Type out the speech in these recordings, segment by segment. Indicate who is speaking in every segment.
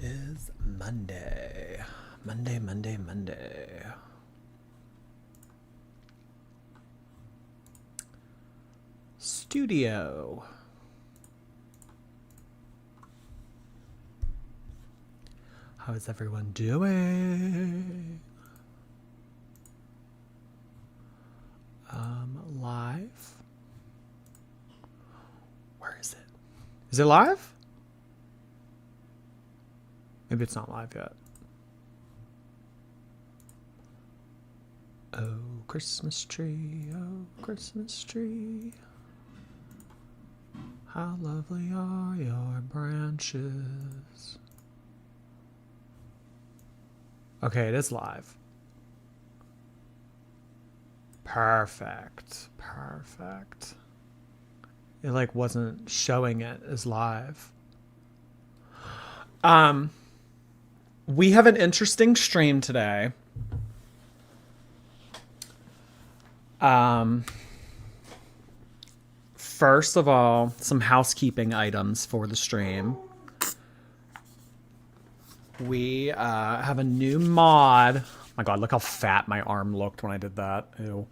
Speaker 1: is Monday. Monday. Studio. How is everyone doing? Live. Where is it? Is it live? Maybe it's not live yet. Oh, Christmas tree, how lovely are your branches. Okay, it is live. Perfect. It like wasn't showing it as live. We have an interesting stream today. First of all, some housekeeping items for the stream. We have a new mod. Oh my God, look how fat my arm looked when I did that. Ew.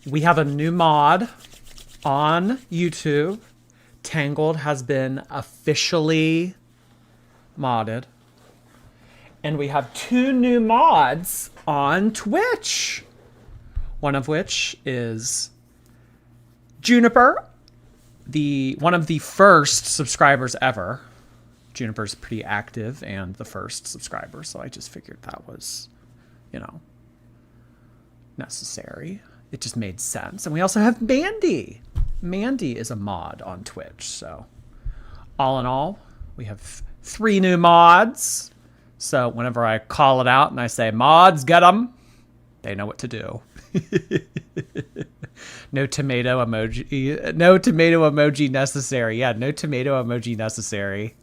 Speaker 1: We have a new mod on YouTube. Tangled has been officially modded. And we have 2 new mods on Twitch. One of which is Juniper, one of the first subscribers ever. Juniper's pretty active and the first subscriber, so I just figured that was, necessary. It just made sense. And we also have Mandy. Mandy is a mod on Twitch, so all in all, we have 3 new mods. So whenever I call it out and I say, mods, get them, they know what to do. No tomato emoji. No tomato emoji necessary. Yeah, no tomato emoji necessary.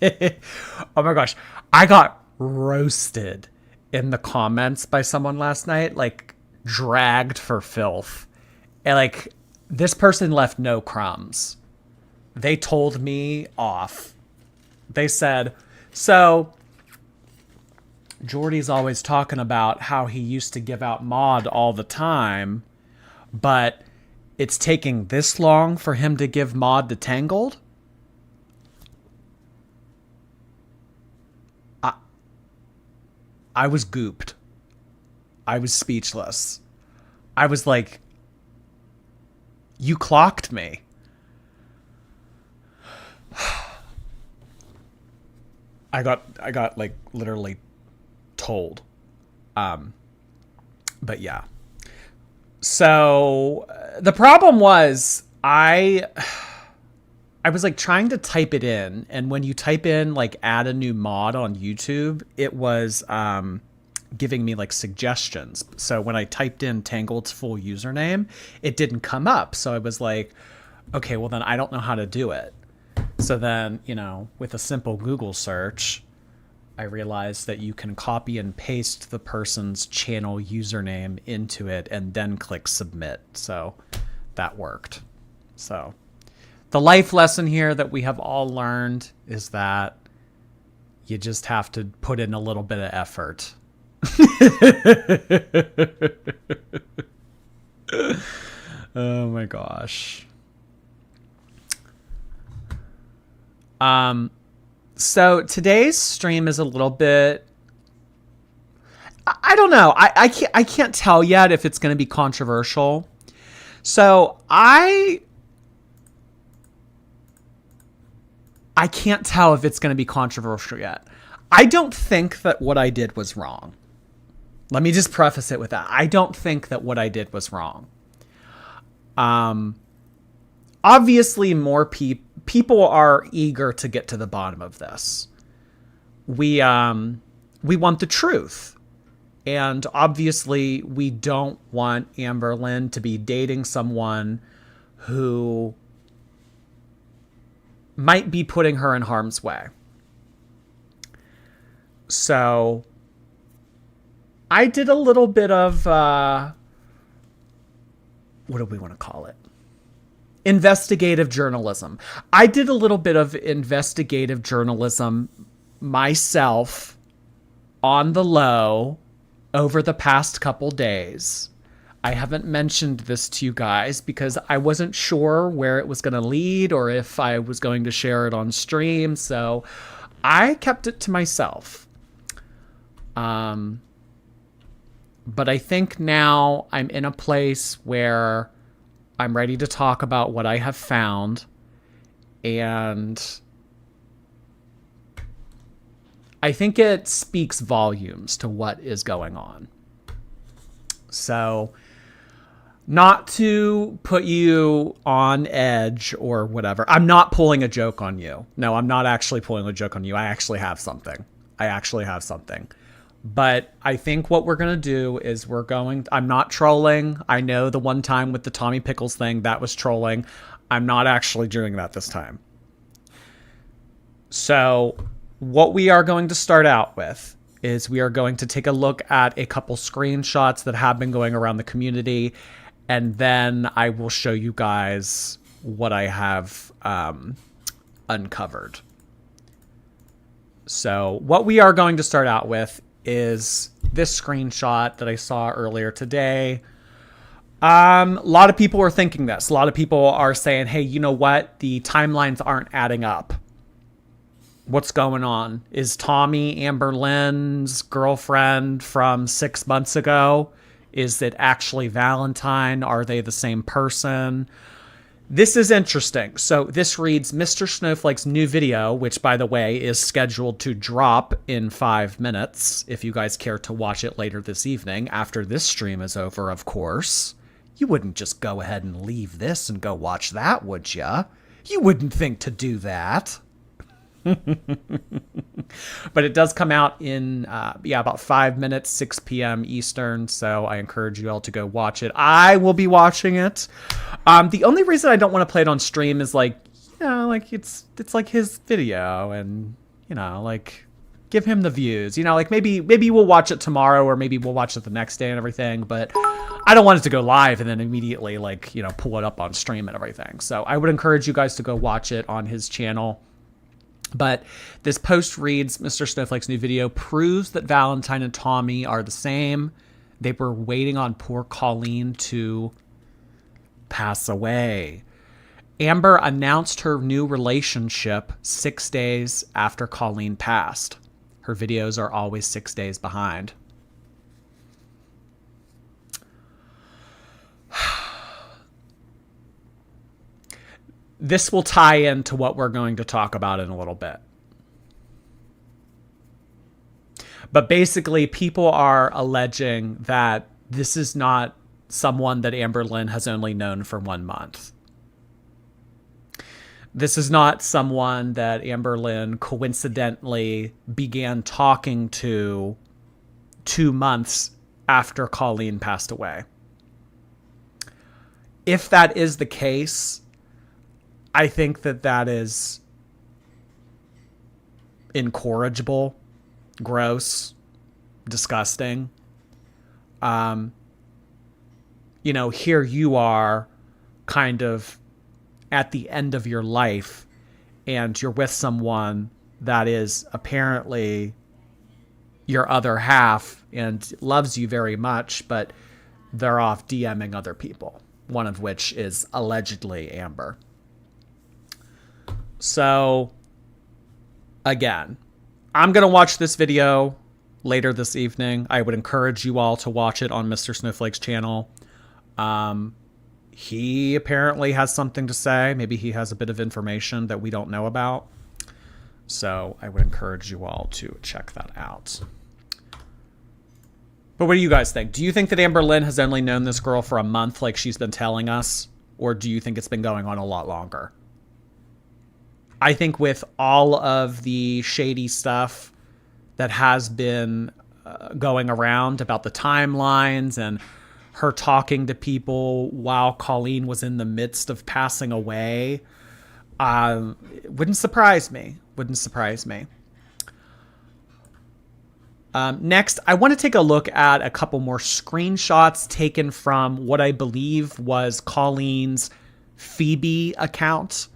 Speaker 1: Oh my gosh. I got roasted in the comments by someone last night, like dragged for filth. And like this person left no crumbs. They told me off. They said, so Jordy's always talking about how he used to give out mod all the time, but it's taking this long for him to give mod to Tangled. I was gooped. I was speechless. I was like, you clocked me. I got like literally told. But yeah. So the problem was I was like trying to type it in, and when you type in like add a new mod on YouTube, it was giving me like suggestions. So when I typed in Tangled's full username, it didn't come up. So I was like, okay, well then I don't know how to do it. So then, with a simple Google search, I realized that you can copy and paste the person's channel username into it and then click submit. So that worked. So the life lesson here that we have all learned is that you just have to put in a little bit of effort. Oh my gosh. So today's stream is a little bit, I don't know. I can't tell yet if it's going to be controversial. So I can't tell if it's going to be controversial yet. I don't think that what I did was wrong. Let me just preface it with that. I don't think that what I did was wrong. Obviously more people are eager to get to the bottom of this. We want the truth. And obviously we don't want Amberlynn to be dating someone who might be putting her in harm's way. So I did a little bit of, what do we want to call it? Investigative journalism. I did a little bit of investigative journalism myself on the low over the past couple days. I haven't mentioned this to you guys because I wasn't sure where it was going to lead or if I was going to share it on stream. So I kept it to myself. But I think now I'm in a place where I'm ready to talk about what I have found. And I think it speaks volumes to what is going on. So, not to put you on edge or whatever. I'm not pulling a joke on you. No, I'm not actually pulling a joke on you. I actually have something. But I think what we're going to do is I'm not trolling. I know the one time with the Tommy Pickles thing, that was trolling. I'm not actually doing that this time. So what we are going to start out with is we are going to take a look at a couple screenshots that have been going around the community. And then I will show you guys what I have uncovered. So what we are going to start out with is this screenshot that I saw earlier today. A lot of people are thinking this. A lot of people are saying, hey, you know what? The timelines aren't adding up. What's going on? Is Tommy Amberlynn's girlfriend from 6 months ago? Is it actually Valentine? Are they the same person? This is interesting. So this reads, Mr. Snowflake's new video, which, by the way, is scheduled to drop in 5 minutes. If you guys care to watch it later this evening, after this stream is over, of course. You wouldn't just go ahead and leave this and go watch that, would ya? You wouldn't think to do that. But it does come out in about 5 minutes, 6 p.m. Eastern, so I encourage you all to go watch it. I will be watching it. The only reason I don't want to play it on stream is it's like his video, and give him the views. Maybe we'll watch it tomorrow, or maybe we'll watch it the next day and everything, but I don't want it to go live and then immediately pull it up on stream and everything. So I would encourage you guys to go watch it on his channel. But this post reads, Mr. Snowflake's new video proves that Valentine and Tommy are the same. They were waiting on poor Colleen to pass away. Amber announced her new relationship 6 days after Colleen passed. Her videos are always 6 days behind. This will tie into what we're going to talk about in a little bit. But basically, people are alleging that this is not someone that Amberlynn has only known for 1 month. This is not someone that Amberlynn coincidentally began talking to 2 months after Colleen passed away. If that is the case, I think that is incorrigible, gross, disgusting. Here you are kind of at the end of your life, and you're with someone that is apparently your other half and loves you very much, but they're off DMing other people, one of which is allegedly Amber. So, again, I'm going to watch this video later this evening. I would encourage you all to watch it on Mr. Snowflake's channel. He apparently has something to say. Maybe he has a bit of information that we don't know about. So I would encourage you all to check that out. But what do you guys think? Do you think that Amberlynn has only known this girl for a month like she's been telling us? Or do you think it's been going on a lot longer? I think with all of the shady stuff that has been going around about the timelines and her talking to people while Colleen was in the midst of passing away, it wouldn't surprise me. Next, I want to take a look at a couple more screenshots taken from what I believe was Colleen's Phoebe account.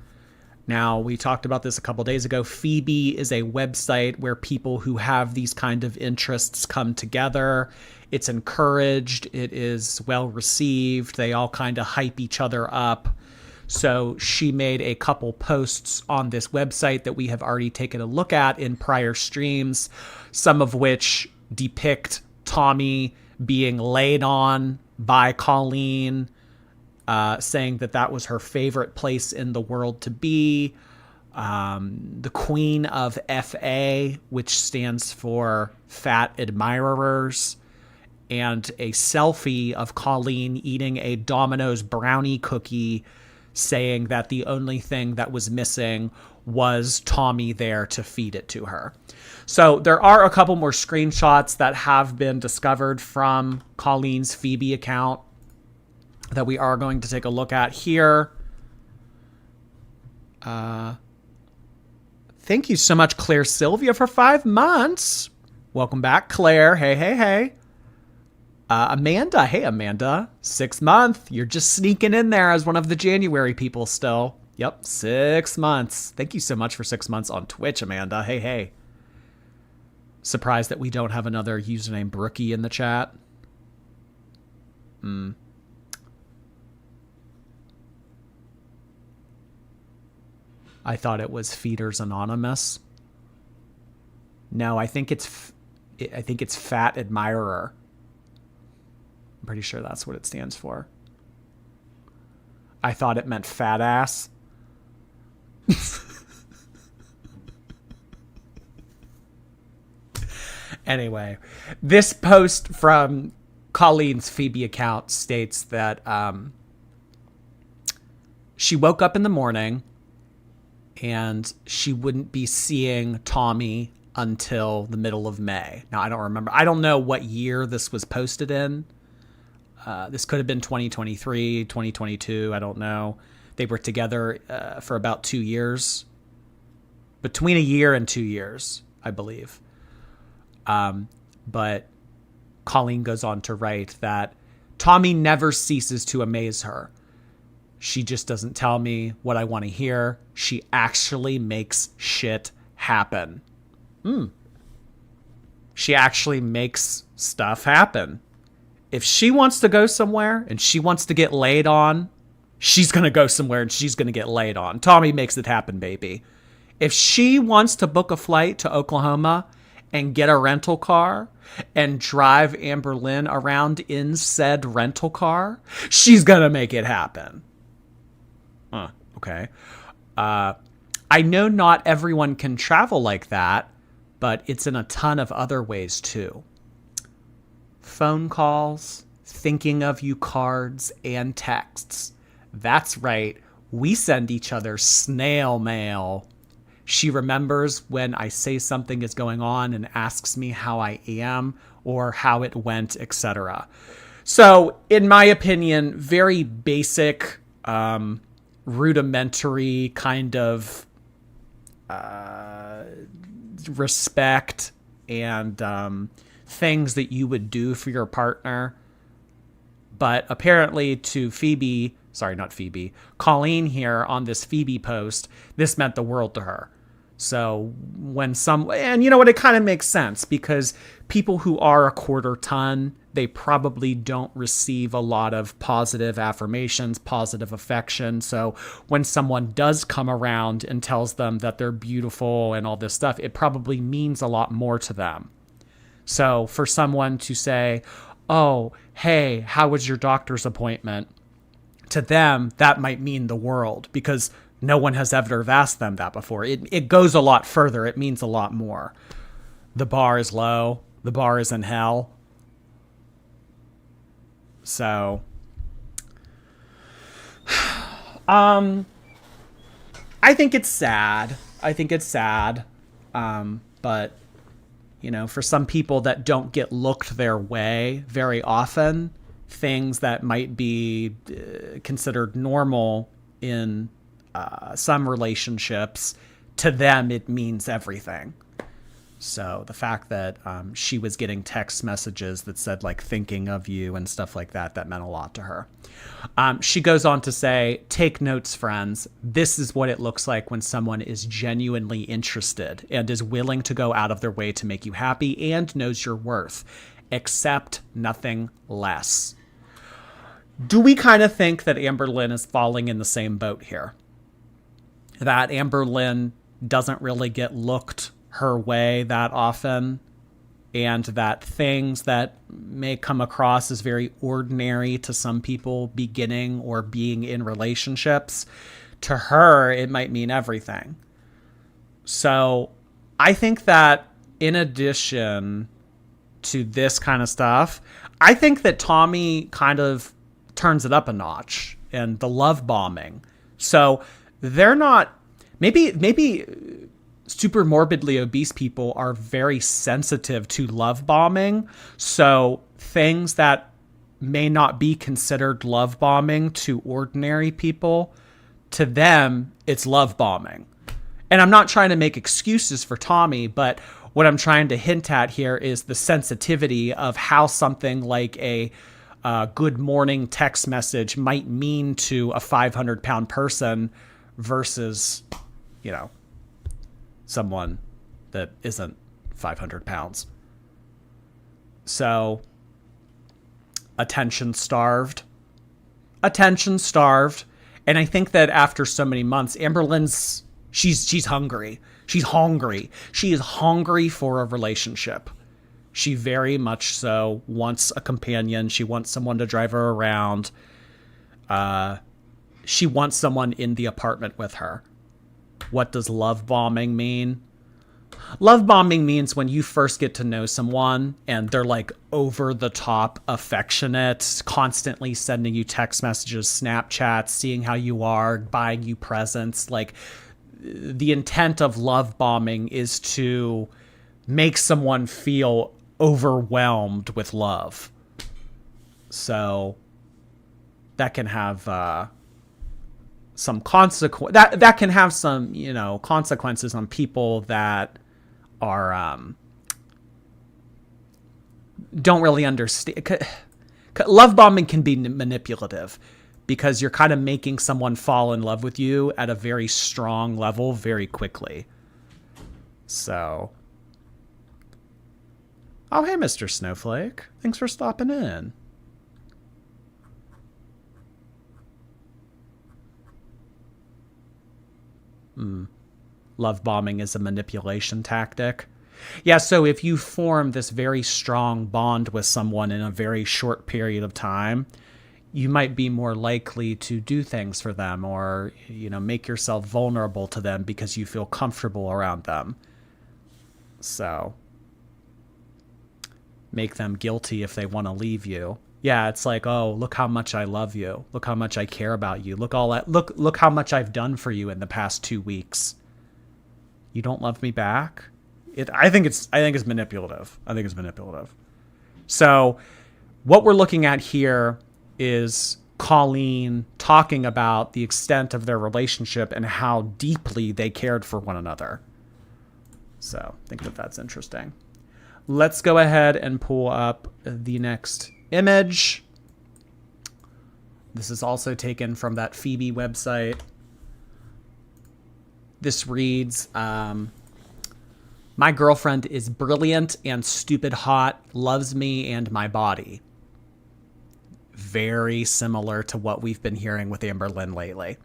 Speaker 1: Now, we talked about this a couple days ago. Phoebe is a website where people who have these kind of interests come together. It's encouraged. It is well received. They all kind of hype each other up. So she made a couple posts on this website that we have already taken a look at in prior streams, some of which depict Tommy being laid on by Colleen, saying that that was her favorite place in the world to be. The Queen of FA, which stands for Fat Admirers, and a selfie of Colleen eating a Domino's brownie cookie, saying that the only thing that was missing was Tommy there to feed it to her. So there are a couple more screenshots that have been discovered from Colleens Phoebe account that we are going to take a look at here. Thank you so much, Claire Sylvia, for 5 months. Welcome back, Claire. Hey, hey, hey. Amanda. Hey, Amanda. 6 month. You're just sneaking in there as one of the January people still. Yep, 6 months. Thank you so much for 6 months on Twitch, Amanda. Hey, hey. Surprised that we don't have another username Brookie in the chat. I thought it was Feeders Anonymous. No, I think it's Fat Admirer. I'm pretty sure that's what it stands for. I thought it meant fat ass. Anyway, this post from Colleen's Phoebe account states that she woke up in the morning and she wouldn't be seeing Tommy until the middle of May. Now, I don't remember. I don't know what year this was posted in. This could have been 2023, 2022. I don't know. They were together for about 2 years. Between a year and 2 years, I believe. But Colleen goes on to write that Tommy never ceases to amaze her. She just doesn't tell me what I want to hear. She actually makes shit happen. She actually makes stuff happen. If she wants to go somewhere and she wants to get laid on, she's going to go somewhere and she's going to get laid on. Tommy makes it happen, baby. If she wants to book a flight to Oklahoma and get a rental car and drive Amberlynn around in said rental car, she's going to make it happen. Okay. I know not everyone can travel like that, but it's in a ton of other ways too. Phone calls, thinking of you cards, and texts. That's right. We send each other snail mail. She remembers when I say something is going on and asks me how I am or how it went, etc. So, in my opinion, very basic, rudimentary kind of respect and things that you would do for your partner. But apparently to Colleen here on this Phoebe post, this meant the world to her. So and you know what, it kind of makes sense because people who are a quarter ton, they probably don't receive a lot of positive affirmations, positive affection. So when someone does come around and tells them that they're beautiful and all this stuff, it probably means a lot more to them. So for someone to say, oh, hey, how was your doctor's appointment? To them, that might mean the world because no one has ever asked them that before. It goes a lot further. It means a lot more. The bar is low. The bar is in hell. So, I think it's sad. But, you know, for some people that don't get looked their way very often, things that might be considered normal in some relationships, to them it means everything. So the fact that she was getting text messages that said like thinking of you and stuff like that, that meant a lot to her. She goes on to say, take notes, friends. This is what it looks like when someone is genuinely interested and is willing to go out of their way to make you happy and knows your worth. Accept nothing less. Do we kind of think that Amberlynn is falling in the same boat here? That Amberlynn doesn't really get looked her way that often, and that things that may come across as very ordinary to some people beginning or being in relationships, to her, it might mean everything. So I think that in addition to this kind of stuff, I think that Tommy kind of turns it up a notch and the love bombing. So they're not, maybe super morbidly obese people are very sensitive to love bombing. So things that may not be considered love bombing to ordinary people, to them, it's love bombing. And I'm not trying to make excuses for Tommy, but what I'm trying to hint at here is the sensitivity of how something like a good morning text message might mean to a 500-pound person versus, you know, someone that isn't 500 pounds. So, attention starved. And I think that after so many months, Amberlynn's, she's hungry. She's hungry. She is hungry for a relationship. She very much so wants a companion. She wants someone to drive her around. She wants someone in the apartment with her. What does love bombing mean? Love bombing means when you first get to know someone and they're like over the top affectionate, constantly sending you text messages, Snapchats, seeing how you are, buying you presents. Like, the intent of love bombing is to make someone feel overwhelmed with love. So that can have some consequence. That can have some, you know, consequences on people that are don't really understand. Love bombing can be manipulative because you're kind of making someone fall in love with you at a very strong level very quickly. So, oh, hey, Mr. Snowflake. Thanks for stopping in. Love bombing is a manipulation tactic. Yeah, so if you form this very strong bond with someone in a very short period of time, you might be more likely to do things for them or, you know, make yourself vulnerable to them because you feel comfortable around them. So, make them guilty if they want to leave you. Yeah, it's like, oh, look how much I love you. Look how much I care about you. Look how much I've done for you in the past 2 weeks. You don't love me back? I think it's manipulative. I think it's manipulative. So, what we're looking at here is Colleen talking about the extent of their relationship and how deeply they cared for one another. So, I think that that's interesting. Let's go ahead and pull up the next image. This is also taken from that Phoebe website. This reads, my girlfriend is brilliant and stupid hot, loves me and my body. Very similar to what we've been hearing with Amberlynn lately.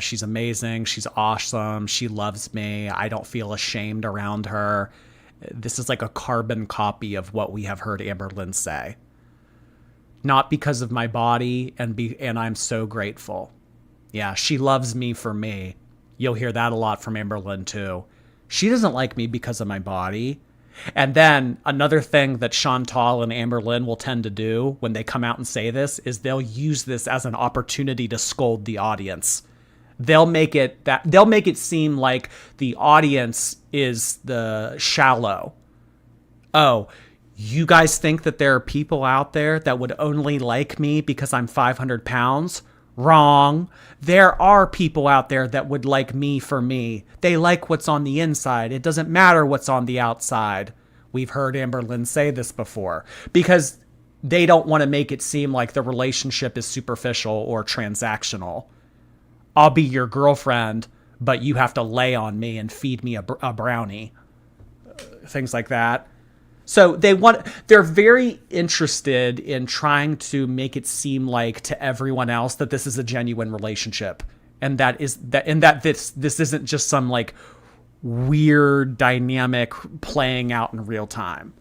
Speaker 1: She's amazing. She's awesome. She loves me. I don't feel ashamed around her. This is like a carbon copy of what we have heard Amberlynn say. Not because of my body, and I'm so grateful. Yeah, she loves me for me. You'll hear that a lot from Amberlynn too. She doesn't like me because of my body. And then another thing that Chantal and Amberlynn will tend to do when they come out and say this is they'll use this as an opportunity to scold the audience. They'll make it seem like the audience is the shallow. Oh, you guys think that there are people out there that would only like me because I'm 500 pounds? Wrong. There are people out there that would like me for me. They like what's on the inside. It doesn't matter what's on the outside. We've heard Amberlynn say this before because they don't want to make it seem like the relationship is superficial or transactional. I'll be your girlfriend, but you have to lay on me and feed me a brownie. Things like that. So they're very interested in trying to make it seem like to everyone else that this is a genuine relationship. And that this isn't just some like weird dynamic playing out in real time.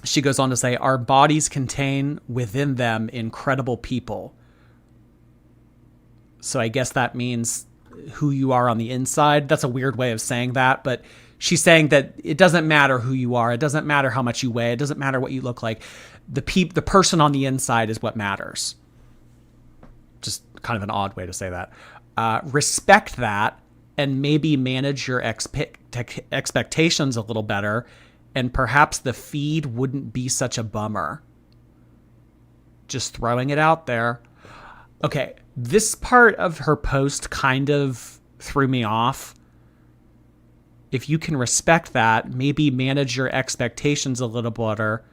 Speaker 1: She goes on to say, our bodies contain within them incredible people. So I guess that means who you are on the inside. That's a weird way of saying that, but she's saying that it doesn't matter who you are. It doesn't matter how much you weigh. It doesn't matter what you look like. The person on the inside is what matters. Just kind of an odd way to say that. Respect that and maybe manage your expectations a little better, and perhaps the feed wouldn't be such a bummer. Just throwing it out there. Okay, this part of her post kind of threw me off. If you can respect that, maybe manage your expectations a little better,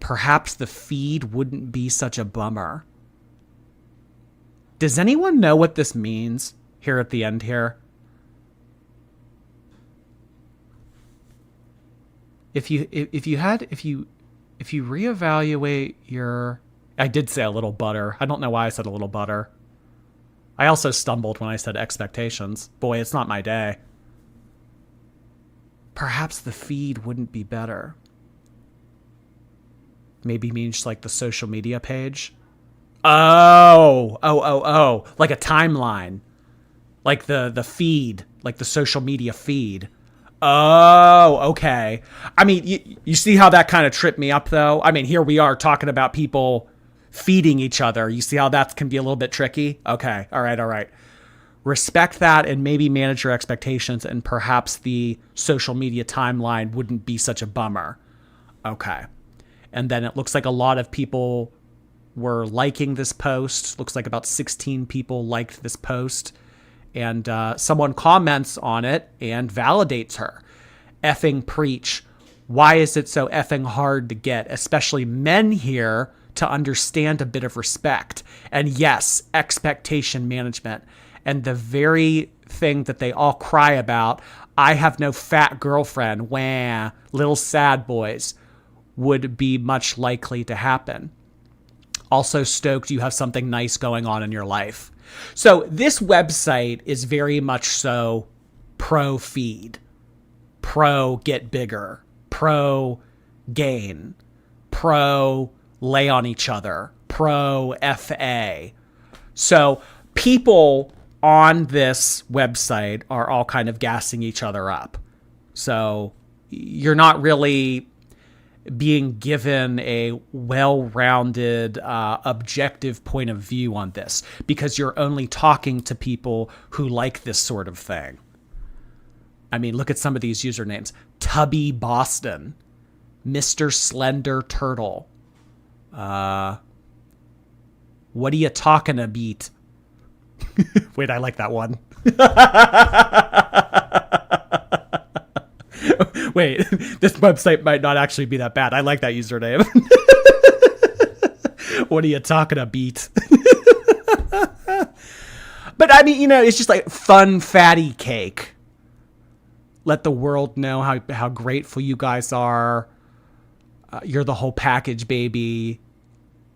Speaker 1: perhaps the feed wouldn't be such a bummer. Does anyone know what this means here at the end here? If you reevaluate your... I did say a little butter. I don't know why I said a little butter. I also stumbled when I said expectations. Boy, it's not my day. Perhaps the feed wouldn't be better. Maybe means like the social media page. Oh. Like a timeline. Like the feed. Like the social media feed. Oh, okay. I mean, you see how that kind of tripped me up, though? I mean, here we are talking about people feeding each other. You see how that can be a little bit tricky? Okay. All right. Respect that and maybe manage your expectations, and perhaps the social media timeline wouldn't be such a bummer. Okay. And then it looks like a lot of people were liking this post. Looks like about 16 people liked this post. And someone comments on it and validates her. Effing preach. Why is it so effing hard to get, especially men here, to understand a bit of respect? And yes, expectation management. And the very thing that they all cry about, I have no fat girlfriend, wah, little sad boys, would be much likely to happen. Also stoked you have something nice going on in your life. So this website is very much so pro feed, pro get bigger, pro gain, pro lay on each other, pro FA. So people on this website are all kind of gassing each other up. So you're not really being given a well-rounded, objective point of view on this, because you're only talking to people who like this sort of thing. I mean, look at some of these usernames. Tubby Boston, Mr. Slender Turtle. What are you talking about? Wait, I like that one. Wait, this website might not actually be that bad. I like that username. What are you talking about? But I mean, it's just like fun fatty cake. Let the world know how grateful you guys are. You're the whole package, baby.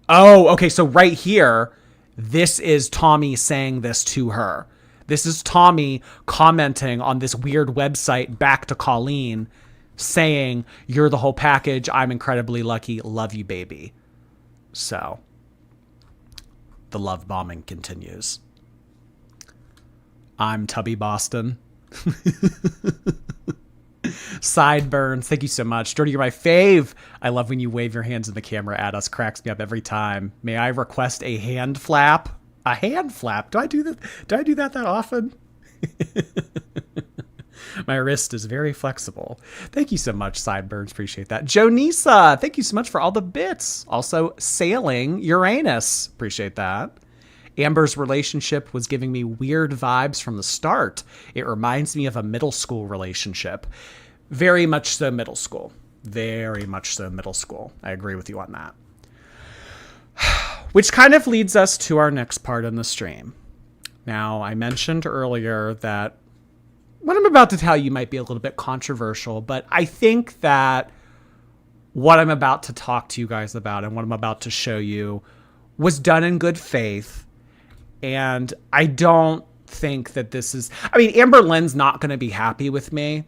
Speaker 1: Oh, okay. So right here, this is Tommy saying this to her. This is Tommy commenting on this weird website back to Colleen, saying, you're the whole package. I'm incredibly lucky. Love you, baby. So the love bombing continues. I'm Tubby Boston. Sideburns, thank you so much. Jordy, you're my fave. I love when you wave your hands in the camera at us. Cracks me up every time. May I request a hand flap? A hand flap? Do I do that? Do I do that often? My wrist is very flexible. Thank you so much, Sideburns. Appreciate that. Jonisa, thank you so much for all the bits. Also, Sailing Uranus. Appreciate that. Amber's relationship was giving me weird vibes from the start. It reminds me of a middle school relationship. Very much so middle school. Very much so middle school. I agree with you on that. Which kind of leads us to our next part in the stream. Now, I mentioned earlier that what I'm about to tell you might be a little bit controversial, but I think that what I'm about to talk to you guys about and what I'm about to show you was done in good faith. And I don't think that this is... I mean, Amberlynn's not going to be happy with me.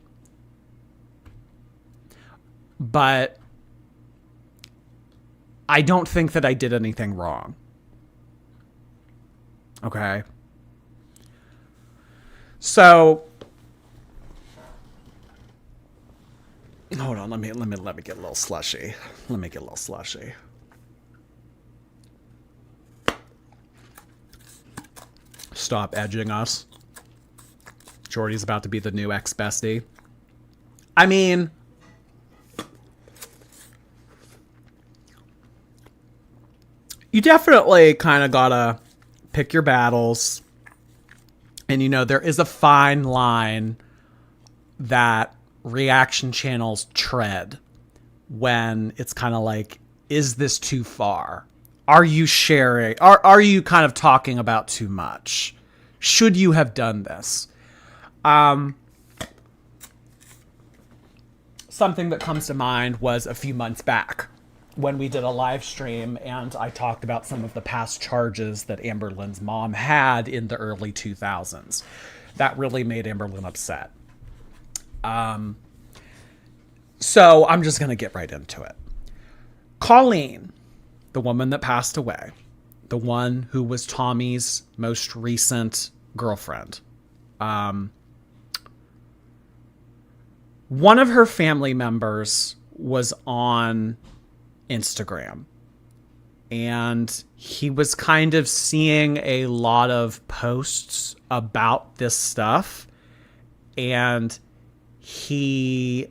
Speaker 1: But I don't think that I did anything wrong. Okay? So... hold on, let me get a little slushy. Let me get a little slushy. Stop edging us. Jordy's about to be the new ex-bestie. I mean, you definitely kind of gotta pick your battles. And, you know, there is a fine line that reaction channels tread when it's kind of like, is this too far? Are you sharing? Are you kind of talking about too much? Should you have done this? Something that comes to mind was a few months back when we did a live stream and I talked about some of the past charges that Amberlynn's mom had in the early 2000s. That really made Amberlynn upset. So I'm just going to get right into it. Colleen, the woman that passed away, the one who was Tommy's most recent girlfriend. One of her family members was on Instagram, and he was kind of seeing a lot of posts about this stuff, and he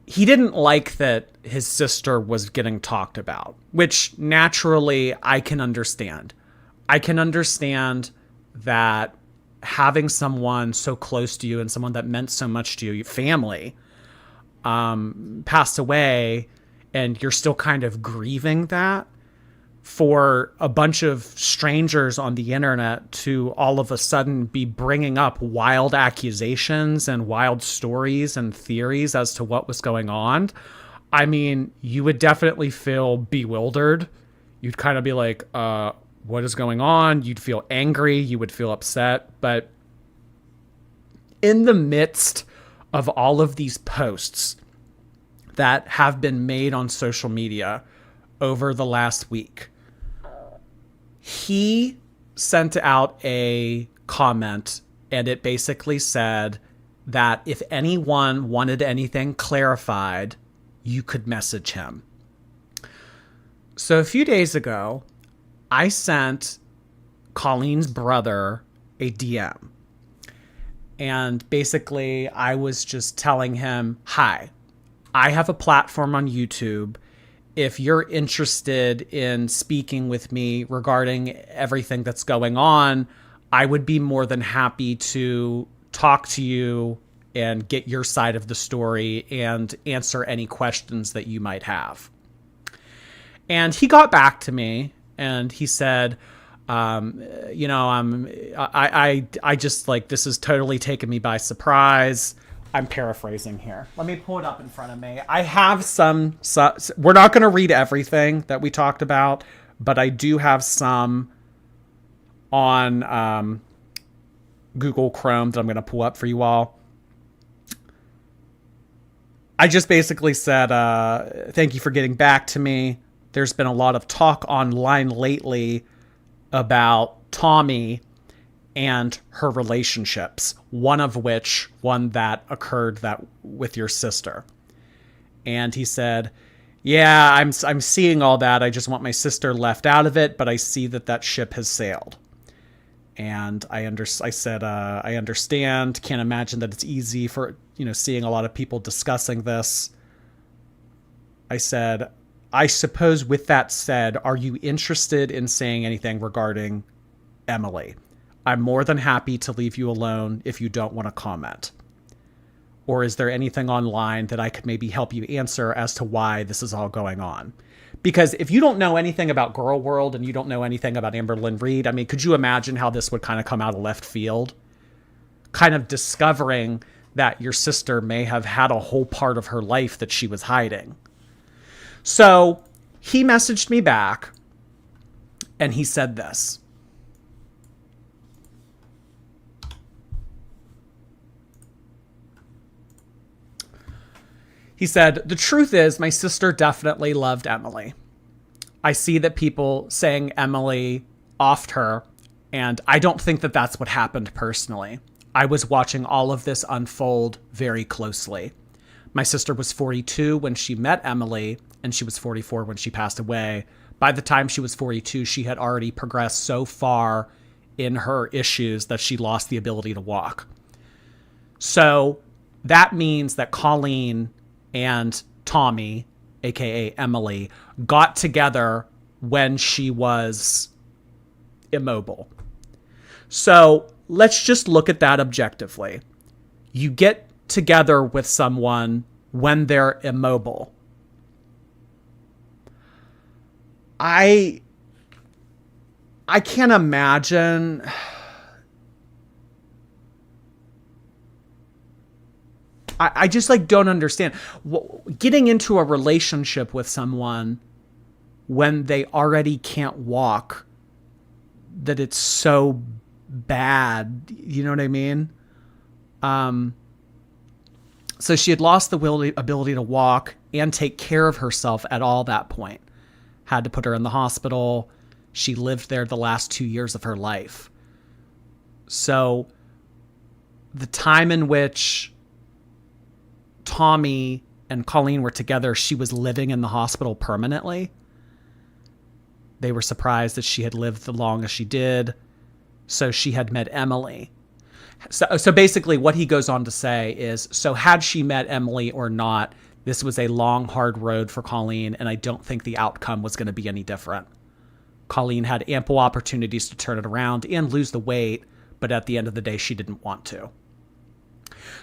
Speaker 1: didn't like that his sister was getting talked about, which naturally I can understand. I can understand that having someone so close to you and someone that meant so much to you, your family, passed away, and you're still kind of grieving that, for a bunch of strangers on the internet to all of a sudden be bringing up wild accusations and wild stories and theories as to what was going on. I mean, you would definitely feel bewildered. You'd kind of be like, what is going on? You'd feel angry. You would feel upset. But in the midst of all of these posts that have been made on social media over the last week, he sent out a comment, and it basically said that if anyone wanted anything clarified, you could message him. So a few days ago, I sent Colleen's brother a DM. And basically, I was just telling him, hi, I have a platform on YouTube. If you're interested in speaking with me regarding everything that's going on, I would be more than happy to talk to you and get your side of the story and answer any questions that you might have. And he got back to me and he said, you know, I just like, this has totally taken me by surprise. I'm paraphrasing here. Let me pull it up in front of me. I have some we're not going to read everything that we talked about, but I do have some on Google Chrome that I'm going to pull up for you all. I just basically said, thank you for getting back to me. There's been a lot of talk online lately about Tommy and her relationships, one that occurred that with your sister. And he said, yeah, I'm seeing all that. I just want my sister left out of it, but I see that ship has sailed. And I said, I understand, can't imagine that it's easy for, seeing a lot of people discussing this. I said, I suppose with that said, are you interested in saying anything regarding Emily? I'm more than happy to leave you alone if you don't want to comment. Or is there anything online that I could maybe help you answer as to why this is all going on? Because if you don't know anything about Girl World and you don't know anything about Amberlynn Reid, I mean, could you imagine how this would kind of come out of left field? Kind of discovering that your sister may have had a whole part of her life that she was hiding. So he messaged me back and he said this. He said, the truth is my sister definitely loved Emily. I see that people saying Emily offed her, and I don't think that that's what happened personally. I was watching all of this unfold very closely. My sister was 42 when she met Emily, and she was 44 when she passed away. By the time she was 42, she had already progressed so far in her issues that she lost the ability to walk. So that means that Colleen and Tommy, aka Emily, got together when she was immobile. So let's just look at that objectively. You get together with someone when they're immobile. I can't imagine. I just don't understand getting into a relationship with someone when they already can't walk, that it's so bad. You know what I mean? So she had lost the ability to walk and take care of herself at all that point. Had to put her in the hospital. She lived there the last 2 years of her life. So the time in which Tommy and Colleen were together, she was living in the hospital permanently. They were surprised that she had lived the longest she did. So she had met Emily. So basically what he goes on to say is, so had she met Emily or not, this was a long, hard road for Colleen, and I don't think the outcome was going to be any different. Colleen had ample opportunities to turn it around and lose the weight, but at the end of the day, she didn't want to.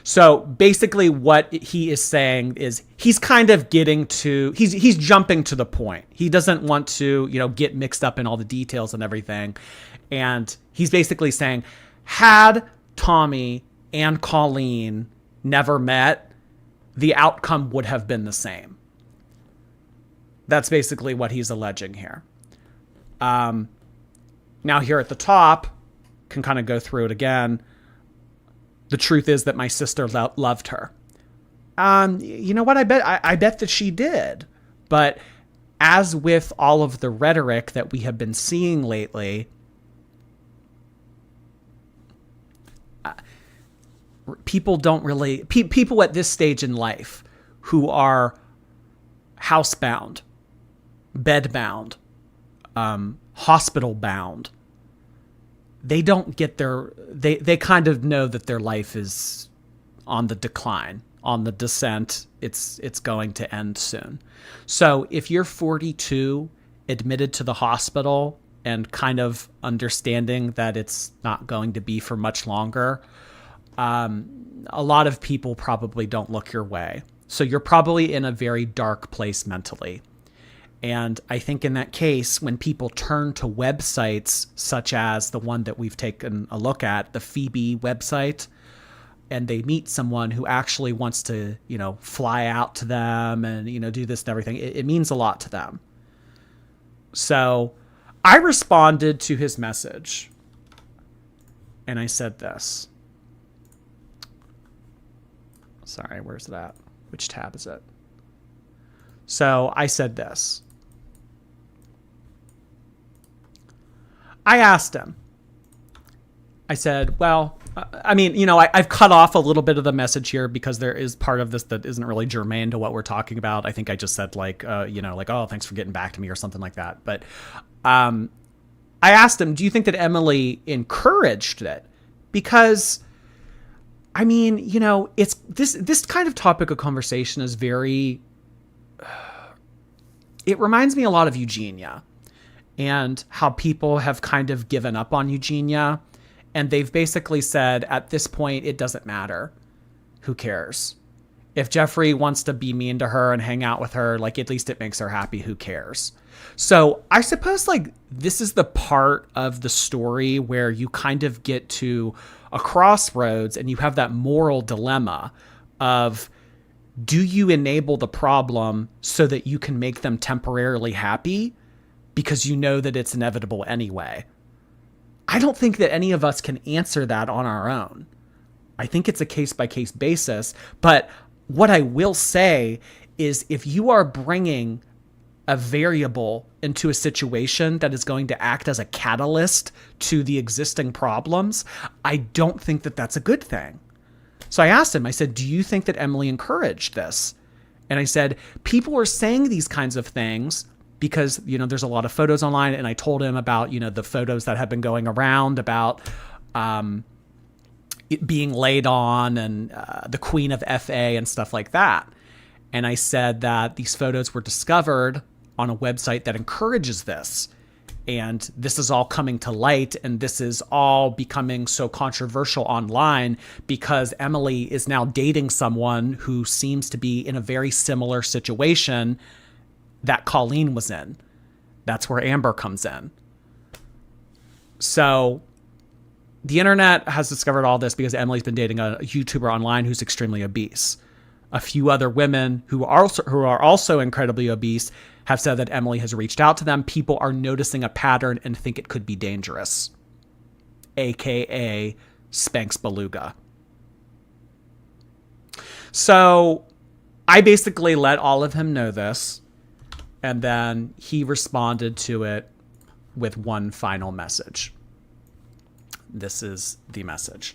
Speaker 1: So basically what he is saying is he's kind of he's jumping to the point. He doesn't want to, get mixed up in all the details and everything. And he's basically saying, had Tommy and Colleen never met, the outcome would have been the same. That's basically what he's alleging here. Now here at the top, can kind of go through it again. The truth is that my sister loved her. You know what? I bet that she did. But as with all of the rhetoric that we have been seeing lately, people at this stage in life who are housebound, bedbound, hospital bound, they don't get they kind of know that their life is on the decline, on the descent. It's going to end soon. So if you're 42, admitted to the hospital, and kind of understanding that it's not going to be for much longer, a lot of people probably don't look your way. So you're probably in a very dark place mentally. And I think in that case, when people turn to websites such as the one that we've taken a look at, the Phoebe website, and they meet someone who actually wants to, fly out to them and, do this and everything, it means a lot to them. So I responded to his message and I said this. Sorry, where's it at? Which tab is it? So I said this. I asked him. I said, well, I've cut off a little bit of the message here because there is part of this that isn't really germane to what we're talking about. I think I just said oh, thanks for getting back to me or something like that. But I asked him, do you think that Emily encouraged it? Because, I mean, you know, it's this kind of topic of conversation is very, it reminds me a lot of Eugenia and how people have kind of given up on Eugenia. And they've basically said, at this point, it doesn't matter. Who cares? If Jeffrey wants to be mean to her and hang out with her, like, at least it makes her happy. Who cares? So I suppose, like, this is the part of the story where you kind of get to a crossroads and you have that moral dilemma of, do you enable the problem so that you can make them temporarily happy because you know that it's inevitable anyway? I don't think that any of us can answer that on our own. I think it's a case-by-case basis. But what I will say is, if you are bringing a variable into a situation that is going to act as a catalyst to the existing problems, I don't think that that's a good thing. So I asked him, I said, do you think that Emily encouraged this? And I said, people are saying these kinds of things because, you know, there's a lot of photos online. And I told him about, you know, the photos that have been going around about it being laid on and the Queen of FA and stuff like that. And I said that these photos were discovered on a website that encourages this. And this is all coming to light, and this is all becoming so controversial online because Emily is now dating someone who seems to be in a very similar situation that Colleen was in. That's where Amber comes in. So the internet has discovered all this because Emily's been dating a YouTuber online who's extremely obese. A few other women who are also incredibly obese have said that Emily has reached out to them. People are noticing a pattern and think it could be dangerous, aka Spanx Beluga. So I basically let all of him know this, and then he responded to it with one final message. This is the message.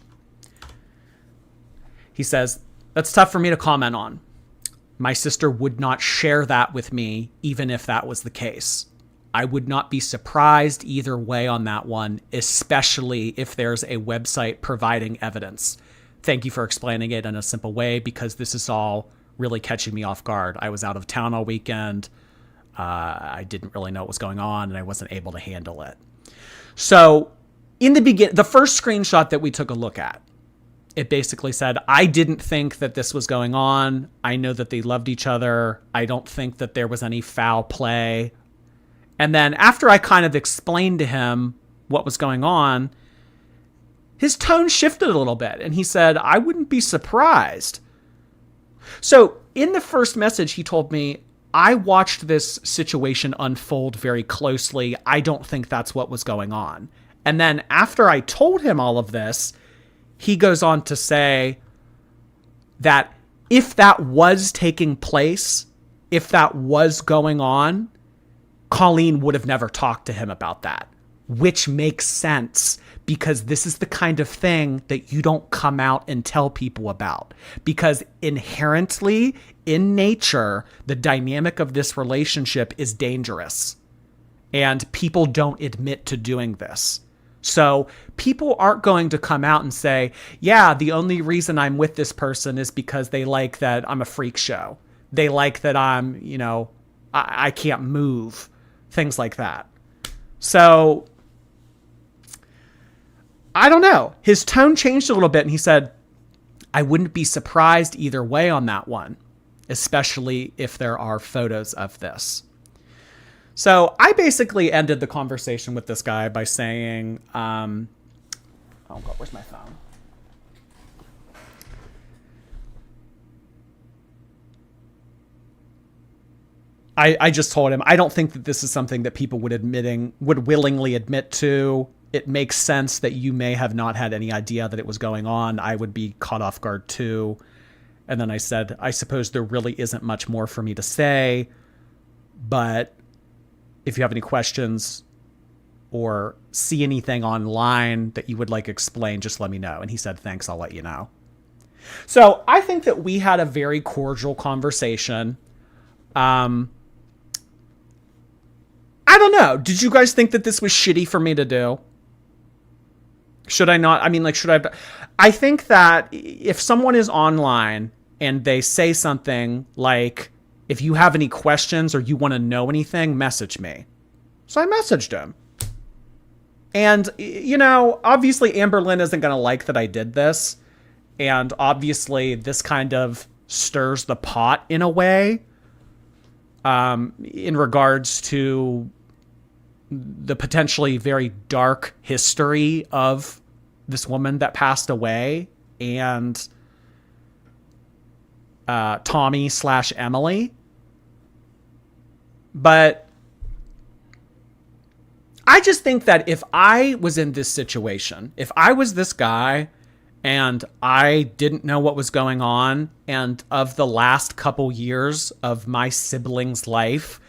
Speaker 1: He says, "That's tough for me to comment on. My sister would not share that with me, even if that was the case. I would not be surprised either way on that one, especially if there's a website providing evidence. Thank you for explaining it in a simple way, because this is all really catching me off guard. I was out of town all weekend. I didn't really know what was going on, and I wasn't able to handle it." So in the first screenshot that we took a look at, it basically said, I didn't think that this was going on. I know that they loved each other. I don't think that there was any foul play. And then after I kind of explained to him what was going on, his tone shifted a little bit. And he said, I wouldn't be surprised. So in the first message, he told me, I watched this situation unfold very closely. I don't think that's what was going on. And then after I told him all of this, he goes on to say that if that was taking place, if that was going on, Colleen would have never talked to him about that, which makes sense because this is the kind of thing that you don't come out and tell people about, because inherently in nature, the dynamic of this relationship is dangerous and people don't admit to doing this. So people aren't going to come out and say, yeah, the only reason I'm with this person is because they like that I'm a freak show. They like that I'm, you know, I can't move, things like that. So I don't know. His tone changed a little bit and he said, I wouldn't be surprised either way on that one, especially if there are photos of this. So I basically ended the conversation with this guy by saying, oh God, where's my phone? I just told him, I don't think that this is something that people would willingly admit to. It makes sense that you may have not had any idea that it was going on. I would be caught off guard too. And then I said, I suppose there really isn't much more for me to say, but if you have any questions or see anything online that you would like explained, just let me know. And he said, thanks, I'll let you know. So I think that we had a very cordial conversation. I I don't know. Did you guys think that this was shitty for me to do? Should I not? I mean, like, should I? I think that if someone is online and they say something like, if you have any questions or you want to know anything, message me. So I messaged him. And, you know, obviously Amberlynn isn't going to like that I did this. And obviously this kind of stirs the pot in a way, in regards to the potentially very dark history of this woman that passed away and Tommy/Emily. But I just think that if I was in this situation, if I was this guy and I didn't know what was going on, and of the last couple years of my siblings' life,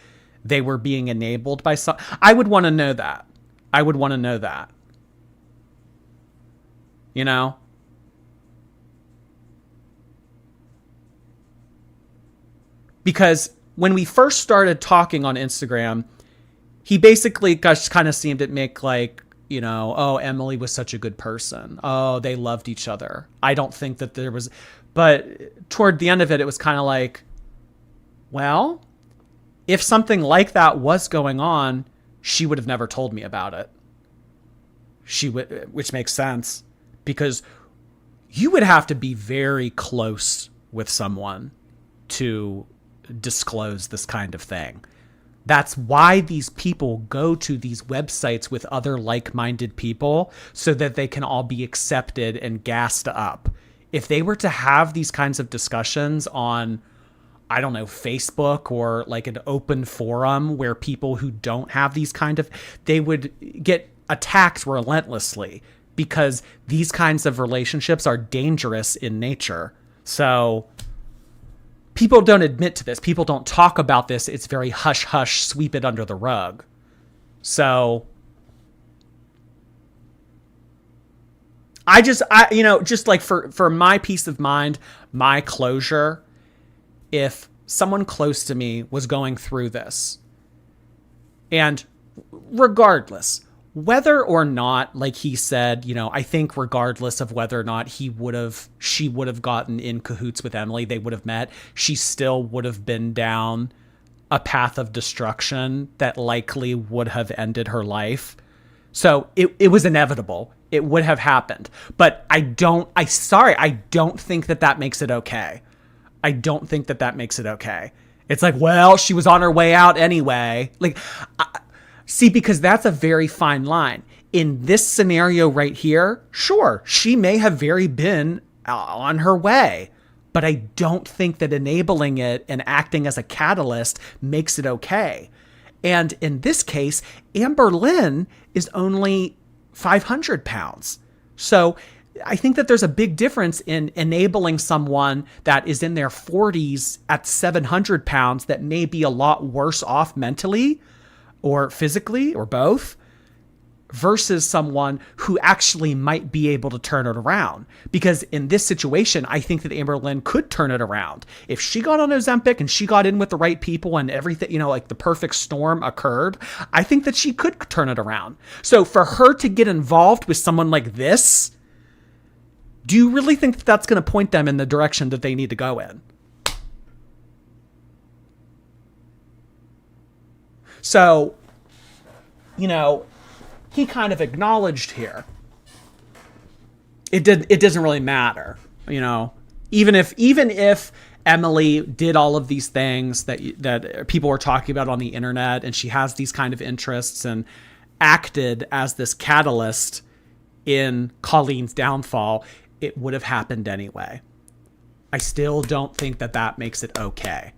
Speaker 1: they were being enabled by some, I would want to know that. I would want to know that. You know? Because when we first started talking on Instagram, he basically just kind of seemed to make like, you know, oh, Emily was such a good person. Oh, they loved each other. I don't think that there was, but toward the end of it, it was kind of like, well, if something like that was going on, she would have never told me about it. She would, which makes sense, because you would have to be very close with someone to disclose this kind of thing. That's why these people go to these websites with other like-minded people, so that they can all be accepted and gassed up. If they were to have these kinds of discussions on, I don't know, Facebook or like an open forum where people who don't have these kind of, they would get attacked relentlessly, because these kinds of relationships are dangerous in nature. So people don't admit to this. People don't talk about this. It's very hush hush, sweep it under the rug. So you know, just like for my peace of mind, my closure, if someone close to me was going through this, and regardless, whether or not, like he said, you know, I think regardless of whether or not she would have gotten in cahoots with Emily, they would have met, she still would have been down a path of destruction that likely would have ended her life. So it was inevitable. It would have happened. But I don't think that makes it okay. I don't think that makes it okay. It's like, well, she was on her way out anyway. Like, see, because that's a very fine line. In this scenario right here, sure, she may have very been on her way, but I don't think that enabling it and acting as a catalyst makes it okay. And in this case, Amberlynn is only 500 pounds. So I think that there's a big difference in enabling someone that is in their 40s at 700 pounds that may be a lot worse off mentally or physically or both, versus someone who actually might be able to turn it around. Because in this situation, I think that Amberlynn could turn it around. If she got on Ozempic and she got in with the right people and everything, you know, like the perfect storm occurred, I think that she could turn it around. So for her to get involved with someone like this, do you really think that that's going to point them in the direction that they need to go in? So, you know, he kind of acknowledged here. It doesn't really matter, you know. Even if Emily did all of these things that people were talking about on the internet, and she has these kind of interests and acted as this catalyst in Colleen's downfall, it would have happened anyway. I still don't think that makes it okay.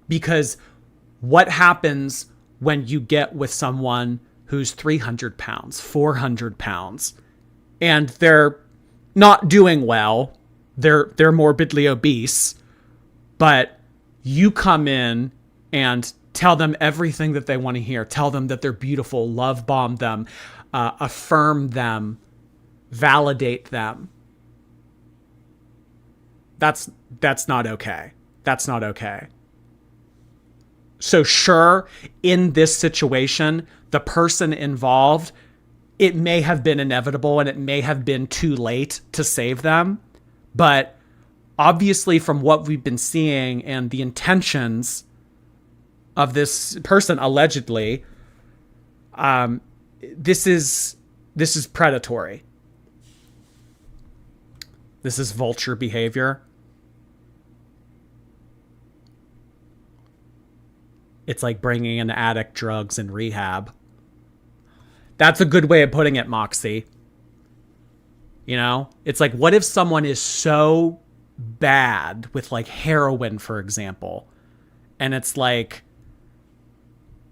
Speaker 1: Because what happens when you get with someone who's 300 pounds, 400 pounds, and they're not doing well, they're morbidly obese, but you come in and tell them everything that they want to hear, tell them that they're beautiful, love bomb them, affirm them, validate them. That's not okay. That's not okay. So sure, in this situation, the person involved, it may have been inevitable and it may have been too late to save them. But obviously from what we've been seeing and the intentions of this person allegedly, this is predatory. This is vulture behavior. It's like bringing an addict drugs in rehab. That's a good way of putting it, Moxie. You know, it's like, what if someone is so bad with like heroin, for example, and it's like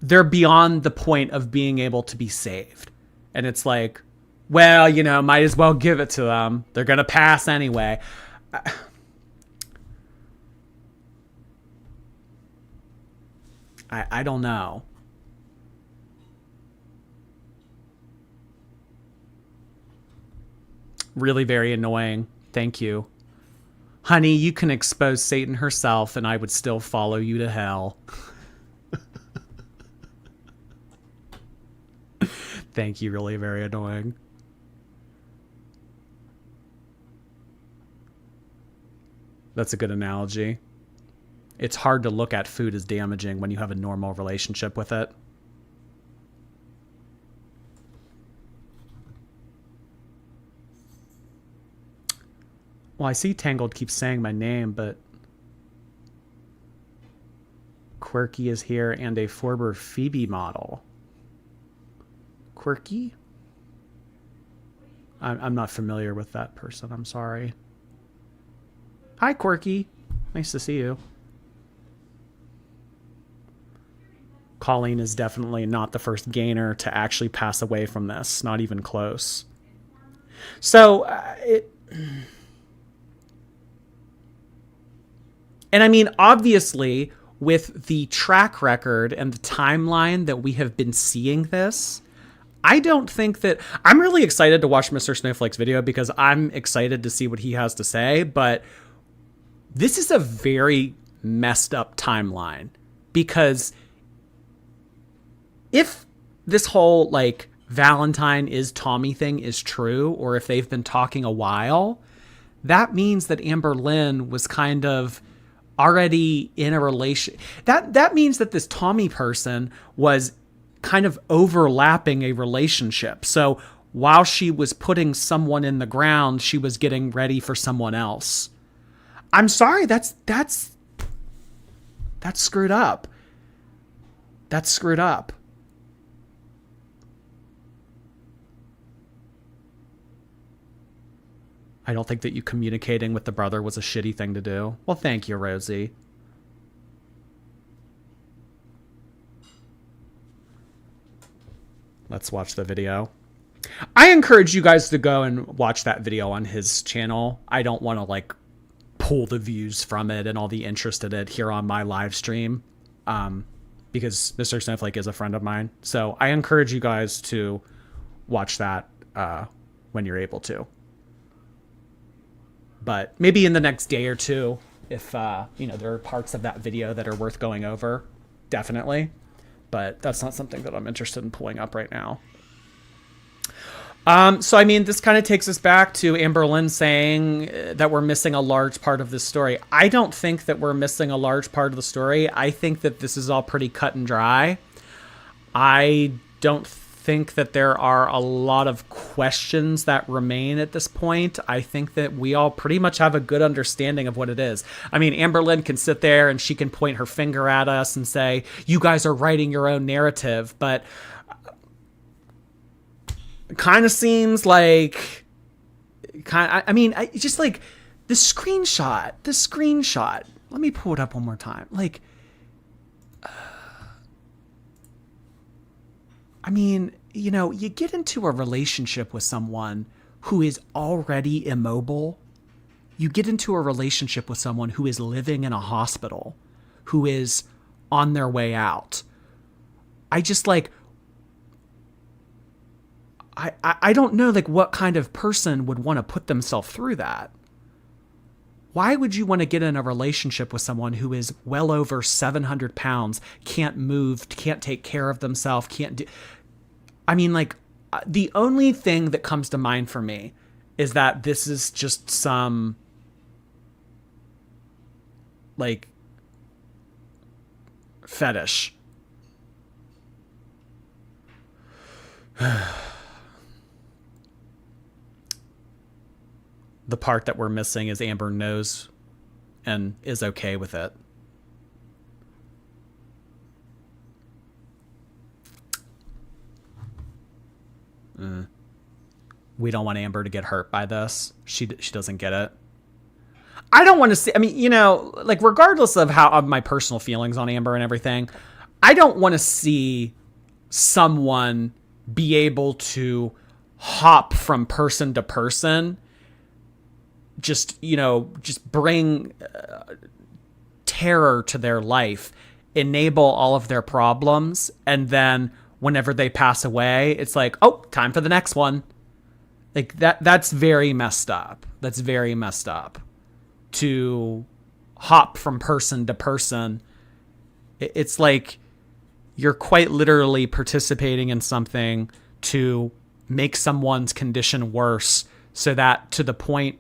Speaker 1: they're beyond the point of being able to be saved. And it's like, well, you know, might as well give it to them. They're going to pass anyway. I don't know. Really very annoying. Thank you. Honey, you can expose Satan herself and I would still follow you to hell. Thank you. Really very annoying. That's a good analogy. It's hard to look at food as damaging when you have a normal relationship with it. Well, I see Tangled keeps saying my name, but Quirky is here and a former Phoebe model. Quirky? I'm not familiar with that person. I'm sorry. Hi, Quirky. Nice to see you. Colleen is definitely not the first gainer to actually pass away from this. Not even close. So, and I mean, obviously, with the track record and the timeline that we have been seeing this, I don't think that... I'm really excited to watch Mr. Snowflake's video because I'm excited to see what he has to say, but this is a very messed up timeline because if this whole, like, Valentine is Tommy thing is true, or if they've been talking a while, that means that Amberlynn was kind of already in a relation. That means that this Tommy person was kind of overlapping a relationship. So while she was putting someone in the ground, she was getting ready for someone else. I'm sorry, that's screwed up. That's screwed up. I don't think that you communicating with the brother was a shitty thing to do. Well, thank you, Rosie. Let's watch the video. I encourage you guys to go and watch that video on his channel. I don't want to like pull the views from it and all the interest in it here on my live stream, because Mr. Snowflake is a friend of mine. So I encourage you guys to watch that when you're able to. But maybe in the next day or two, if you know, there are parts of that video that are worth going over, definitely. But that's not something that I'm interested in pulling up right now. So, I mean, this kind of takes us back to Amberlynn saying that we're missing a large part of this story. I don't think that we're missing a large part of the story. I think that this is all pretty cut and dry. I don't think that there are a lot of questions that remain at this point. I think that we all pretty much have a good understanding of what it is. I mean, Amberlynn can sit there and she can point her finger at us and say, you guys are writing your own narrative, but it kind of seems like, I mean, just like the screenshot, let me pull it up one more time. Like, I mean, you know, you get into a relationship with someone who is already immobile. You get into a relationship with someone who is living in a hospital, who is on their way out. I just like, I don't know like what kind of person would want to put themselves through that. Why would you want to get in a relationship with someone who is well over 700 pounds, can't move, can't take care of themselves, can't do... I mean, like, the only thing that comes to mind for me is that this is just some, like, fetish. The part that we're missing is Amber knows and is okay with it. We don't want Amber to get hurt by this. She doesn't get it. I don't want to see... I mean, you know, like, regardless of my personal feelings on Amber and everything, I don't want to see someone be able to hop from person to person, just bring terror to their life, enable all of their problems, and then whenever they pass away, it's like, oh, time for the next one. Like, that's very messed up. That's very messed up to hop from person to person. It's like you're quite literally participating in something to make someone's condition worse, so that to the point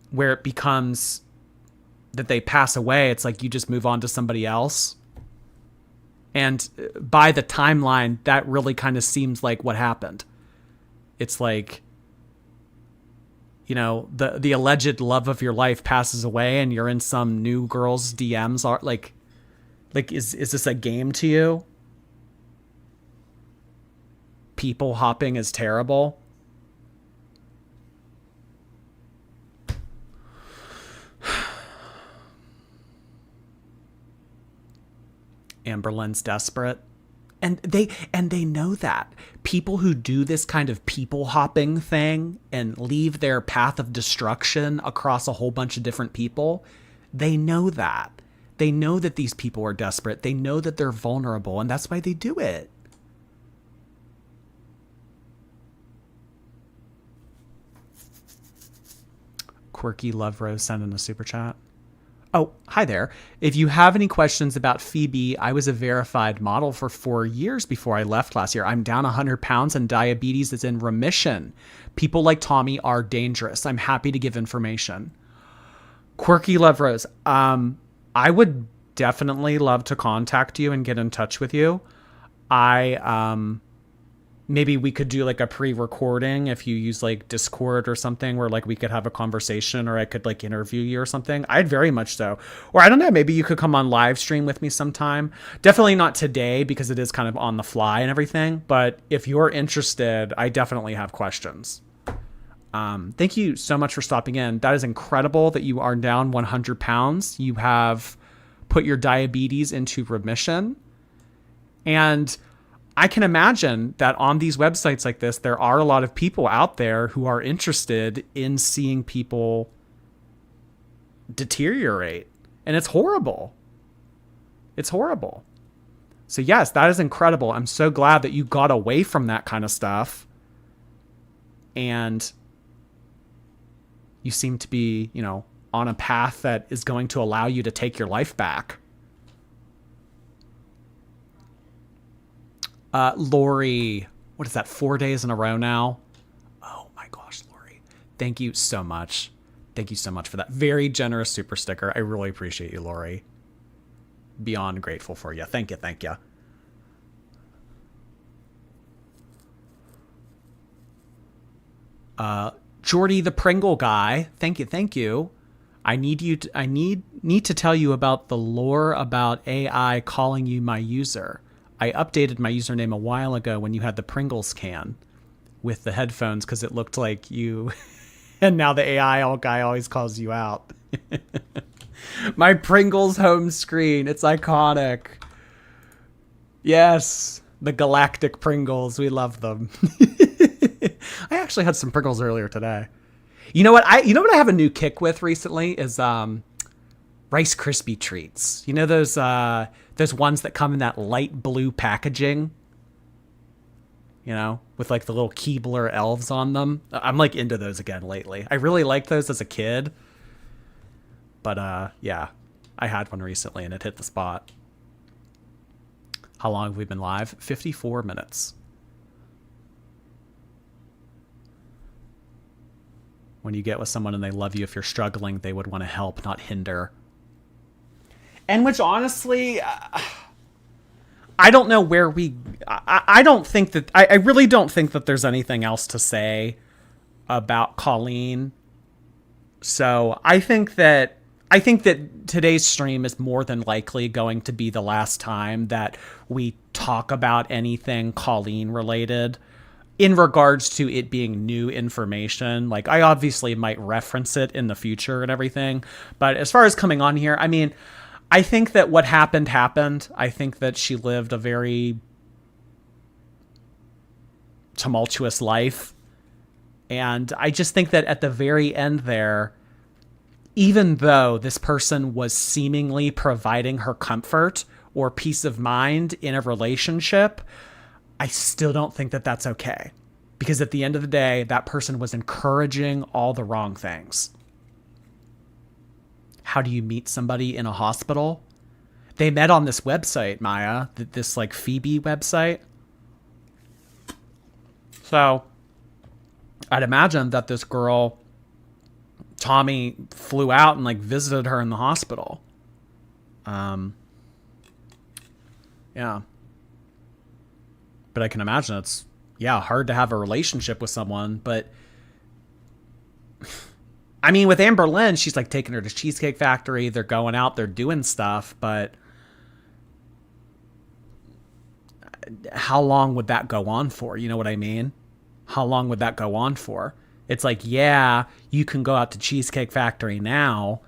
Speaker 1: where it becomes that they pass away, it's like you just move on to somebody else. And by the timeline, that really kind of seems like what happened. It's like, you know, the alleged love of your life passes away and you're in some new girl's DMs. Are like is this a game to you? People hopping is terrible. Amberlynn's desperate. And they know that. People who do this kind of people hopping thing and leave their path of destruction across a whole bunch of different people, they know that. They know that these people are desperate. They know that they're vulnerable, and that's why they do it. Quirky Love Rose sent in a super chat. Oh, hi there. If you have any questions about Phoebe, I was a verified model for 4 years before I left last year. I'm down 100 pounds and diabetes is in remission. People like Tommy are dangerous. I'm happy to give information. Quirky Love Rose. I would definitely love to contact you and get in touch with you. Maybe we could do like a pre-recording if you use like Discord or something where like we could have a conversation, or I could like interview you or something. I'd very much so. Or I don't know, maybe you could come on live stream with me sometime. Definitely not today because it is kind of on the fly and everything. But if you're interested, I definitely have questions. Thank you so much for stopping in. That is incredible that you are down 100 pounds. You have put your diabetes into remission. And I can imagine that on these websites like this, there are a lot of people out there who are interested in seeing people deteriorate. And it's horrible. It's horrible. So yes, that is incredible. I'm so glad that you got away from that kind of stuff. And you seem to be, you know, on a path that is going to allow you to take your life back. Lori, what is that? 4 days in a row now? Oh my gosh, Lori. Thank you so much. Thank you so much for that very generous super sticker. I really appreciate you, Lori. Beyond grateful for you. Thank you. Thank you. Jordy the Pringle guy. Thank you. Thank you. I need to tell you about the lore about AI calling you my user. I updated my username a while ago when you had the Pringles can with the headphones because it looked like you. And now the AI guy always calls you out. My Pringles home screen. It's iconic. Yes. The galactic Pringles. We love them. I actually had some Pringles earlier today. You know what I have a new kick with recently is Rice Krispie treats. You know those ones that come in that light blue packaging? You know, with like the little Keebler elves on them. I'm like into those again lately. I really liked those as a kid. But yeah, I had one recently and it hit the spot. How long have we been live? 54 minutes. When you get with someone and they love you, if you're struggling, they would want to help, not hinder. And which honestly, I don't know where I don't think that, I really don't think that there's anything else to say about Colleen. So I think that today's stream is more than likely going to be the last time that we talk about anything Colleen related in regards to it being new information. Like, I obviously might reference it in the future and everything, but as far as coming on here, I mean, I think that what happened. I think that she lived a very tumultuous life. And I just think that at the very end there, even though this person was seemingly providing her comfort or peace of mind in a relationship, I still don't think that that's okay. Because at the end of the day, that person was encouraging all the wrong things. How do you meet somebody in a hospital? They met on this website, Maya, this like Phoebe website. So I'd imagine that this girl, Tommy, flew out and like visited her in the hospital. Yeah. But I can imagine it's, hard to have a relationship with someone. But I mean, with Amberlynn, she's like taking her to Cheesecake Factory. They're going out, they're doing stuff. But how long would that go on for? You know what I mean? How long would that go on for? It's like, yeah, you can go out to Cheesecake Factory now,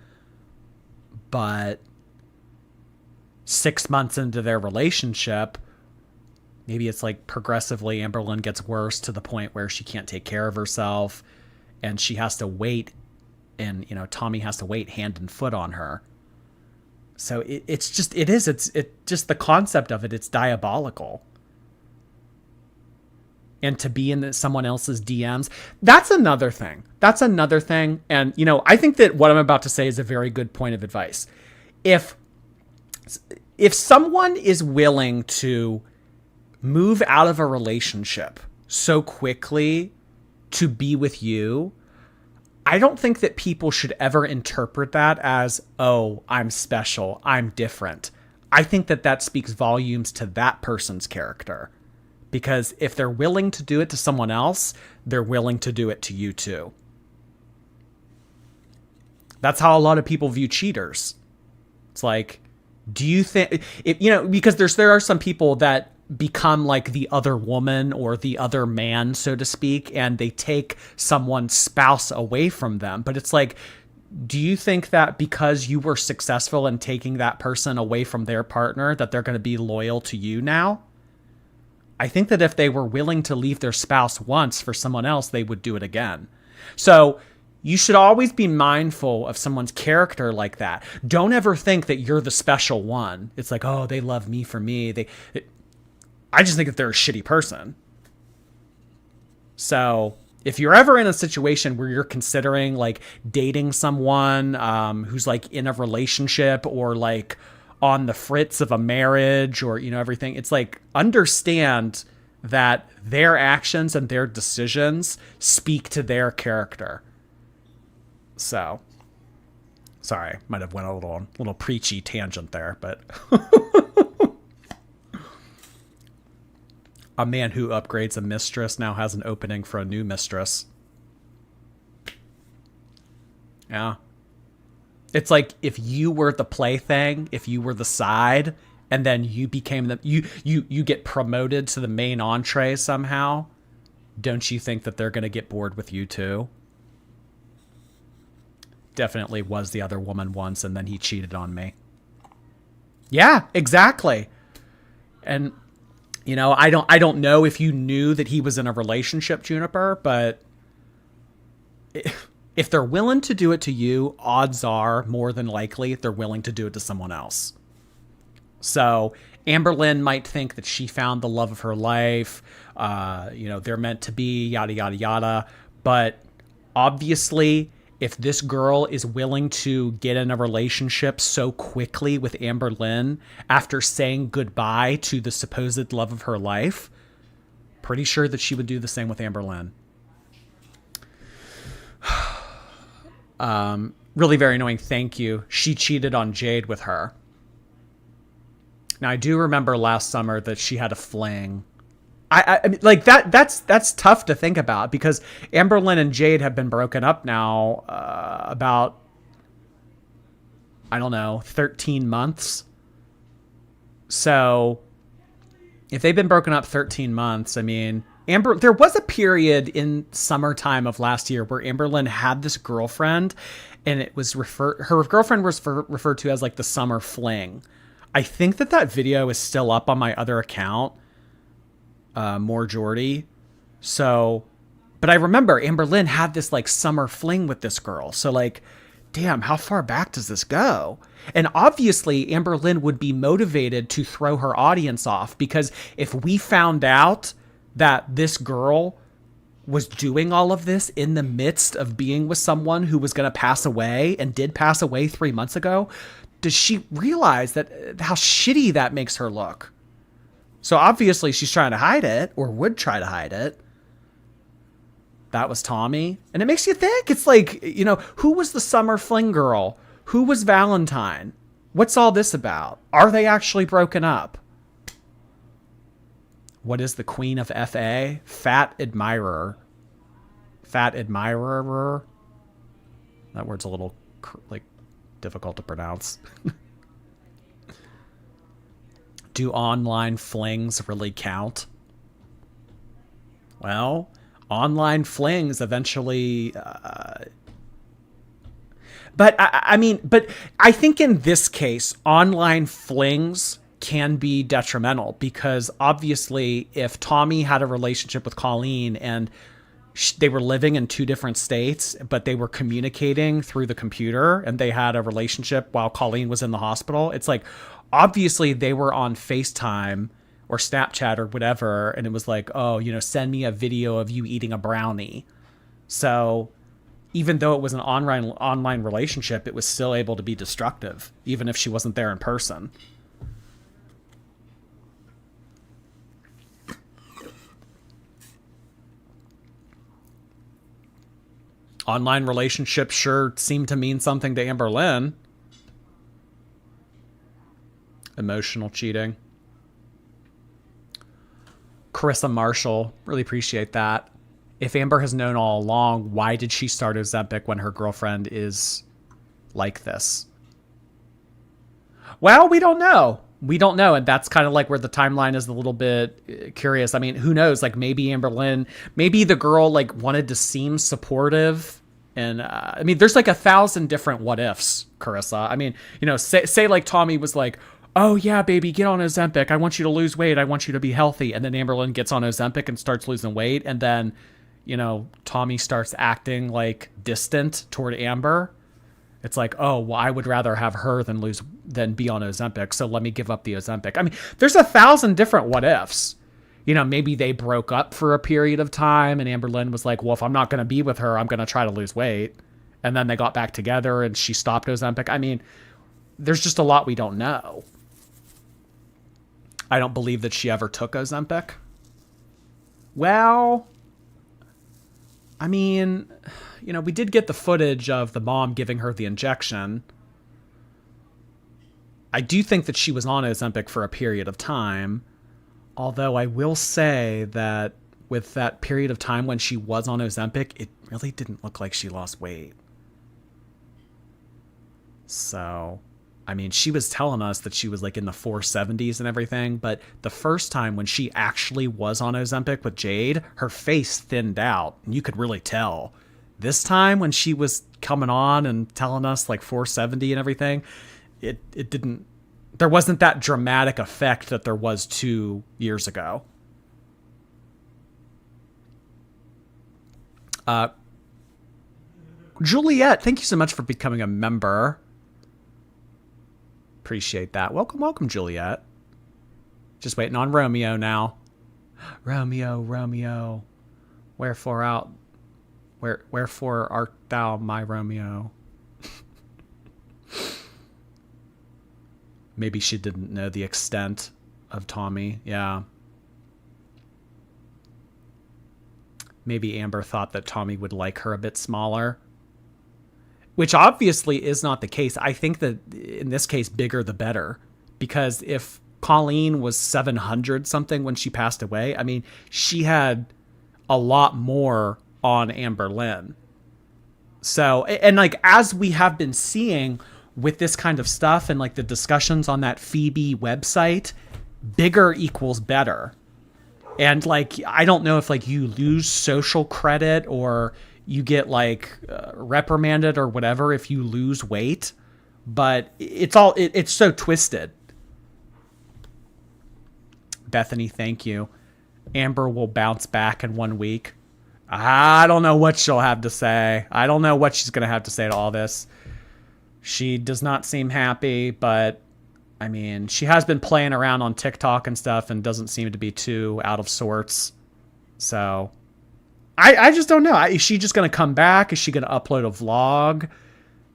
Speaker 1: but 6 months into their relationship, maybe it's like progressively Amberlynn gets worse to the point where she can't take care of herself and she has to wait, and, Tommy has to wait hand and foot on her. So it's just the concept of it, it's diabolical. And to be in someone else's DMs, that's another thing. And, I think that what I'm about to say is a very good point of advice. If someone is willing to move out of a relationship so quickly to be with you, I don't think that people should ever interpret that as, oh, I'm special, I'm different. I think that speaks volumes to that person's character. Because if they're willing to do it to someone else, they're willing to do it to you too. That's how a lot of people view cheaters. It's like, do you think, because there are some people that become like the other woman or the other man, so to speak, and they take someone's spouse away from them. But it's like, do you think that because you were successful in taking that person away from their partner, that they're going to be loyal to you now? I think that if they were willing to leave their spouse once for someone else, they would do it again. So you should always be mindful of someone's character like that. Don't ever think that you're the special one. It's like, oh, they love me for me. I just think that they're a shitty person. So if you're ever in a situation where you're considering like dating someone who's like in a relationship or like on the fritz of a marriage or, everything, it's like, understand that their actions and their decisions speak to their character. So, sorry, might have went a little preachy tangent there, but a man who upgrades a mistress now has an opening for a new mistress. Yeah. It's like if you were the plaything, if you were the side, and then you became you get promoted to the main entree somehow, don't you think that they're going to get bored with you too? Definitely was the other woman once, and then he cheated on me. Yeah, exactly. And I don't know if you knew that he was in a relationship, Juniper, but if they're willing to do it to you, odds are more than likely they're willing to do it to someone else. So Amberlynn might think that she found the love of her life. They're meant to be, yada, yada, yada. But obviously if this girl is willing to get in a relationship so quickly with Amberlynn after saying goodbye to the supposed love of her life, pretty sure that she would do the same with Amberlynn. Really very annoying. Thank you. She cheated on Jade with her. Now, I do remember last summer that she had a fling. I mean, like that's tough to think about because Amberlynn and Jade have been broken up now about, I don't know, 13 months. So if they've been broken up 13 months, I mean, there was a period in summertime of last year where Amberlynn had this girlfriend, and it was her girlfriend was referred to as like the summer fling. I think that video is still up on my other account, More Jordy. So, but I remember Amberlynn had this like summer fling with this girl. So like, damn, how far back does this go? And obviously Amberlynn would be motivated to throw her audience off, because if we found out that this girl was doing all of this in the midst of being with someone who was going to pass away and did pass away 3 months ago, does she realize that how shitty that makes her look? So obviously she's trying to hide it, or would try to hide it. That was Tommy. And it makes you think, it's like, you know, who was the summer fling girl? Who was Valentine? What's all this about? Are they actually broken up? What is the queen of FA? Fat admirer. Fat admirer. That word's a little like difficult to pronounce. Do online flings really count? Well, online flings eventually. But I think in this case, online flings can be detrimental, because obviously if Tommy had a relationship with Colleen and they were living in 2 different states, but they were communicating through the computer and they had a relationship while Colleen was in the hospital, it's like, obviously they were on FaceTime or Snapchat or whatever. And it was like, oh, you know, send me a video of you eating a brownie. So even though it was an online relationship, it was still able to be destructive, even if she wasn't there in person. Online relationships sure seem to mean something to Amberlynn. Emotional cheating. Carissa Marshall, really appreciate that. If Amber has known all along, why did she start Ozempic when her girlfriend is like this? Well, we don't know. We don't know. And that's kind of like where the timeline is a little bit curious. I mean, who knows? Like maybe Amberlynn, maybe the girl like wanted to seem supportive. And I mean, there's like 1,000 different what ifs, Carissa. I mean, you know, say like Tommy was like, oh yeah, baby, get on Ozempic. I want you to lose weight. I want you to be healthy. And then Amberlynn gets on Ozempic and starts losing weight. And then, you know, Tommy starts acting like distant toward Amber. It's like, oh, well, I would rather have her than be on Ozempic. So let me give up the Ozempic. I mean, there's 1,000 different what ifs. You know, maybe they broke up for a period of time and Amberlynn was like, well, if I'm not going to be with her, I'm going to try to lose weight. And then they got back together and she stopped Ozempic. I mean, there's just a lot we don't know. I don't believe that she ever took Ozempic. Well, I mean, you know, we did get the footage of the mom giving her the injection. I do think that she was on Ozempic for a period of time. Although I will say that with that period of time when she was on Ozempic, it really didn't look like she lost weight. So, I mean, she was telling us that she was like in the 470s and everything. But the first time when she actually was on Ozempic with Jade, her face thinned out. And you could really tell. This time when she was coming on and telling us like 470 and everything, it didn't. There wasn't that dramatic effect that there was 2 years ago. Juliet, thank you so much for becoming a member. Appreciate that. Welcome, Juliet. Just waiting on Romeo now. Romeo, wherefore Wherefore art thou my Romeo? Maybe she didn't know the extent of Tommy. Yeah. Maybe Amber thought that Tommy would like her a bit smaller, which obviously is not the case. I think that in this case, bigger the better, because if Colleen was 700 something when she passed away, I mean, she had a lot more on Amberlynn. So, and like, as we have been seeing with this kind of stuff and like the discussions on that Phoebe website, bigger equals better. And like, I don't know if like you lose social credit or you get like reprimanded or whatever if you lose weight, but it's so twisted. Bethany, thank you. Amber will bounce back in 1 week. I don't know what she'll have to say. I don't know what she's going to have to say to all this. She does not seem happy, but I mean, she has been playing around on TikTok and stuff and doesn't seem to be too out of sorts. So I just don't know. Is she just going to come back? Is she going to upload a vlog?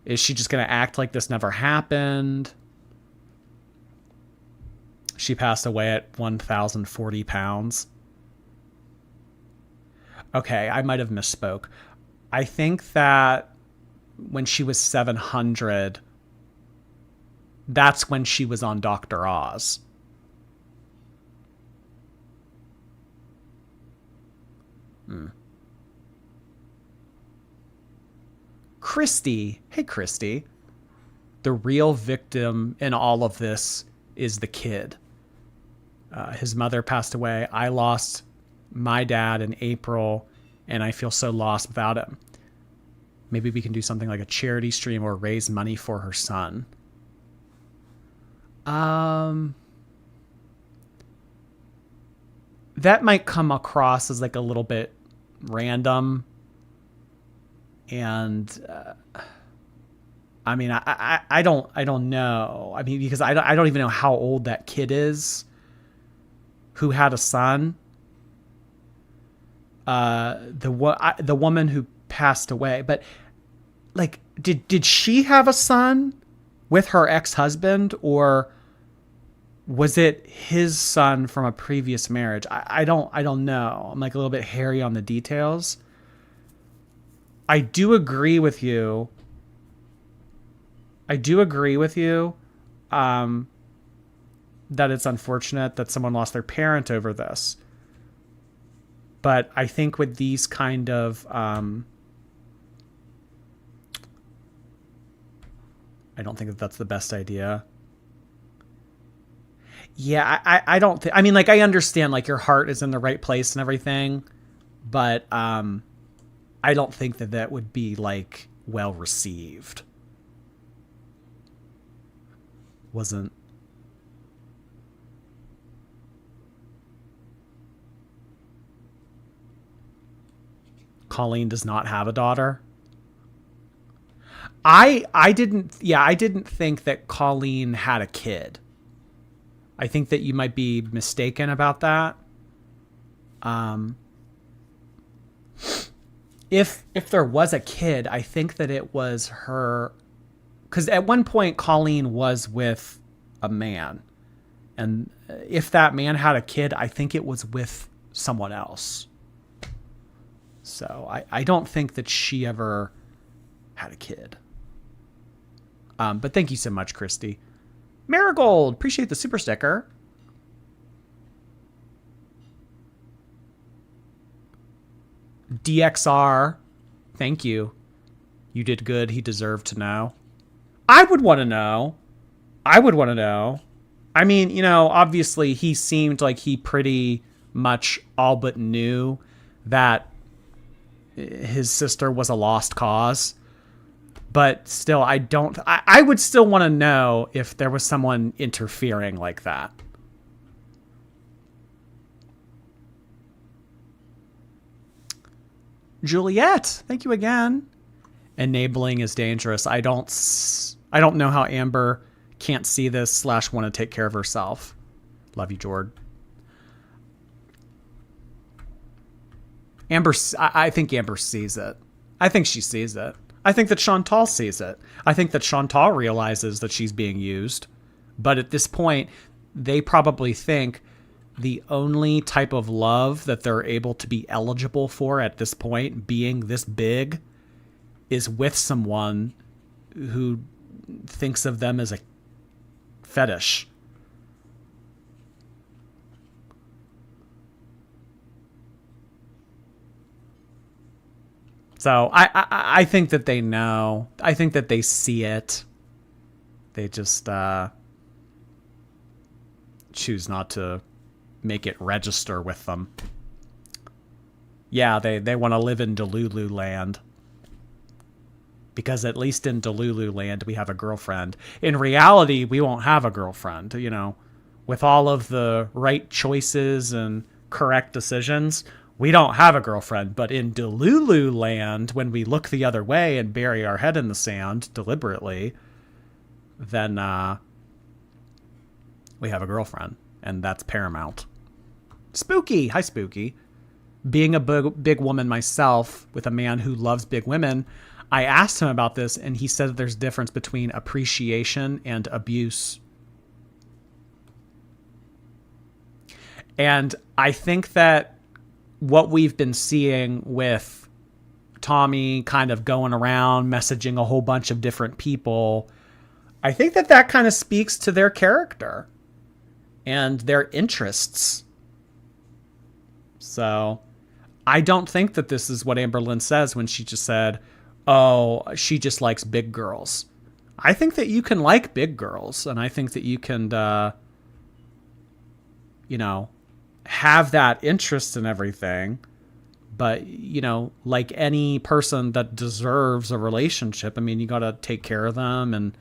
Speaker 1: Is she just going to act like this never happened? She passed away at 1,040 pounds. Okay, I might have misspoke. I think that when she was 700, that's when she was on Dr. Oz. Christy. Hey, Christy. The real victim in all of this is the kid. His mother passed away. I lost my dad in April, and I feel so lost without him. Maybe we can do something like a charity stream or raise money for her son. That might come across as like a little bit random. And I mean, I don't know. I mean, because I don't even know how old that kid is who had a son. The woman who passed away, but like, did she have a son with her ex-husband, or was it his son from a previous marriage? I don't know. I'm like a little bit hairy on the details. I do agree with you. That it's unfortunate that someone lost their parent over this. But I think with these kind of, I don't think that that's the best idea. Yeah, I don't think, I mean, like, I understand, like, your heart is in the right place and everything, but I don't think that that would be, like, well received. Wasn't. Colleen does not have a daughter. I didn't think that Colleen had a kid. I think that you might be mistaken about that. If there was a kid, I think that it was her, because at one point Colleen was with a man, and if that man had a kid, I think it was with someone else. So I don't think that she ever had a kid. But thank you so much, Christy. Marigold, appreciate the super sticker. DXR, thank you. You did good. He deserved to know. I would want to know. I mean, you know, obviously he seemed like he pretty much all but knew that his sister was a lost cause. But still, I would still want to know if there was someone interfering like that. Juliet, thank you again. Enabling is dangerous. I don't know how Amber can't see this / want to take care of herself. Love you, Jord. I think Amber sees it. I think she sees it. I think that Chantal sees it. I think that Chantal realizes that she's being used. But at this point, they probably think the only type of love that they're able to be eligible for at this point, being this big, is with someone who thinks of them as a fetish. So I think that they know. I think that they see it. They just choose not to make it register with them. Yeah, they want to live in Delulu land. Because at least in Delulu land, we have a girlfriend. In reality, we won't have a girlfriend, you know. With all of the right choices and correct decisions, we don't have a girlfriend. But in Delulu land, when we look the other way and bury our head in the sand deliberately, then we have a girlfriend. And that's paramount. Spooky! Hi, Spooky. Being a big woman myself with a man who loves big women, I asked him about this, and he said that there's a difference between appreciation and abuse. And I think that what we've been seeing with Tommy kind of going around messaging a whole bunch of different people, I think that that kind of speaks to their character and their interests. So I don't think that this is what Amberlynn says when she just said, oh, she just likes big girls. I think that you can like big girls, and I think that you can, have that interest in everything. But, like any person that deserves a relationship, I mean, you got to take care of them and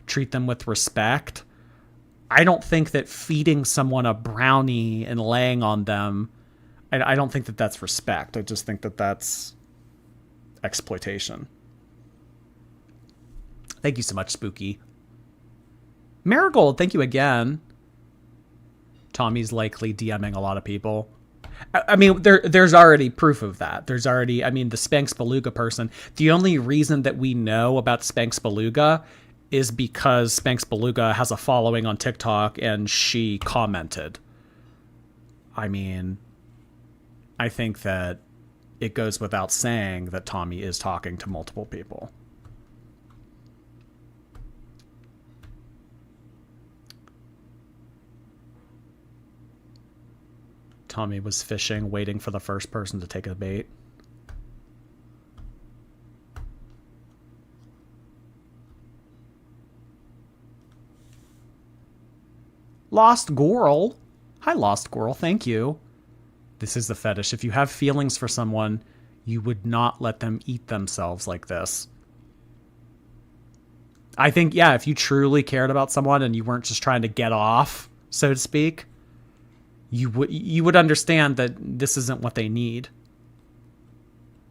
Speaker 1: treat them with respect. I don't think that feeding someone a brownie and laying on them, I don't think that that's respect. I just think that that's exploitation. Thank you so much, Spooky. Marigold, thank you again. Tommy's likely DMing a lot of people. I mean, there's already proof of that. There's already, the Spanx Beluga person. The only reason that we know about Spanx Beluga is because Spanx Beluga has a following on TikTok and she commented. I mean, I think that it goes without saying that Tommy is talking to multiple people. Tommy was fishing, waiting for the first person to take a bait. Lost Goral. Hi, Lost Goral. Thank you. This is the fetish. If you have feelings for someone, you would not let them eat themselves like this. I think, yeah, if you truly cared about someone and you weren't just trying to get off, so to speak, you would understand that this isn't what they need.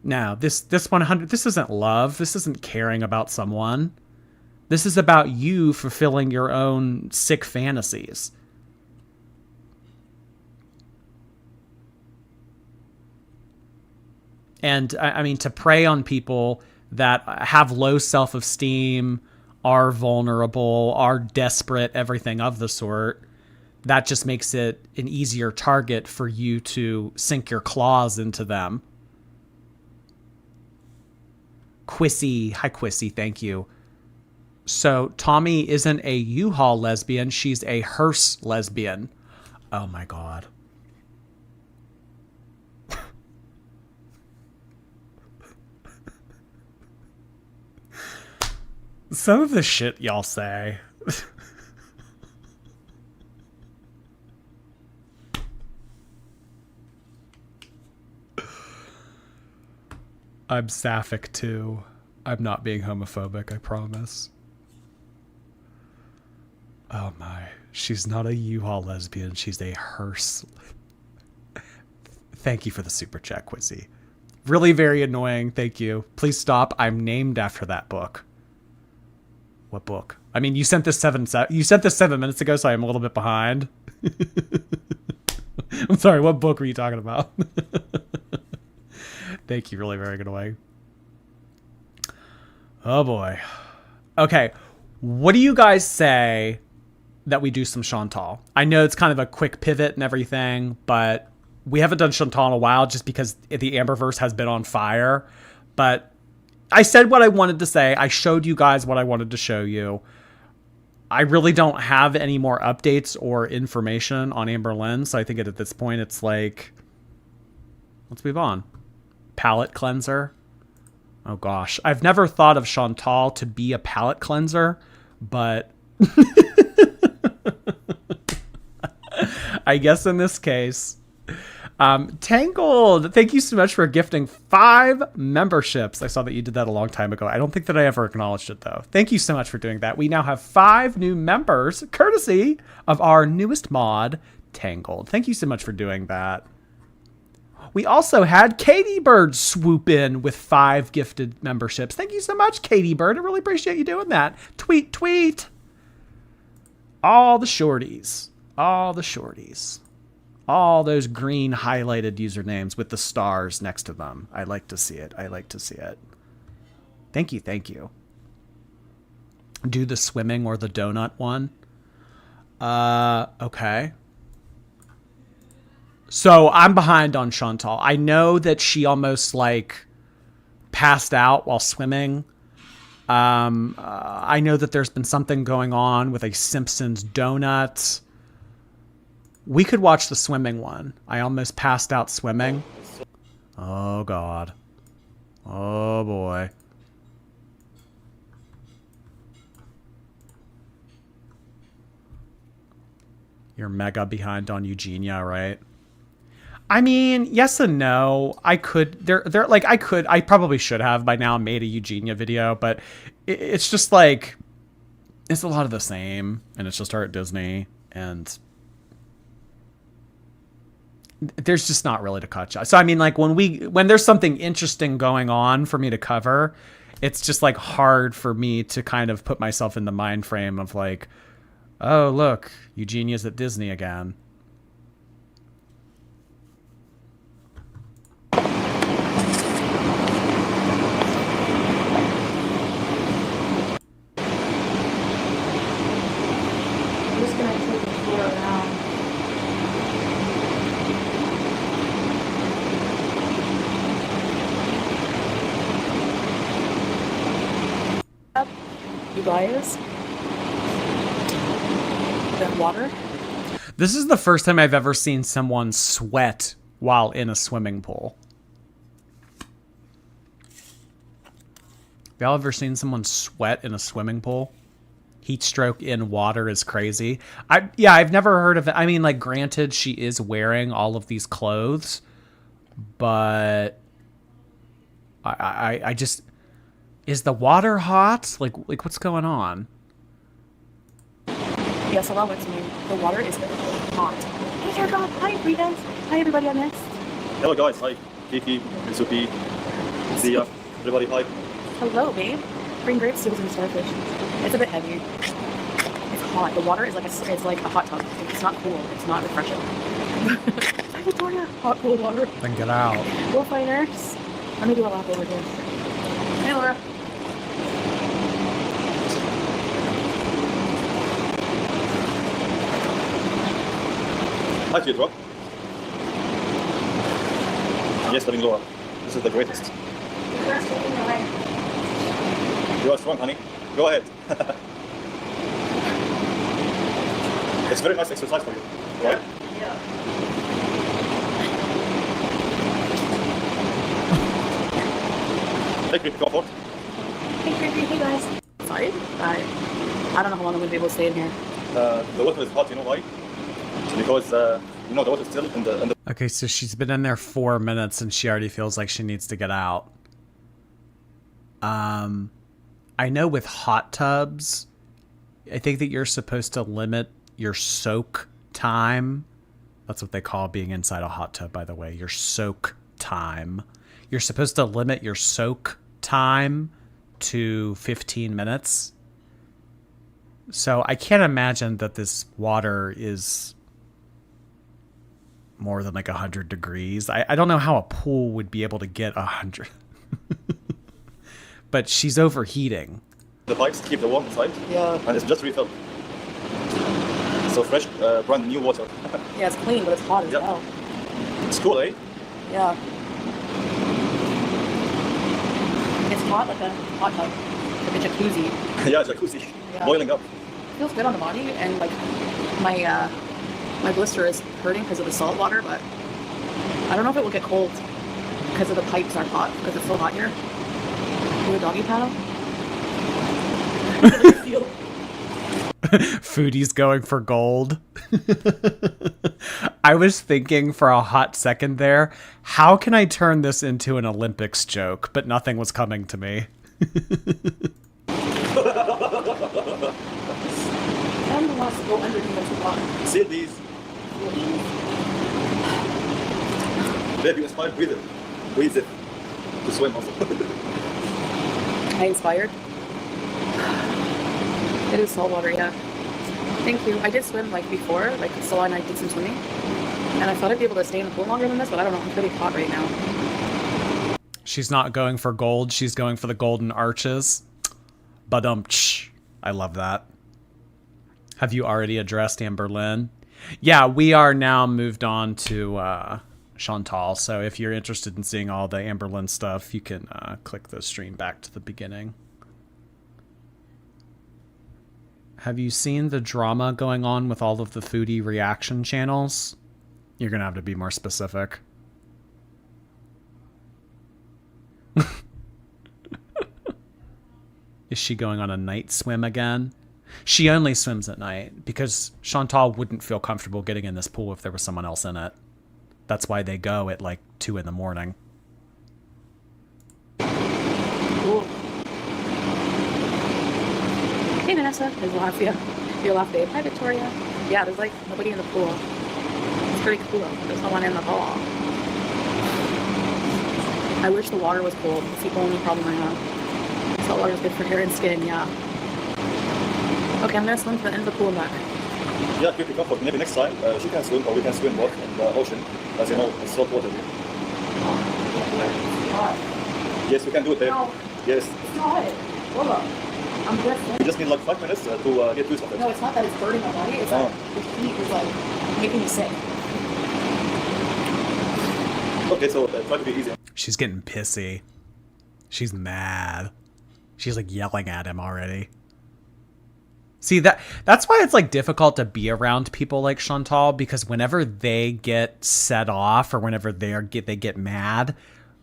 Speaker 1: Now, this isn't love. This isn't caring about someone. This is about you fulfilling your own sick fantasies. And I mean, to prey on people that have low self-esteem, are vulnerable, are desperate, everything of the sort, that just makes it an easier target for you to sink your claws into them. Quissy. Hi, Quissy. Thank you. So Tommy isn't a U-Haul lesbian. She's a hearse lesbian. Oh, my God. Some of the shit y'all say. I'm sapphic too. I'm not being homophobic, I promise. Oh my. She's not a U-Haul lesbian. She's a hearse. Thank you for the super chat, Quizzy. Really very annoying. Thank you. Please stop. I'm named after that book. What book? I mean, you sent this 7 minutes ago, so I'm a little bit behind. I'm sorry, what book were you talking about? Thank you, really very good way. Oh boy. Okay. What do you guys say that we do some Chantal? I know it's kind of a quick pivot and everything, but we haven't done Chantal in a while just because the Amberverse has been on fire. But I said what I wanted to say. I showed you guys what I wanted to show you. I really don't have any more updates or information on Amberlynn, so I think at this point it's like, let's move on. Palette cleanser. Oh gosh, I've never thought of Chantal to be a palette cleanser, but I guess in this case. Tangled, thank you so much for gifting 5 memberships. I saw that you did that a long time ago. I don't think that I ever acknowledged it, though. Thank you so much for doing that. We now have 5 new members, courtesy of our newest mod, Tangled. Thank you so much for doing that. We also had Katie Bird swoop in with 5 gifted memberships. Thank you so much, Katie Bird. I really appreciate you doing that. Tweet, tweet. All the shorties. All the shorties. All those green highlighted usernames with the stars next to them. I like to see it. I like to see it. Thank you. Thank you. Do the swimming or the donut one. Okay. So I'm behind on Chantal. I know that she almost like passed out while swimming. I know that there's been something going on with a Simpsons donut. We could watch the swimming one. I almost passed out swimming. Oh, God. Oh, boy. You're mega behind on Eugenia, right? I mean, yes and no. I could, I probably should have by now made a Eugenia video, but it's just like, it's a lot of the same, and it's just her at Disney, and there's just not really to catch up. So I mean, like when there's something interesting going on for me to cover, it's just like hard for me to kind of put myself in the mind frame of like, oh look, Eugenia's at Disney again.
Speaker 2: I'm just gonna take the floor around. You guys, that water.
Speaker 1: This is the first time I've ever seen someone sweat while in a swimming pool. Have y'all ever seen someone sweat in a swimming pool? Heat stroke in water is crazy. I've never heard of it. I mean, like, granted, she is wearing all of these clothes, but I just, is the water hot? Like what's going on?
Speaker 2: Yes, allow it to me. The water is hot. Hey, dear God. Hi, Rita. Hi, everybody I missed.
Speaker 3: Hello, guys. Hi. Kiki, Mitsuki, Zia, everybody. Hi.
Speaker 2: Hello, babe. Bring grape seals and starfish. It's a bit heavy. It's hot. The water is like it's like a hot tub. It's not cool. It's not refreshing. Hi, Victoria. Hot, cool water.
Speaker 1: Then get out.
Speaker 2: We'll find nurse. Let me do a lap over here. Hey, Laura.
Speaker 3: Hi, Pietro. Yes, darling Laura. This is the greatest. You are strong, honey. Go ahead. It's very nice exercise for you, right?
Speaker 2: Yeah.
Speaker 3: Hey, Creepy Comfort.
Speaker 2: Hey guys. Sorry. I don't know how long I'm gonna be able to stay in here.
Speaker 3: The water is hot, you know why? Because, the water is still in the...
Speaker 1: Okay, so she's been in there 4 minutes and she already feels like she needs to get out. I know with hot tubs, I think that you're supposed to limit your soak time. That's what they call being inside a hot tub, by the way. Your soak time. You're supposed to limit your soak time to 15 minutes. So I can't imagine that this water is more than like 100 degrees. I don't know how a pool would be able to get 100. but she's overheating.
Speaker 3: The pipes keep the warm inside,
Speaker 2: Yeah.
Speaker 3: and it's just refilled. So fresh, brand new water.
Speaker 2: Yeah, it's clean, but it's hot as
Speaker 3: Yeah.
Speaker 2: hell.
Speaker 3: It's cool, eh?
Speaker 2: Yeah. It's hot like a hot tub, like a jacuzzi.
Speaker 3: Yeah, jacuzzi,
Speaker 2: Yeah.
Speaker 3: boiling up.
Speaker 2: It feels good on the body, and like my blister is hurting because of the salt water, but I don't know if it will get cold because of the pipes are hot, because it's so hot here. Do a doggy paddle.
Speaker 1: Foodie's going for gold. I was thinking for a hot second there, how can I turn this into an Olympics joke? But nothing was coming to me.
Speaker 2: Amber wants to go underneath the water.
Speaker 3: See these? Baby, inspired, breathe it. Breathe it. To swim also.
Speaker 2: I inspired. It is salt water, yeah. Thank you. I did swim like before, like Salah and I did some swimming, and I thought I'd be able to stay in the pool longer than this, but I don't know. I'm pretty hot right now.
Speaker 1: She's not going for gold. She's going for the golden arches. Badumch. I love that. Have you already addressed Amberlynn? Yeah, we are now moved on to Chantal. So if you're interested in seeing all the Amberlynn stuff, you can click the stream back to the beginning. Have you seen the drama going on with all of the foodie reaction channels? You're going to have to be more specific. Is she going on a night swim again? She only swims at night because Chantal wouldn't feel comfortable getting in this pool if there was someone else in it. That's why they go at like 2 in the morning.
Speaker 2: Cool. Hey Vanessa, there's Lafia. Your Lafia. Hi Victoria. Yeah, there's like nobody in the pool. It's pretty cool. There's no one in the pool. I wish the water was cold. It's the only problem I have. Salt water is good for hair and skin, yeah. Okay, I'm gonna swim to the end of the pool and back.
Speaker 3: Yeah, pretty comfort. Maybe next time she can swim, or we can swim both in the ocean. As you know, it's salt water here. Yes, we can do it there.
Speaker 2: No,
Speaker 3: Yes.
Speaker 2: it's not. Hold up. I'm just
Speaker 3: We just need like 5 minutes to get used to it.
Speaker 2: No, it's not that it's burning my body. It's that the heat is like making me sick.
Speaker 3: Okay, so try to be easy.
Speaker 1: She's getting pissy. She's mad. She's like yelling at him already. See, that's why it's like difficult to be around people like Chantal, because whenever they get set off or whenever they get mad,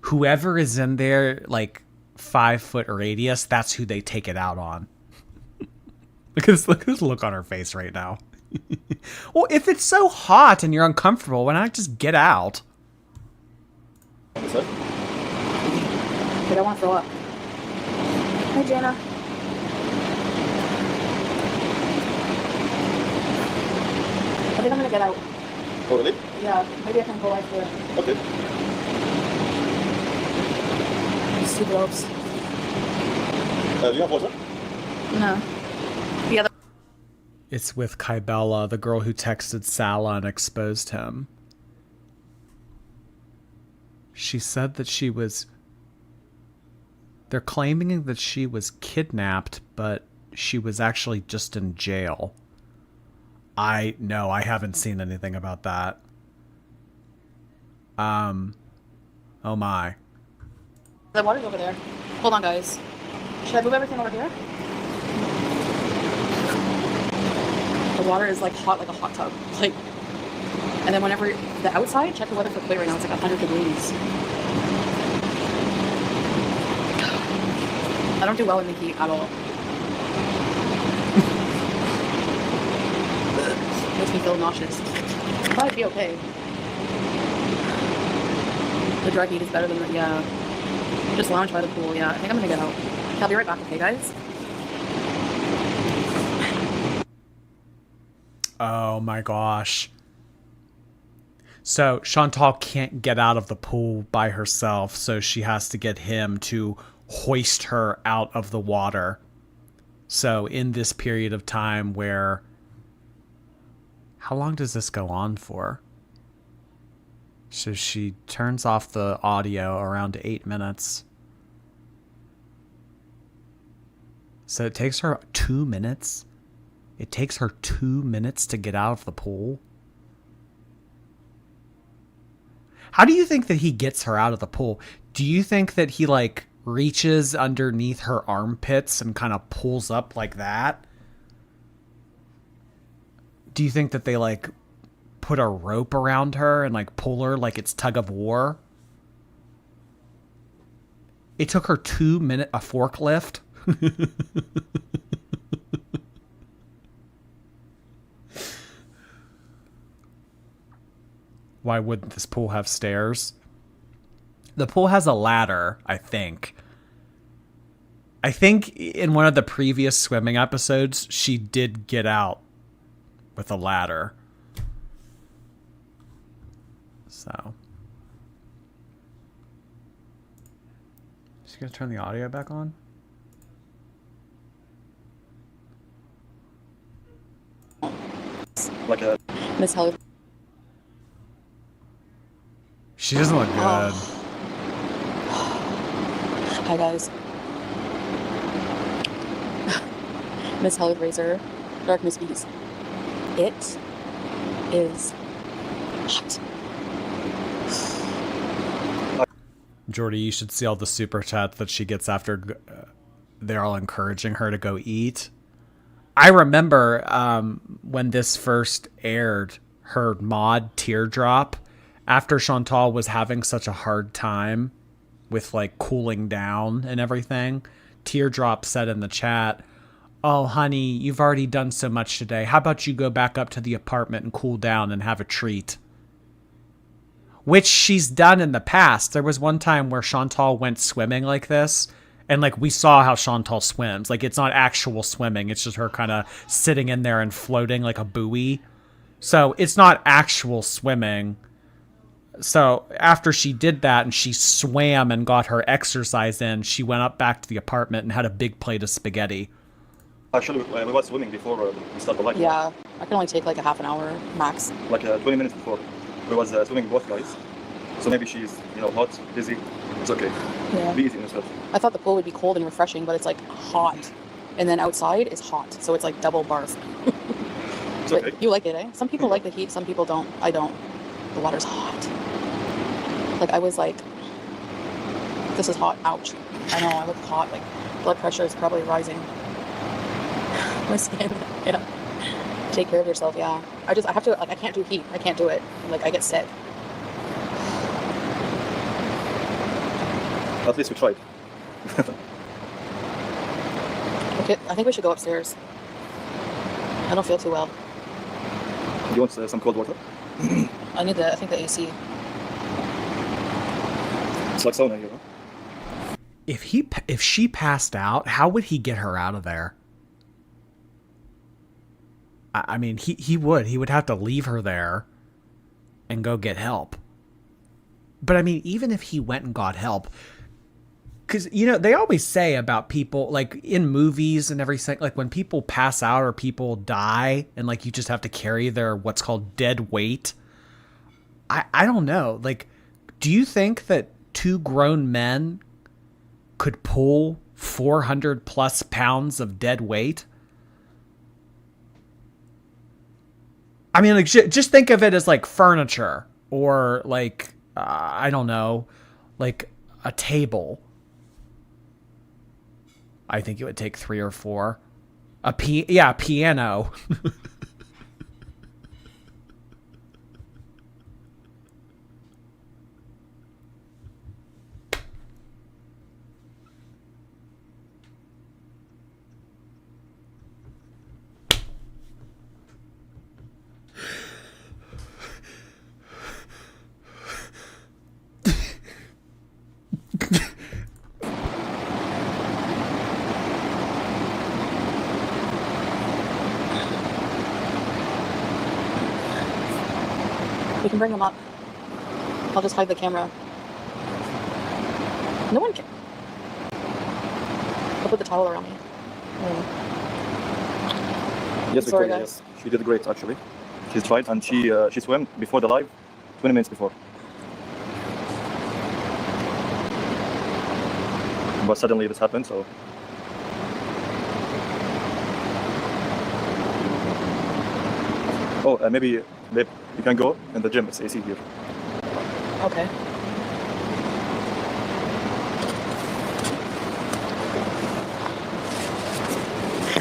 Speaker 1: whoever is in their like 5-foot radius, that's who they take it out on. Look at this look on her face right now. Well, if it's so hot and you're uncomfortable, why not just get out?
Speaker 3: What's that?
Speaker 2: But I want to throw up. Hi, Jana. I think I'm gonna get out.
Speaker 3: Oh, really?
Speaker 2: Yeah, maybe I can go like the
Speaker 3: Okay.
Speaker 2: it's too gross.
Speaker 3: Do you have water?
Speaker 2: No. The other.
Speaker 1: It's with Kybella, the girl who texted Salah and exposed him. She said that she was... They're claiming that she was kidnapped, but she was actually just in jail. I haven't seen anything about that. Oh my.
Speaker 2: The water's over there. Hold on, guys. Should I move everything over here? The water is like hot, like a hot tub. Like, and then whenever the outside, check the weather for Kuwait right now. It's like 100 degrees. I don't do well in the heat at all. Makes me feel nauseous. I'll probably be okay. The dry heat is better than the, yeah. Just lounge by the pool, yeah. I think I'm gonna get out. I'll be right back, okay, guys?
Speaker 1: Oh my gosh. So Chantal can't get out of the pool by herself, so she has to get him to hoist her out of the water. So in this period of time where... How long does this go on for? So she turns off the audio around 8 minutes. So it takes her 2 minutes. It takes her 2 minutes to get out of the pool. How do you think that he gets her out of the pool? Do you think that he like reaches underneath her armpits and kind of pulls up like that? Do you think that they like put a rope around her and like pull her like it's tug of war? It took her 2 minutes, a forklift. Why wouldn't this pool have stairs? The pool has a ladder, I think. I think in one of the previous swimming episodes, she did get out with a ladder. So. Is she going to turn the audio back on?
Speaker 3: Like a
Speaker 2: Miss Heller.
Speaker 1: She doesn't look good.
Speaker 2: Hi guys. Miss Hellraiser, Dark Miss Bees. It is hot.
Speaker 1: Jordy, you should see all the super chats that she gets after they're all encouraging her to go eat. I remember when this first aired, her mod Teardrop, after Chantal was having such a hard time with like cooling down and everything, Teardrop said in the chat, "Oh, honey, you've already done so much today. How about you go back up to the apartment and cool down and have a treat?" Which she's done in the past. There was one time where Chantal went swimming like this, and like we saw how Chantal swims. Like it's not actual swimming. It's just her kind of sitting in there and floating like a buoy. So it's not actual swimming. So after she did that and she swam and got her exercise in, she went up back to the apartment and had a big plate of spaghetti.
Speaker 3: actually we was swimming before we started the live.
Speaker 2: Yeah, I can only take like a half an hour max.
Speaker 3: Like 20 minutes before. We was swimming both guys. So maybe she's, hot, busy. It's okay.
Speaker 2: Yeah.
Speaker 3: Be easy on yourself.
Speaker 2: I thought the pool would be cold and refreshing, but it's like hot. And then outside is hot, so it's like double barf.
Speaker 3: It's okay.
Speaker 2: You like it, eh? Some people like the heat, some people don't. I don't. The water's hot. Like I was like, this is hot, ouch. I know, I look hot, like blood pressure is probably rising. My skin, yeah. Take care of yourself, yeah. I have to, like, I can't do heat. I can't do it. Like, I get sick.
Speaker 3: At least we tried.
Speaker 2: Okay, I think we should go upstairs. I don't feel too well.
Speaker 3: Do you want some cold water?
Speaker 2: I think the AC.
Speaker 3: It's like sauna here, huh?
Speaker 1: If she passed out, how would he get her out of there? I mean, he would have to leave her there and go get help. But I mean, even if he went and got help, because, they always say about people, like in movies and everything, like when people pass out or people die and like you just have to carry their what's called dead weight. I don't know. Like, do you think that two grown men could pull 400 plus pounds of dead weight? I mean, like, just think of it as like furniture or like, I don't know, like a table. I think it would take 3 or 4. A piano.
Speaker 2: We can bring them up. I'll just hide the camera. No one can. I'll put the towel around me.
Speaker 3: Yes,
Speaker 2: Sorry,
Speaker 3: Victoria,
Speaker 2: guys.
Speaker 3: yes. She did great, actually. She's tried, and she swam before the live, 20 minutes before. But suddenly this happened, so... Oh, maybe, babe, you can go in the gym. It's AC here.
Speaker 2: Okay.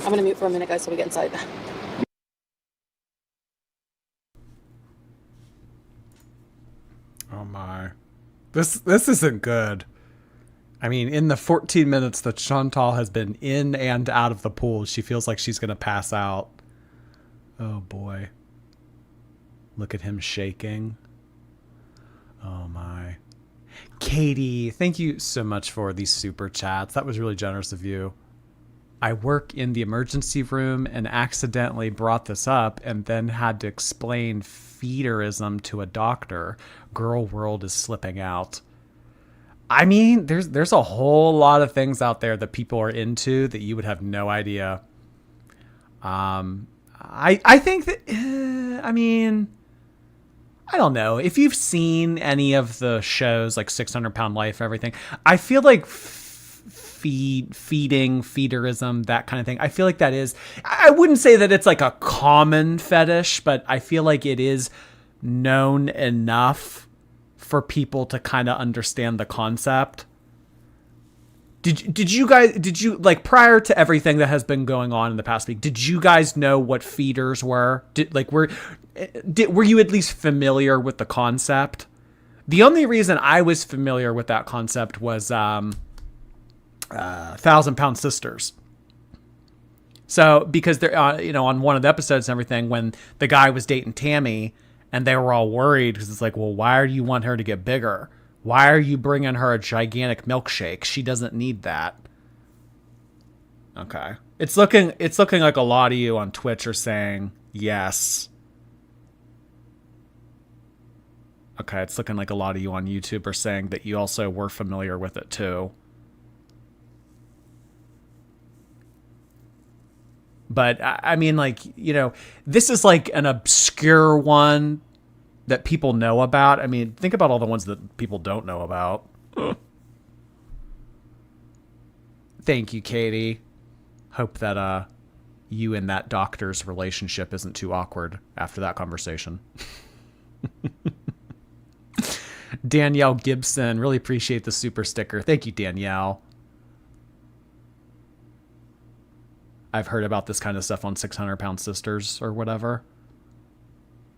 Speaker 2: I'm gonna mute for a minute, guys, so we get inside.
Speaker 1: Oh my. This isn't good. I mean, in the 14 minutes that Chantal has been in and out of the pool, she feels like she's going to pass out. Oh boy. Look at him shaking. Oh my. Katie, thank you so much for these super chats. That was really generous of you. I work in the emergency room and accidentally brought this up and then had to explain feederism to a doctor. Girl world is slipping out. I mean, there's a whole lot of things out there that people are into that you would have no idea. I think that, I mean, I don't know. If you've seen any of the shows like 600 Pound Life, everything, I feel like feederism, that kind of thing. I feel like that is, I wouldn't say that it's like a common fetish, but I feel like it is known enough for people to kind of understand the concept. Did you like, prior to everything that has been going on in the past week, did you guys know what feeders were? Were you at least familiar with the concept? The only reason I was familiar with that concept was 1,000 Pound Sisters. So because they're on one of the episodes and everything, when the guy was dating Tammy and they were all worried because it's like, well, why do you want her to get bigger? Why are you bringing her a gigantic milkshake? She doesn't need that. Okay. It's looking like a lot of you on Twitch are saying yes. Okay, it's looking like a lot of you on YouTube are saying that you also were familiar with it too. But I mean, like, this is like an obscure one that people know about. I mean, think about all the ones that people don't know about. Thank you, Katie. Hope that you and that doctor's relationship isn't too awkward after that conversation. Danielle Gibson, really appreciate the super sticker. Thank you, Danielle. I've heard about this kind of stuff on 600 Pound Sisters or whatever.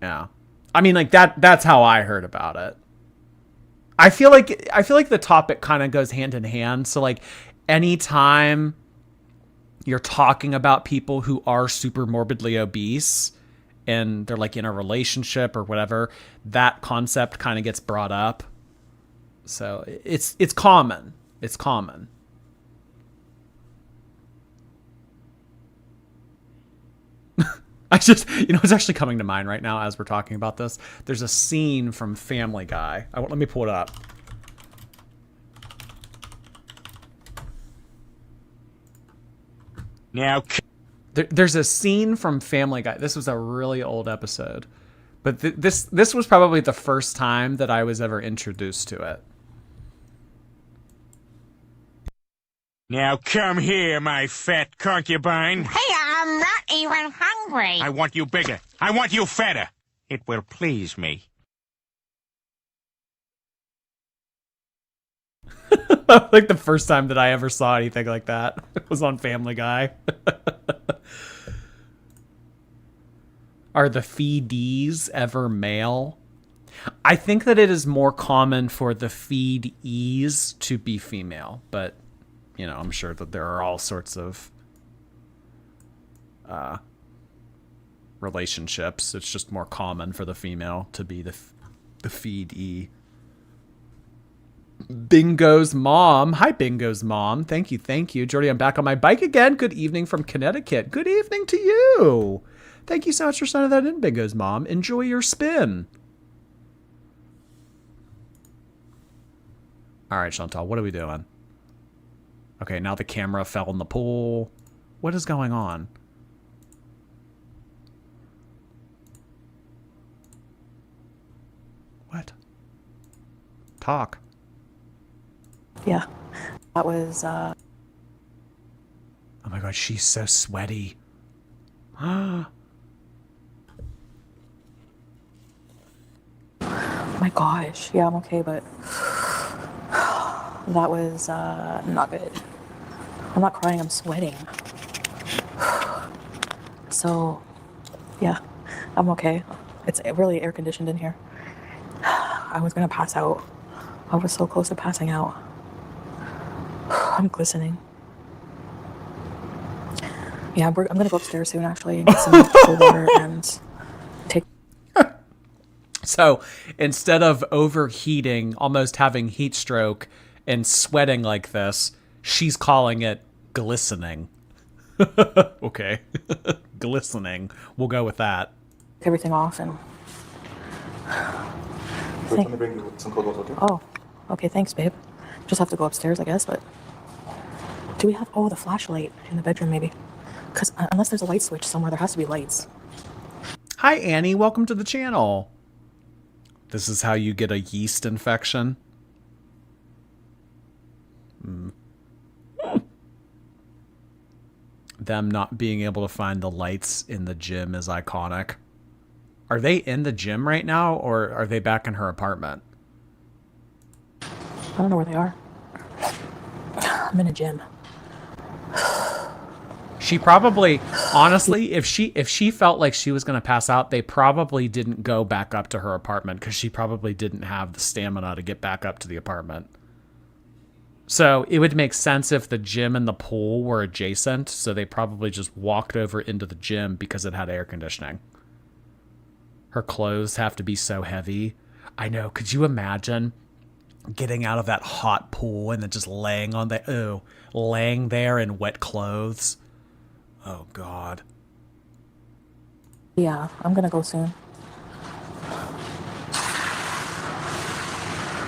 Speaker 1: Yeah. I mean, like, that's how I heard about it. I feel like the topic kind of goes hand in hand. So like, anytime you're talking about people who are super morbidly obese and they're like in a relationship or whatever, that concept kind of gets brought up. So it's common. It's common. It's actually coming to mind right now as we're talking about this. There's a scene from Family Guy. Let me pull it up.
Speaker 4: Now,
Speaker 1: there's a scene from Family Guy. This was a really old episode, but this was probably the first time that I was ever introduced to it.
Speaker 4: now come here, my fat concubine.
Speaker 5: Hey, I'm not even hungry.
Speaker 4: I want you bigger. I want you fatter. It will please me.
Speaker 1: Like the first time that I ever saw anything like that was on Family Guy. Are the feedees ever male? I think that it is more common for the feedees to be female, but I'm sure that there are all sorts of relationships. It's just more common for the female to be the feedee. Bingo's mom. Hi, Bingo's mom. Thank you. Jordy, I'm back on my bike again. Good evening from Connecticut. Good evening to you. Thank you so much for sending that in, Bingo's mom. Enjoy your spin. All right, Chantal, what are we doing? Okay, now the camera fell in the pool. What is going on? What? Talk.
Speaker 2: Yeah. That was,
Speaker 1: Oh my god, she's so sweaty.
Speaker 2: My gosh. Yeah, I'm okay, but that was not good. I'm not crying, I'm sweating. So, yeah, I'm okay. It's really air conditioned in here. I was gonna pass out. I was so close to passing out. I'm glistening. Yeah, I'm gonna go upstairs soon actually and get some cold water and take.
Speaker 1: So instead of overheating, almost having heat stroke and sweating like this, she's calling it glistening. Okay. Glistening. We'll go with that.
Speaker 2: Everything off and.
Speaker 3: So let me bring you some cold water, okay?
Speaker 2: Oh, okay, thanks, babe. Just have to go upstairs, I guess, but. Do we have. Oh, the flashlight in the bedroom, maybe? Because unless there's a light switch somewhere, there has to be lights.
Speaker 1: Hi, Annie. Welcome to the channel. This is how you get a yeast infection. Them not being able to find the lights in the gym is iconic. Are they in the gym right now, or are they back in her apartment?
Speaker 2: I don't know where they are. I'm in a gym.
Speaker 1: She probably, honestly, if she felt like she was going to pass out, they probably didn't go back up to her apartment because she probably didn't have the stamina to get back up to the apartment. So it would make sense if the gym and the pool were adjacent, so they probably just walked over into the gym because it had air conditioning. Her clothes have to be so heavy. I know. Could you imagine getting out of that hot pool and then just laying there in wet clothes? Oh, God.
Speaker 2: Yeah, I'm gonna go soon.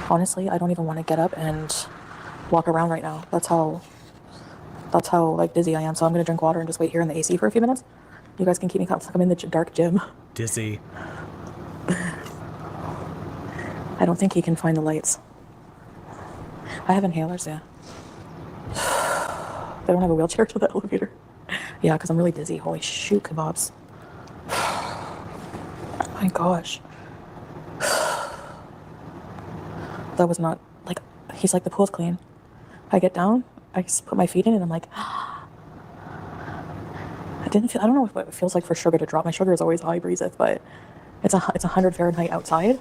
Speaker 2: Honestly, I don't even want to get up and walk around right now. That's how like dizzy I am. So I'm gonna drink water and just wait here in the AC for a few minutes. You guys can keep me calm. I'm in the dark gym.
Speaker 1: Dizzy.
Speaker 2: I don't think he can find the lights. I have inhalers, yeah. They don't have a wheelchair to the elevator. Yeah, because I'm really dizzy. Holy shoot, kebabs. My gosh. That was not, like, he's like, the pool's clean. I get down, I just put my feet in, and I'm like, I don't know what it feels like for sugar to drop. My sugar is always high, breezeth, but it's 100 Fahrenheit outside.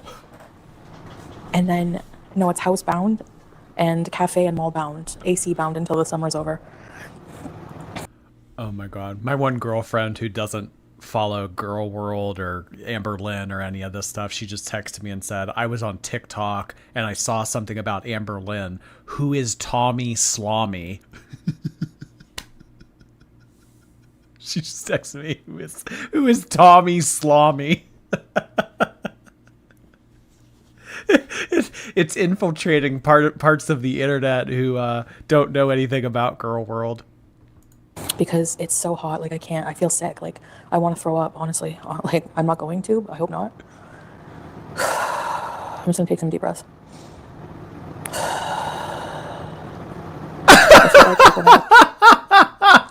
Speaker 2: And then, no, it's housebound and cafe and mall bound, AC bound until the summer's over.
Speaker 1: Oh my God. My one girlfriend who doesn't follow Girl World or Amberlynn or any of this stuff, she just texted me and said, I was on TikTok and I saw something about Amberlynn. Who is Tommy Slommy? She just texted me, who is Tommy Slommy? It's infiltrating parts of the internet who don't know anything about Girl World.
Speaker 2: Because it's so hot, like I feel sick, like I want to throw up, honestly. Like I'm not going to, but I hope not. I'm just gonna take some deep breaths.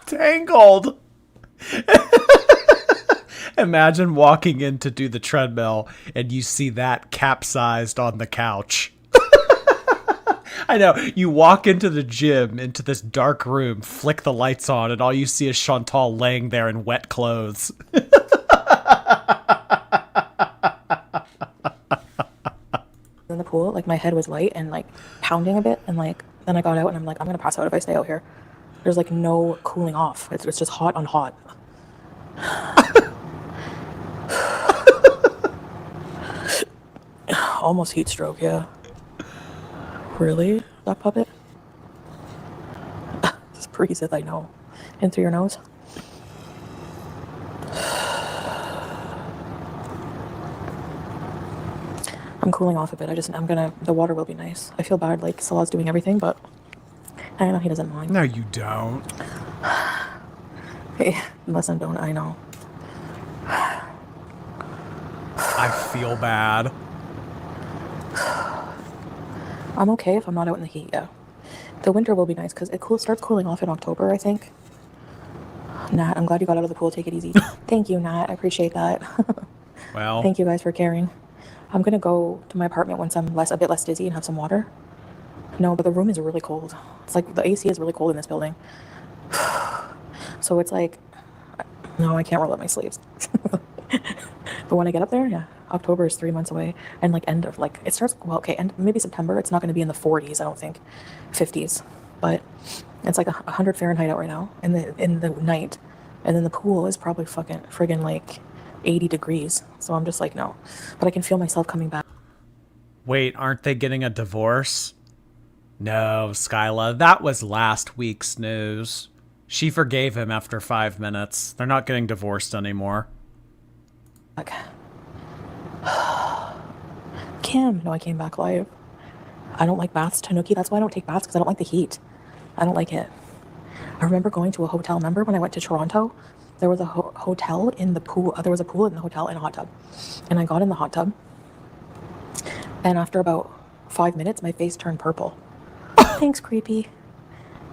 Speaker 1: Tangled. Imagine walking in to do the treadmill and you see that capsized on the couch. I know. You walk into the gym, into this dark room, flick the lights on, and all you see is Chantal laying there in wet clothes.
Speaker 2: In the pool, like my head was light and like pounding a bit, and like then I got out and I'm like, I'm gonna pass out if I stay out here. There's like no cooling off. It's just hot on hot. Almost heat stroke, yeah. Really? That puppet? Just breathe it, I know. In through your nose. I'm cooling off a bit. The water will be nice. I feel bad, like Salah's doing everything, but I know he doesn't mind.
Speaker 1: No, you don't.
Speaker 2: Hey, listen, don't I know.
Speaker 1: I feel bad.
Speaker 2: I'm okay if I'm not out in the heat, yeah. The winter will be nice because it starts cooling off in October, I think. Nat, I'm glad you got out of the pool. Take it easy. Thank you, Nat. I appreciate that.
Speaker 1: Well,
Speaker 2: thank you guys for caring. I'm gonna go to my apartment once I'm a bit less dizzy and have some water. No, but the room is really cold. It's like the AC is really cold in this building. So it's like, no, I can't roll up my sleeves. But when I get up there, yeah, October is 3 months away, and like end of like it starts. Well, okay, and maybe September. It's not going to be in the 40s, I don't think, 50s, but it's like 100 Fahrenheit out right now in the night, and then the pool is probably fucking friggin' like 80 degrees. So I'm just like, no, but I can feel myself coming back.
Speaker 1: Wait, aren't they getting a divorce? No, Skyla, that was last week's news. She forgave him after 5 minutes. They're not getting divorced anymore.
Speaker 2: Kim, no, I came back live. I don't like baths, Tanuki. That's why I don't take baths, because I don't like the heat. I don't like it. I remember going to a hotel. Remember when I went to Toronto? There was a hotel in the pool. There was a pool in the hotel and a hot tub. And I got in the hot tub. And after about 5 minutes, my face turned purple. Thanks, creepy.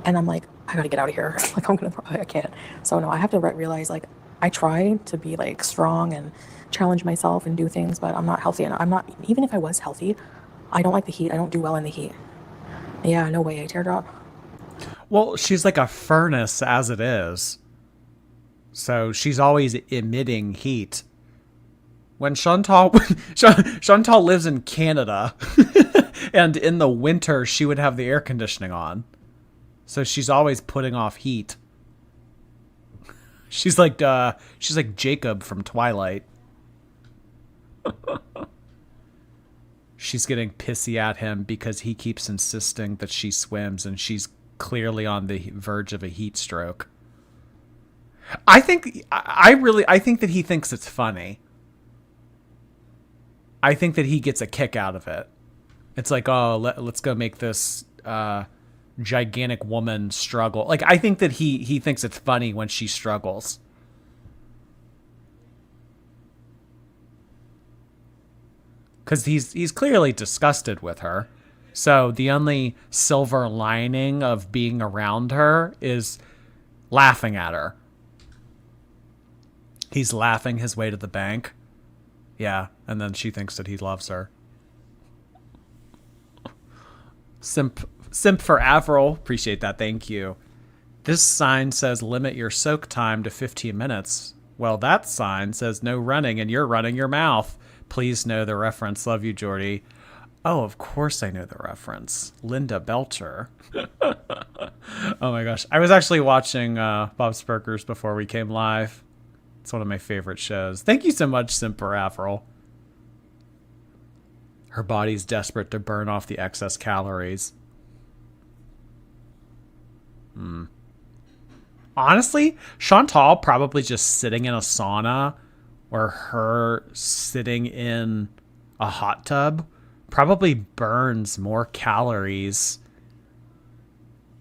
Speaker 2: And I'm like, I gotta get out of here. Like, I can't. So no, I have to realize, like, I try to be like strong and challenge myself and do things, but I'm not healthy. And I'm not, even if I was healthy, I don't like the heat. I don't do well in the heat. Yeah, no way, teardrop.
Speaker 1: Well, she's like a furnace as it is. So she's always emitting heat. When Chantal lives in Canada, and in the winter she would have the air conditioning on. So she's always putting off heat. She's like Jacob from Twilight. She's getting pissy at him because he keeps insisting that she swims, and she's clearly on the verge of a heat stroke. I think that he thinks it's funny. I think that he gets a kick out of it. It's like, oh, let's go make this gigantic woman struggle. Like, I think that he thinks it's funny when she struggles. Because he's clearly disgusted with her. So the only silver lining of being around her is laughing at her. He's laughing his way to the bank. Yeah, and then she thinks that he loves her. Simp for Avril. Appreciate that. Thank you. This sign says limit your soak time to 15 minutes. Well, that sign says no running, and you're running your mouth. Please know the reference. Love you, Jordy. Oh, of course I know the reference. Linda Belcher. Oh my gosh. I was actually watching Bob's Burgers before we came live. It's one of my favorite shows. Thank you so much, Simper Avril. Her body's desperate to burn off the excess calories. Honestly, Chantal probably just sitting in a sauna or her sitting in a hot tub probably burns more calories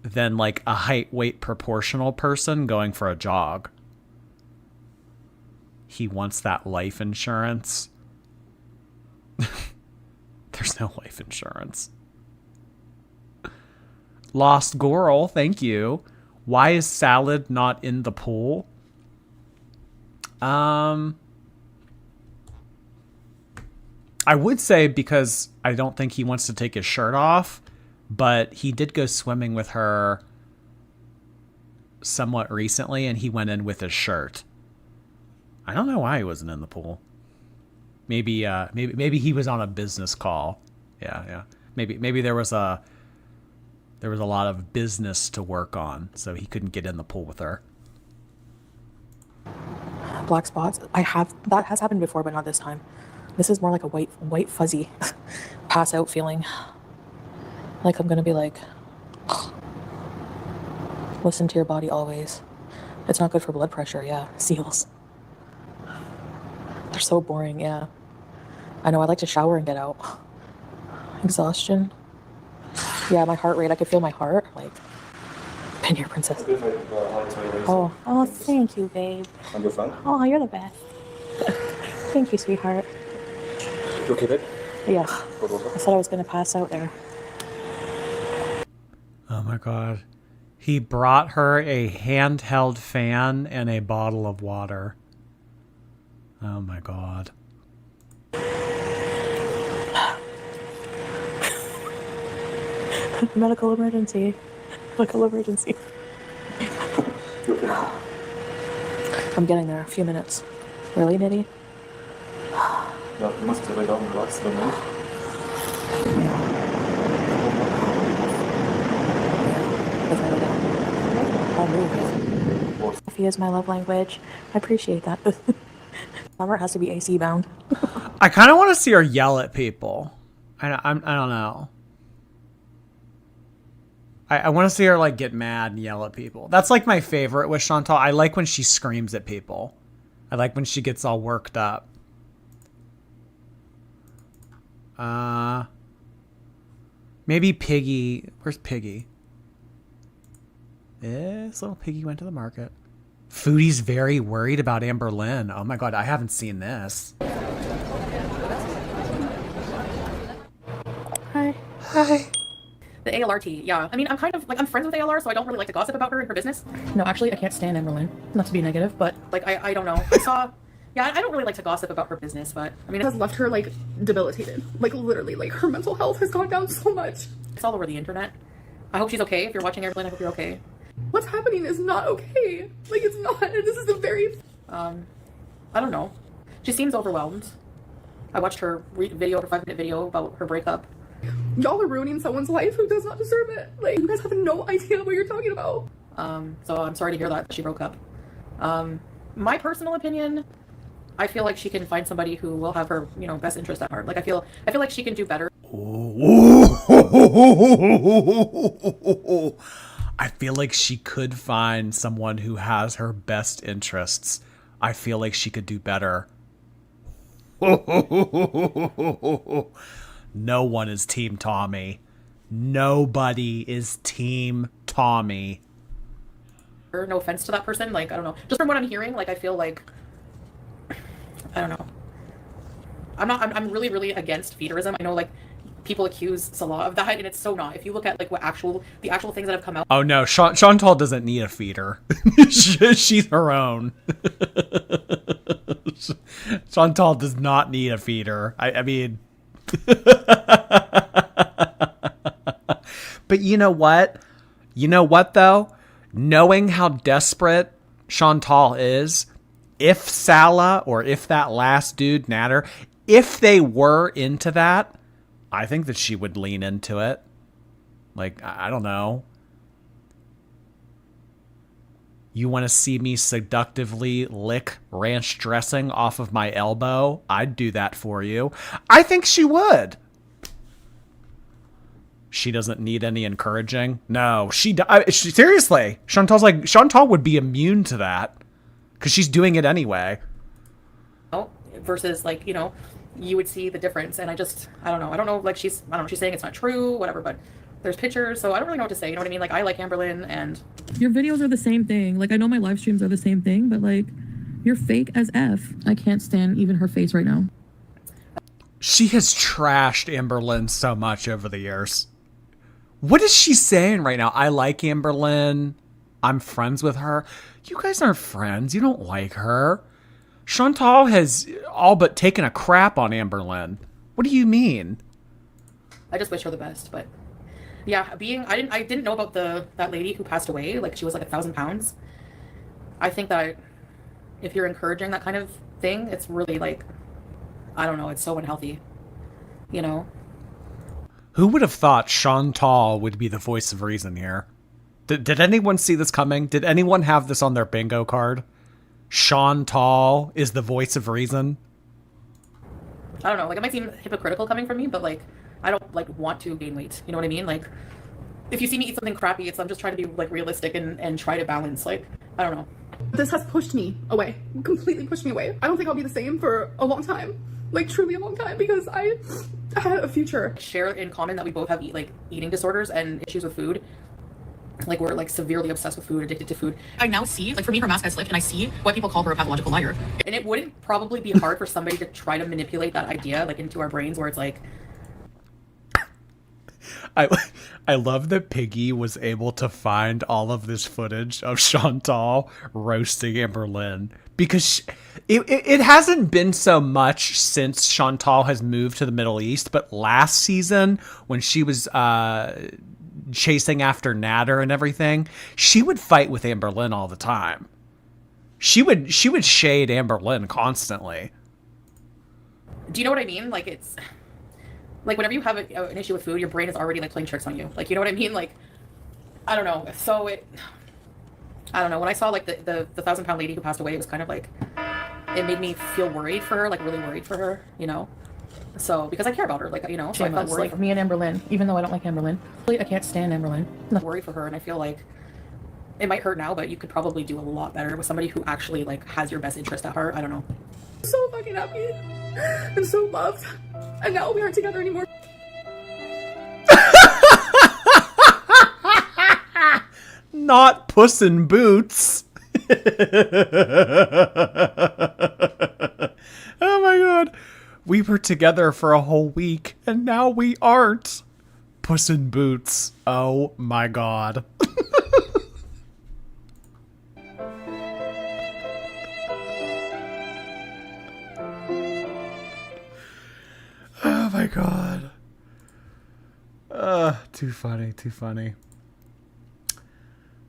Speaker 1: than like a height-weight proportional person going for a jog. He wants that life insurance. There's no life insurance. Lost Goral, thank you. Why is salad not in the pool? I would say because I don't think he wants to take his shirt off, but he did go swimming with her somewhat recently, and he went in with his shirt. I don't know why he wasn't in the pool. Maybe he was on a business call. Yeah. Maybe there was a lot of business to work on, so he couldn't get in the pool with her.
Speaker 2: Black spots. That has happened before, but not this time. This is more like a white fuzzy pass out feeling. Like I'm gonna be like, listen to your body always. It's not good for blood pressure. Yeah, seals. They're so boring. Yeah, I know. I like to shower and get out. Exhaustion. Yeah, my heart rate. I could feel my heart. Like, been here, princess. Oh, thank you, babe.
Speaker 3: I'm your friend.
Speaker 2: Oh, you're the best. Thank you, sweetheart.
Speaker 3: You okay, babe?
Speaker 2: Yeah. I said I was gonna pass out there.
Speaker 1: Oh my god. He brought her a handheld fan and a bottle of water. Oh my god.
Speaker 2: Medical emergency. Medical emergency. I'm getting there. A few minutes. Really, Nitty?
Speaker 3: Yeah, you must lay down and relax. Don't move.
Speaker 2: If I lay down, I'll move. Coffee is my love language. I appreciate that. Summer has to be AC bound.
Speaker 1: I kind of want to see her yell at people. I don't know. I want to see her like get mad and yell at people. That's like my favorite with Chantal. I like when she screams at people. I like when she gets all worked up. Maybe Piggy. Where's Piggy? This little Piggy went to the market. Foodie's very worried about Amberlynn. Oh my god, I haven't seen this.
Speaker 2: Hi.
Speaker 1: Hi.
Speaker 2: The ALRT, yeah. I mean, I'm kind of, like, I'm friends with ALR, so I don't really like to gossip about her and her business. No, actually, I can't stand Amberlynn. Not to be negative, but, like, I don't know. Yeah, I don't really like to gossip about her business, but, I mean,
Speaker 6: has left her, like, debilitated. Like, literally, like, her mental health has gone down so much.
Speaker 2: it's all over the internet. I hope she's okay. If you're watching Amberlynn, I hope you're okay.
Speaker 6: What's happening is not okay. Like, it's not. This is a very...
Speaker 2: I don't know. She seems overwhelmed. I watched her video, her 5-minute video about her breakup.
Speaker 6: Y'all are ruining someone's life who does not deserve it. Like, you guys have no idea what you're talking about.
Speaker 2: So I'm sorry to hear that she broke up. My personal opinion, I feel like she can find somebody who will have her, you know, best interest at heart. Like, I feel like she can do better.
Speaker 1: I feel like she could find someone who has her best interests. I feel like she could do better. No one is Team Tommy. Nobody is Team Tommy.
Speaker 2: No offense to that person. Like, I don't know. Just from what I'm hearing, like, I feel like... I don't know. I'm really, really against feederism. I know, like, people accuse Salah of that, and it's so not. If you look at, like, the actual things that have come out...
Speaker 1: Oh, no. Chantal doesn't need a feeder. She's her own. Chantal does not need a feeder. I mean... But you know what? You know what, though? Knowing how desperate Chantal is, if Salah or if that last dude, Natter, if they were into that, I think that she would lean into it. Like, I don't know. You want to see me seductively lick ranch dressing off of my elbow? I'd do that for you. I think she would. She doesn't need any encouraging. No, she seriously. Chantal would be immune to that because she's doing it anyway.
Speaker 2: Oh, versus, like, you know, you would see the difference, and I don't know. I don't know, like, she's saying it's not true, whatever, but there's pictures, so I don't really know what to say. You know what I mean? Like, I like Amberlynn, and
Speaker 7: your videos are the same thing. Like, I know my live streams are the same thing, but, like, you're fake as F. I can't stand even her face right now.
Speaker 1: She has trashed Amberlynn so much over the years. What is she saying right now? I like Amberlynn. I'm friends with her. You guys aren't friends. You don't like her. Chantal has all but taken a crap on Amberlynn. What do you mean?
Speaker 2: I just wish her the best, but yeah, I didn't know about that lady who passed away. Like, she was like 1,000 pounds. I think that if you're encouraging that kind of thing, it's really, like, I don't know, it's so unhealthy, you know?
Speaker 1: Who would have thought Chantal would be the voice of reason here? Did anyone see this coming? Did anyone have this on their bingo card? Chantal is the voice of reason?
Speaker 2: I don't know, like, it might seem hypocritical coming from me, but, like, I don't, like, want to gain weight. You know what I mean? Like, if you see me eat something crappy, I'm just trying to be, like, realistic and try to balance. Like, I don't know.
Speaker 6: This has pushed me away. Completely pushed me away. I don't think I'll be the same for a long time. Like, truly a long time, because I had a future.
Speaker 2: Share in common that we both have, eating disorders and issues with food. Like, we're, like, severely obsessed with food, addicted to food. I now see, like, for me, her mask has slipped, and I see why people call her a pathological liar. And it wouldn't probably be hard for somebody to try to manipulate that idea, like, into our brains, where it's like...
Speaker 1: I love that Piggy was able to find all of this footage of Chantal roasting Amberlynn, because it hasn't been so much since Chantal has moved to the Middle East, but last season when she was chasing after Natter and everything, she would fight with Amberlynn all the time. She would shade Amberlynn constantly.
Speaker 2: Do you know what I mean? Like, it's like whenever you have an issue with food, your brain is already like playing tricks on you. Like, you know what I mean? Like, I don't know. So I don't know. When I saw like the 1,000-pound lady who passed away, it was kind of like, it made me feel worried for her, like really worried for her, you know? So, because I care about her, like, you know, so I felt worried. Like, me and Amberlynn, even though I don't like Amberlynn, I can't stand Amberlynn. I'm worried for her, and I feel like it might hurt now, but you could probably do a lot better with somebody who actually like has your best interest at heart. I don't know.
Speaker 6: I'm so fucking happy. I'm so loved. And now we aren't together anymore.
Speaker 1: Not Puss in Boots. Oh my god. We were together for a whole week, and now we aren't. Puss in Boots. Oh my god. Oh my god. Too funny, too funny.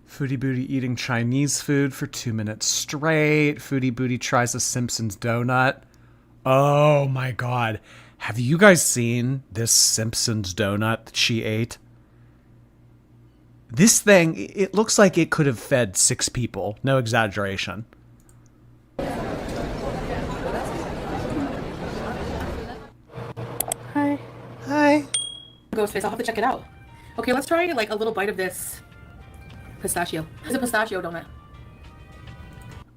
Speaker 1: Foodie Booty eating Chinese food for 2 minutes straight. Foodie Booty tries a Simpsons donut. Oh my god. Have you guys seen this Simpsons donut that she ate? This thing, it looks like it could have fed 6 people. No exaggeration.
Speaker 2: Hi.
Speaker 1: Hi.
Speaker 2: Ghostface, I'll have to check it out. Okay, let's try like a little bite of this pistachio. It's a pistachio donut.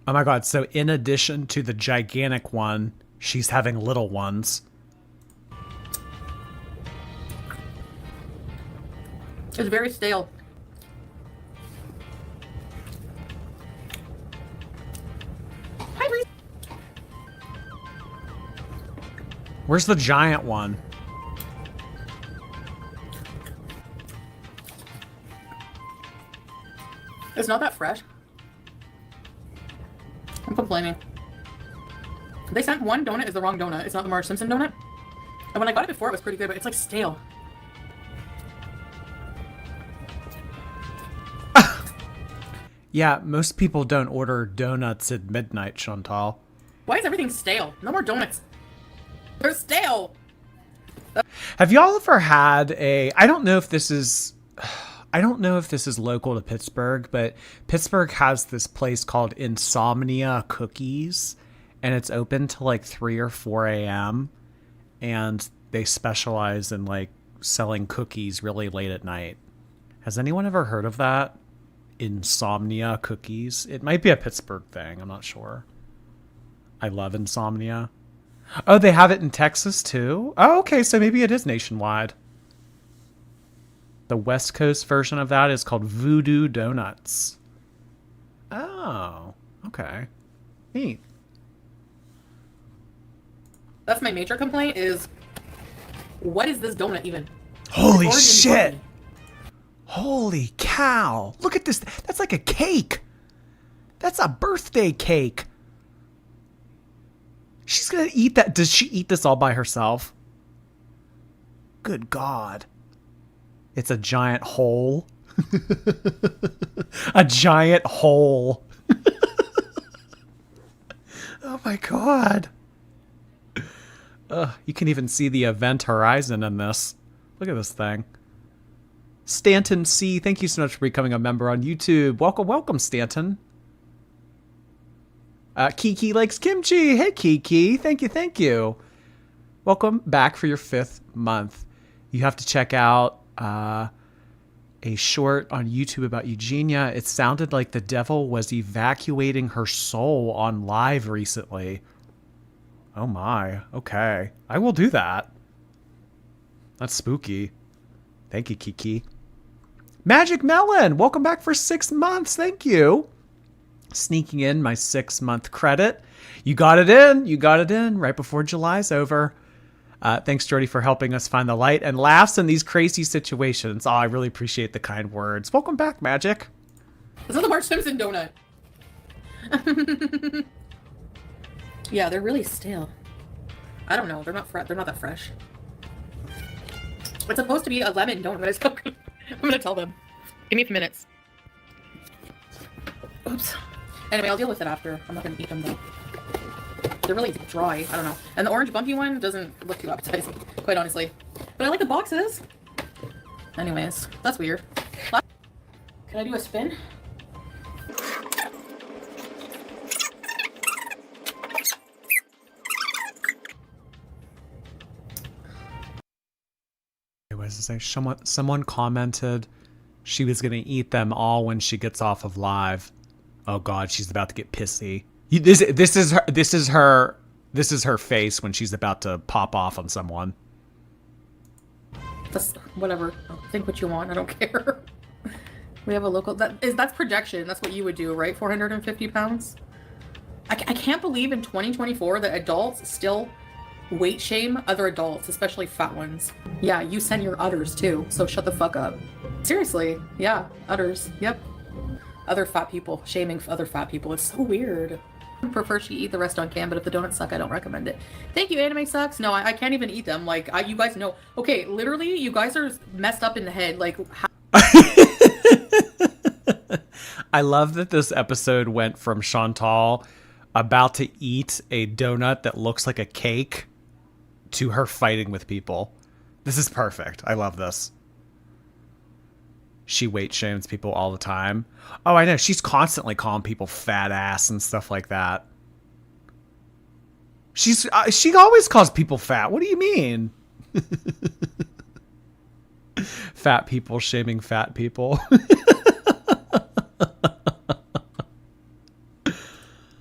Speaker 1: Oh my god, so in addition to the gigantic one, she's having little ones.
Speaker 2: It's very stale. Hi, Bree.
Speaker 1: Where's the giant one?
Speaker 2: It's not that fresh. I'm complaining. They sent one donut is the wrong donut. It's not the Marge Simpson donut. And when I got it before, it was pretty good, but it's like stale.
Speaker 1: Yeah, most people don't order donuts at midnight, Chantal.
Speaker 2: Why is everything stale? No more donuts. They're stale.
Speaker 1: Have y'all ever had I don't know if this is local to Pittsburgh, but Pittsburgh has this place called Insomnia Cookies, and it's open till like 3 or 4 a.m. and they specialize in like selling cookies really late at night. Has anyone ever heard of that? Insomnia Cookies. It might be a Pittsburgh thing. I'm not sure. I love Insomnia. Oh, they have it in Texas too? Oh, okay. So maybe it is nationwide. The West Coast version of that is called Voodoo Donuts. Oh, okay. Neat.
Speaker 2: That's my major complaint is, what is this donut even?
Speaker 1: Holy
Speaker 2: Oregon
Speaker 1: shit.
Speaker 2: cookie.
Speaker 1: Holy cow. Look at this. That's like a cake. That's a birthday cake. She's going to eat that. Does she eat this all by herself? Good God. It's a giant hole. A giant hole. Oh my God. You can even see the event horizon in this. Look at this thing. Stanton C, thank you so much for becoming a member on YouTube. Welcome, welcome, Stanton. Kiki likes kimchi. Hey, Kiki. Thank you, thank you. Welcome back for your 5th month. You have to check out a short on YouTube about Eugenia. It sounded like the devil was evacuating her soul on live recently. Oh my. Okay. I will do that. That's spooky. Thank you, Kiki. Magic Melon, welcome back for 6 months. Thank you. Sneaking in my 6-month credit. You got it in. You got it in right before July's over. Thanks, Jordy, for helping us find the light and laughs in these crazy situations. Oh, I really appreciate the kind words. Welcome back, Magic.
Speaker 2: This is the Marge Simpson donut. Yeah, they're really stale. I don't know. They're not that fresh. It's supposed to be a lemon donut. It's so good. gonna tell them. Give me a few minutes. Oops. Anyway, I'll deal with it after. I'm not gonna eat them though. They're really dry. I don't know. And the orange bumpy one doesn't look too appetizing, quite honestly. But I like the boxes. Anyways, that's weird. Can I do a spin?
Speaker 1: Anyways, it's like someone commented she was gonna eat them all when she gets off of live. Oh God, she's about to get pissy. This is her face when she's about to pop off on someone.
Speaker 2: That's whatever. Think what you want. I don't care. We have a local. That's projection. That's what you would do, right? 450 pounds. I can't believe in 2024 that adults still weight shame other adults, especially fat ones. Yeah, you send your udders too, so shut the fuck up. Seriously, yeah, udders. Yep. Other fat people, shaming other fat people. It's so weird. I prefer she eat the rest on cam, but if the donuts suck, I don't recommend it. Thank you, Anime Sucks. No, I can't even eat them. Like, you guys know. Okay, literally, you guys are messed up in the head. Like,
Speaker 1: I love that this episode went from Chantal about to eat a donut that looks like a cake to her fighting with people. This is perfect. I love this. She weight shames people all the time. Oh, I know. She's constantly calling people fat ass and stuff like that. She always calls people fat. What do you mean? Fat people shaming fat people.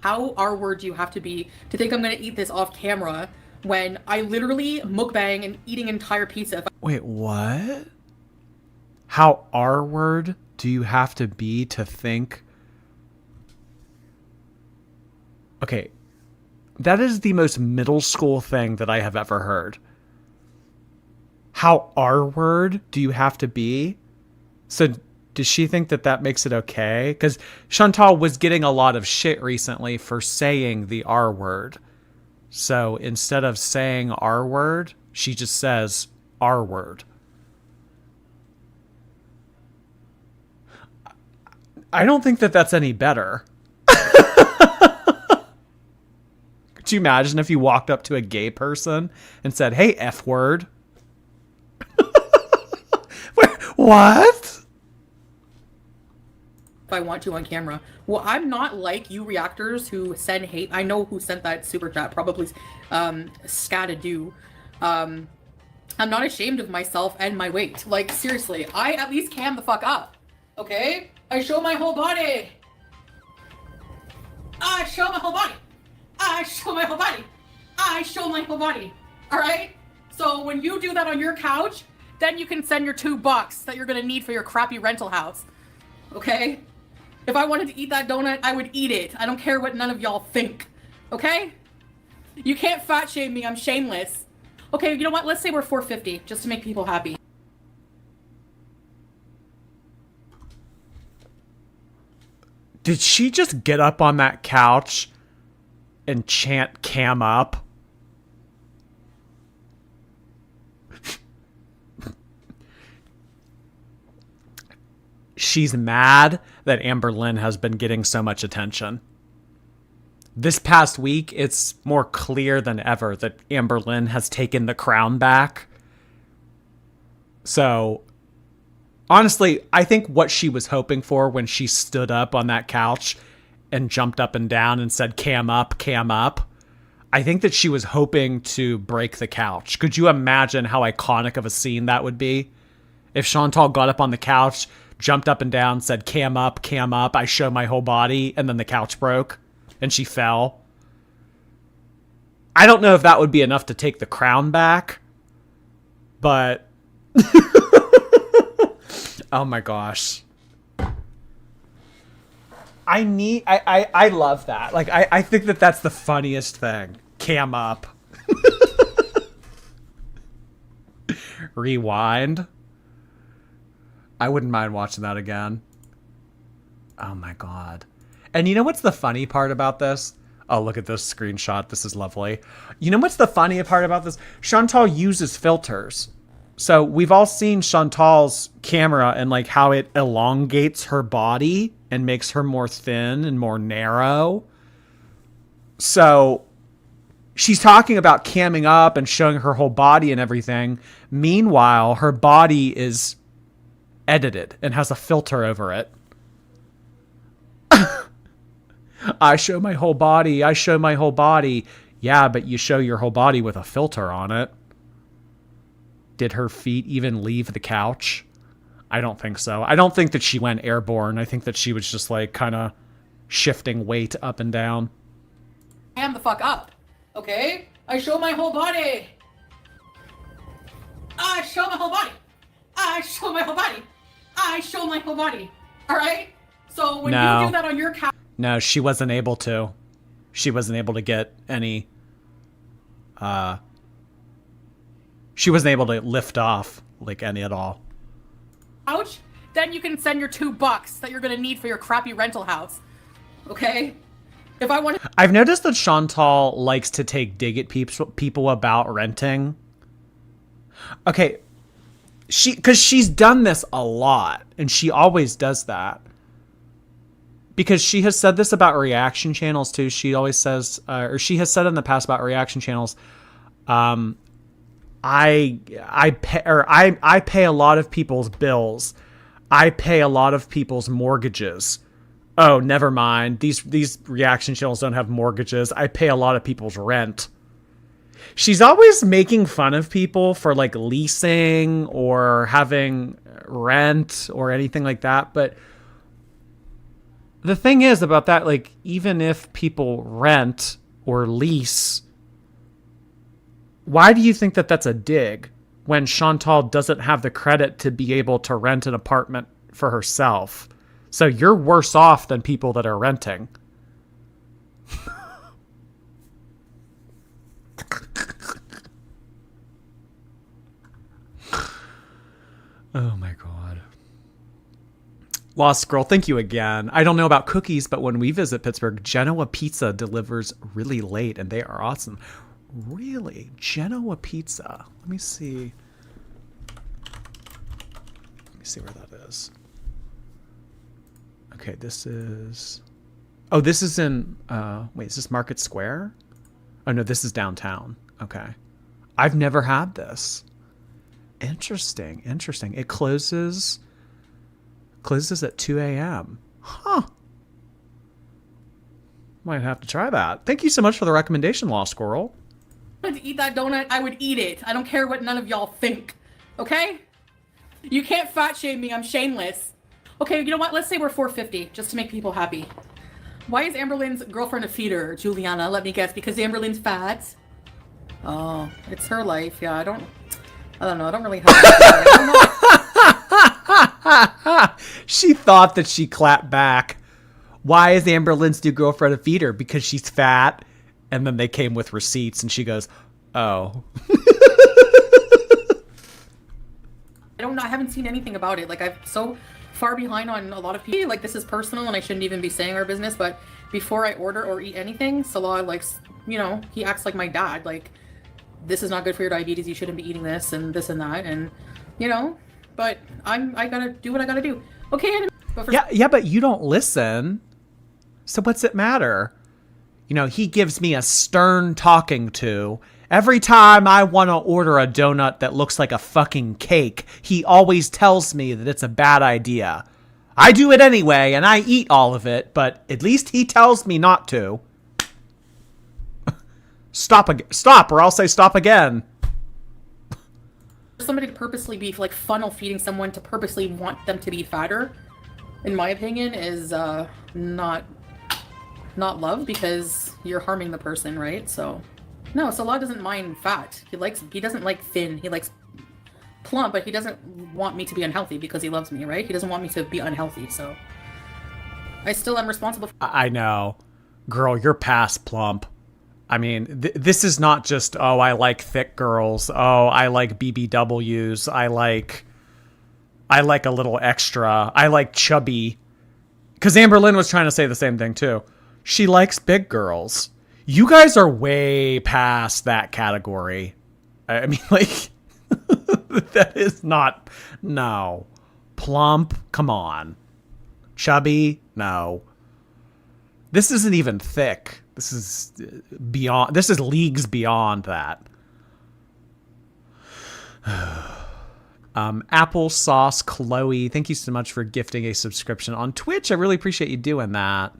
Speaker 2: how R-word do you have to be to think I'm gonna eat this off camera when I literally mukbang and eating entire pizza?
Speaker 1: Wait, what? How R-word do you have to be to think? Okay, that is the most middle school thing that I have ever heard. How R-word do you have to be? So does she think that that makes it okay? Because Chantal was getting a lot of shit recently for saying the R-word. So instead of saying R-word, she just says R-word. I don't think that that's any better. Could you imagine if you walked up to a gay person and said, "Hey, F-word"? What?
Speaker 2: If I want to on camera. Well, I'm not like you reactors who send hate. I know who sent that super chat, probably Scatadoo. I'm not ashamed of myself and my weight. Like, seriously, I at least cam the fuck up. Okay? I show my whole body. I show my whole body. I show my whole body. I show my whole body. Alright? So when you do that on your couch, then you can send your $2 that you're gonna need for your crappy rental house. Okay? If I wanted to eat that donut, I would eat it. I don't care what none of y'all think. Okay? You can't fat shame me. I'm shameless. Okay, you know what? Let's say we're 450, just to make people happy.
Speaker 1: Did she just get up on that couch and chant "cam up"? She's mad that Amberlynn has been getting so much attention. This past week, it's more clear than ever that Amberlynn has taken the crown back. So, honestly, I think what she was hoping for when she stood up on that couch and jumped up and down and said, "Cam up, cam up," I think that she was hoping to break the couch. Could you imagine how iconic of a scene that would be? If Chantal got up on the couch, jumped up and down, said, cam up, I show my whole body," and then the couch broke and she fell. I don't know if that would be enough to take the crown back, but oh my gosh. I love that. Like, I think that that's the funniest thing. Cam up. Rewind. I wouldn't mind watching that again. Oh my god. And you know what's the funny part about this? Oh, look at this screenshot. This is lovely. You know what's the funny part about this? Chantal uses filters. So we've all seen Chantal's camera and like how it elongates her body and makes her more thin and more narrow. So she's talking about camming up and showing her whole body and everything. Meanwhile, her body is edited and has a filter over it. I show my whole body. I show my whole body. Yeah, but you show your whole body with a filter on it. Did her feet even leave the couch? I don't think so. I don't think that she went airborne. I think that she was just like kind of shifting weight up and down.
Speaker 2: Ham the fuck up, okay? I show my whole body. I show my whole body. I show my whole body. I show my whole body. All right? So when you do that on your couch.
Speaker 1: No, she wasn't able to. She wasn't able to get any. She wasn't able to lift off like any at all.
Speaker 2: Ouch. Then you can send your $2 that you're gonna need for your crappy rental house. Okay? If I want to.
Speaker 1: I've noticed that Chantal likes to take dig at people about renting. Okay. Because she's done this a lot, and she always does that. Because she has said this about reaction channels too. She always says, or she has said in the past about reaction channels, I pay a lot of people's bills. I pay a lot of people's mortgages. Oh, never mind. These reaction channels don't have mortgages. I pay a lot of people's rent. She's always making fun of people for like leasing or having rent or anything like that. But the thing is about that, like, even if people rent or lease, why do you think that that's a dig when Chantal doesn't have the credit to be able to rent an apartment for herself? So you're worse off than people that are renting. Oh my God. Lost Girl, thank you again. I don't know about cookies, but when we visit Pittsburgh, Genoa Pizza delivers really late and they are awesome. Really? Genoa Pizza. Let me see. Let me see where that is. Okay, this is... Oh, this is in... wait, is this Market Square? Oh, no, this is downtown. Okay. I've never had this. Interesting. Interesting. It closes at 2 a.m. Huh. Might have to try that. Thank you so much for the recommendation, Lost Squirrel.
Speaker 2: To eat that donut, I would eat it. I don't care what none of y'all think. Okay? You can't fat shame me. I'm shameless. Okay, you know what? Let's say we're 450, just to make people happy. Why is Amberlynn's girlfriend a feeder, Juliana? Let me guess. Because Amberlynn's fat? Oh, it's her life. Yeah, I don't know. I don't really have.
Speaker 1: She thought that she clapped back. Why is Amberlynn's new girlfriend a feeder? Because she's fat. And then they came with receipts, and she goes, "Oh."
Speaker 2: I don't know. I haven't seen anything about it. Like, I'm so far behind on a lot of people. Like, this is personal, and I shouldn't even be saying our business. But before I order or eat anything, Salah, like, you know, he acts like my dad. Like, this is not good for your diabetes. You shouldn't be eating this and this and that. And, you know, but I gotta do what I gotta do. Okay. But
Speaker 1: but you don't listen. So what's it matter? You know, he gives me a stern talking to. Every time I want to order a donut that looks like a fucking cake, he always tells me that it's a bad idea. I do it anyway, and I eat all of it, but at least he tells me not to. Stop, or I'll say stop again.
Speaker 2: Somebody to purposely be, like, funnel feeding someone to purposely want them to be fatter, in my opinion, is not love, because you're harming the person, right? So no, Salah doesn't mind fat. He doesn't like thin. He likes plump, but he doesn't want me to be unhealthy because he loves me, right? He doesn't want me to be unhealthy. So I still am responsible for—
Speaker 1: I know. Girl, you're past plump. I mean, this is not just, oh, I like thick girls. Oh, I like BBWs. I like a little extra. I like chubby. Because Amberlynn was trying to say the same thing too. She likes big girls. You guys are way past that category. I mean, like... That is not, no. Plump, come on. Chubby, no. This isn't even thick. This is beyond, this is leagues beyond that. Applesauce Chloe, thank you so much for gifting a subscription on Twitch. I really appreciate you doing that.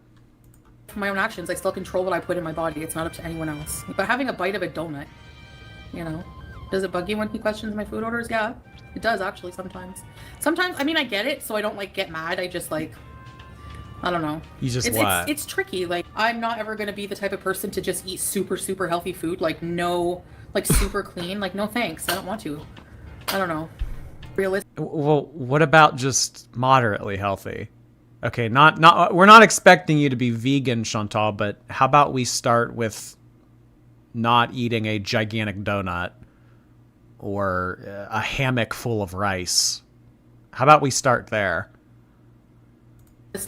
Speaker 2: My own actions, I still control what I put in my body. It's not up to anyone else. But having a bite of a donut, you know, does it bug you when he questions my food orders? Yeah, it does actually sometimes. Sometimes, I mean, I get it, so I don't like get mad. I just like, I don't know.
Speaker 1: You just
Speaker 2: it's tricky. Like, I'm not ever gonna be the type of person to just eat super, super healthy food. Like, no, like super clean. Like, no thanks. I don't want to. I don't know. Realistic.
Speaker 1: Well, what about just moderately healthy? Okay, not we're not expecting you to be vegan, Chantal, but how about we start with not eating a gigantic donut or a hammock full of rice? How about we start there?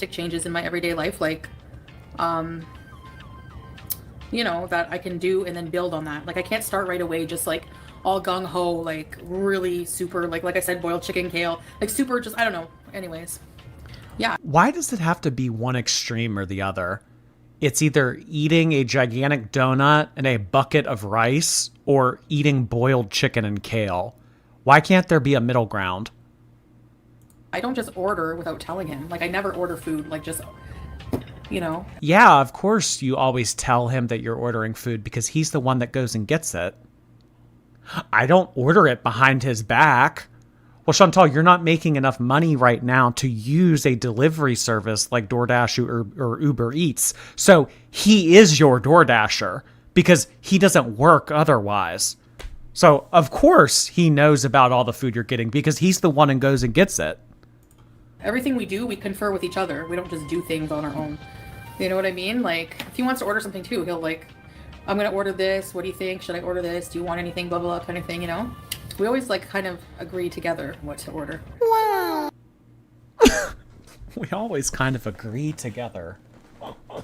Speaker 2: Changes in my everyday life, like, you know, that I can do and then build on that. Like, I can't start right away just like all gung-ho, like really super, like I said, boiled chicken, kale, like super just, I don't know. Anyways. Yeah.
Speaker 1: Why does it have to be one extreme or the other? It's either eating a gigantic donut and a bucket of rice or eating boiled chicken and kale. Why can't there be a middle ground?
Speaker 2: I don't just order without telling him. Like, I never order food, like, just, you know.
Speaker 1: Yeah, of course you always tell him that you're ordering food because he's the one that goes and gets it. I don't order it behind his back. Well, Chantal, you're not making enough money right now to use a delivery service like DoorDash or Uber Eats. So he is your DoorDasher because he doesn't work otherwise. So, of course, he knows about all the food you're getting because he's the one who goes and gets it.
Speaker 2: Everything we do, we confer with each other. We don't just do things on our own. You know what I mean? Like, if he wants to order something too, he'll like, I'm going to order this. What do you think? Should I order this? Do you want anything? Blah, blah, blah, kind of thing, you know? We always like kind of agree together what to order.
Speaker 5: Wow.
Speaker 1: We always kind of agree together. Oh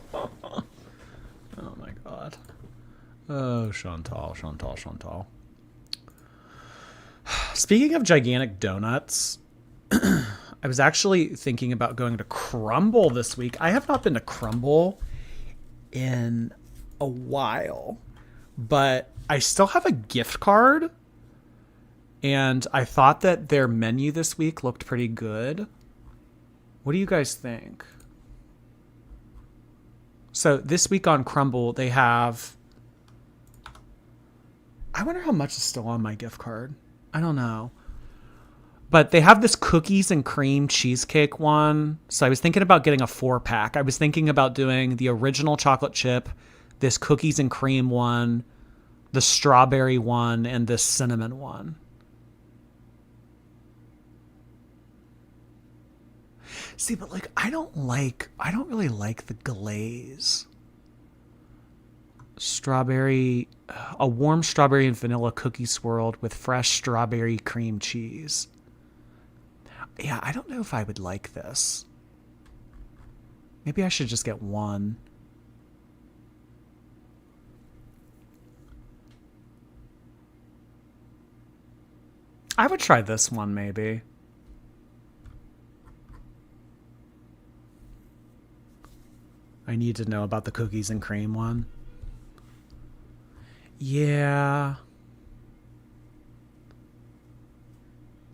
Speaker 1: my god. Oh, Chantal. Speaking of gigantic donuts, I was actually thinking about going to Crumble this week. I have not been to Crumble in a while, but I still have a gift card. And I thought that their menu this week looked pretty good. What do you guys think? So this week on Crumble, they have... I wonder how much is still on my gift card. I don't know. But they have this cookies and cream cheesecake one. So I was thinking about getting a 4-pack. I was thinking about doing the original chocolate chip, this cookies and cream one, the strawberry one, and this cinnamon one. See, but like, I don't really like the glaze. Strawberry, a warm strawberry and vanilla cookie swirled with fresh strawberry cream cheese. Yeah, I don't know if I would like this. Maybe I should just get one. I would try this one, maybe. I need to know about the cookies and cream one. Yeah.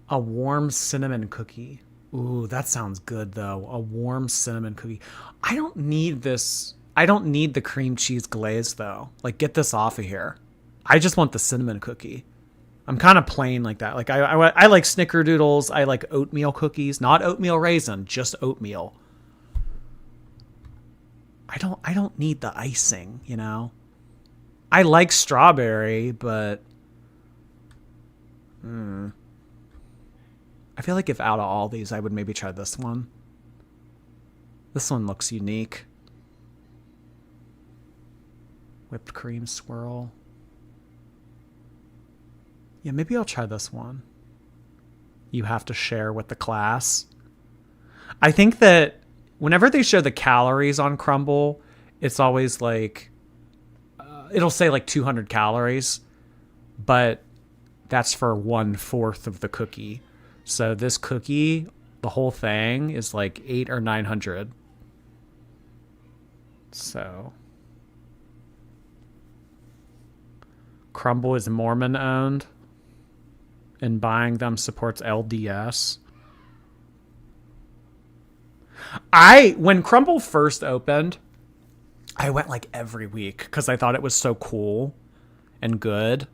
Speaker 1: A warm cinnamon cookie. Ooh, that sounds good, though. A warm cinnamon cookie. I don't need this. I don't need the cream cheese glaze, though. Like, get this off of here. I just want the cinnamon cookie. I'm kind of plain like that. Like, I like snickerdoodles. I like oatmeal cookies. Not oatmeal raisin, just oatmeal. I don't need the icing, you know? I like strawberry, but... I feel like if out of all these, I would maybe try this one. This one looks unique. Whipped cream swirl. Yeah, maybe I'll try this one. You have to share with the class. I think that whenever they show the calories on Crumble, it's always like... it'll say like 200 calories, but that's for 1/4 of the cookie. So this cookie, the whole thing, is like 800 or 900. So Crumble is Mormon owned, and buying them supports LDS. When Crumble first opened, I went like every week because I thought it was so cool and good.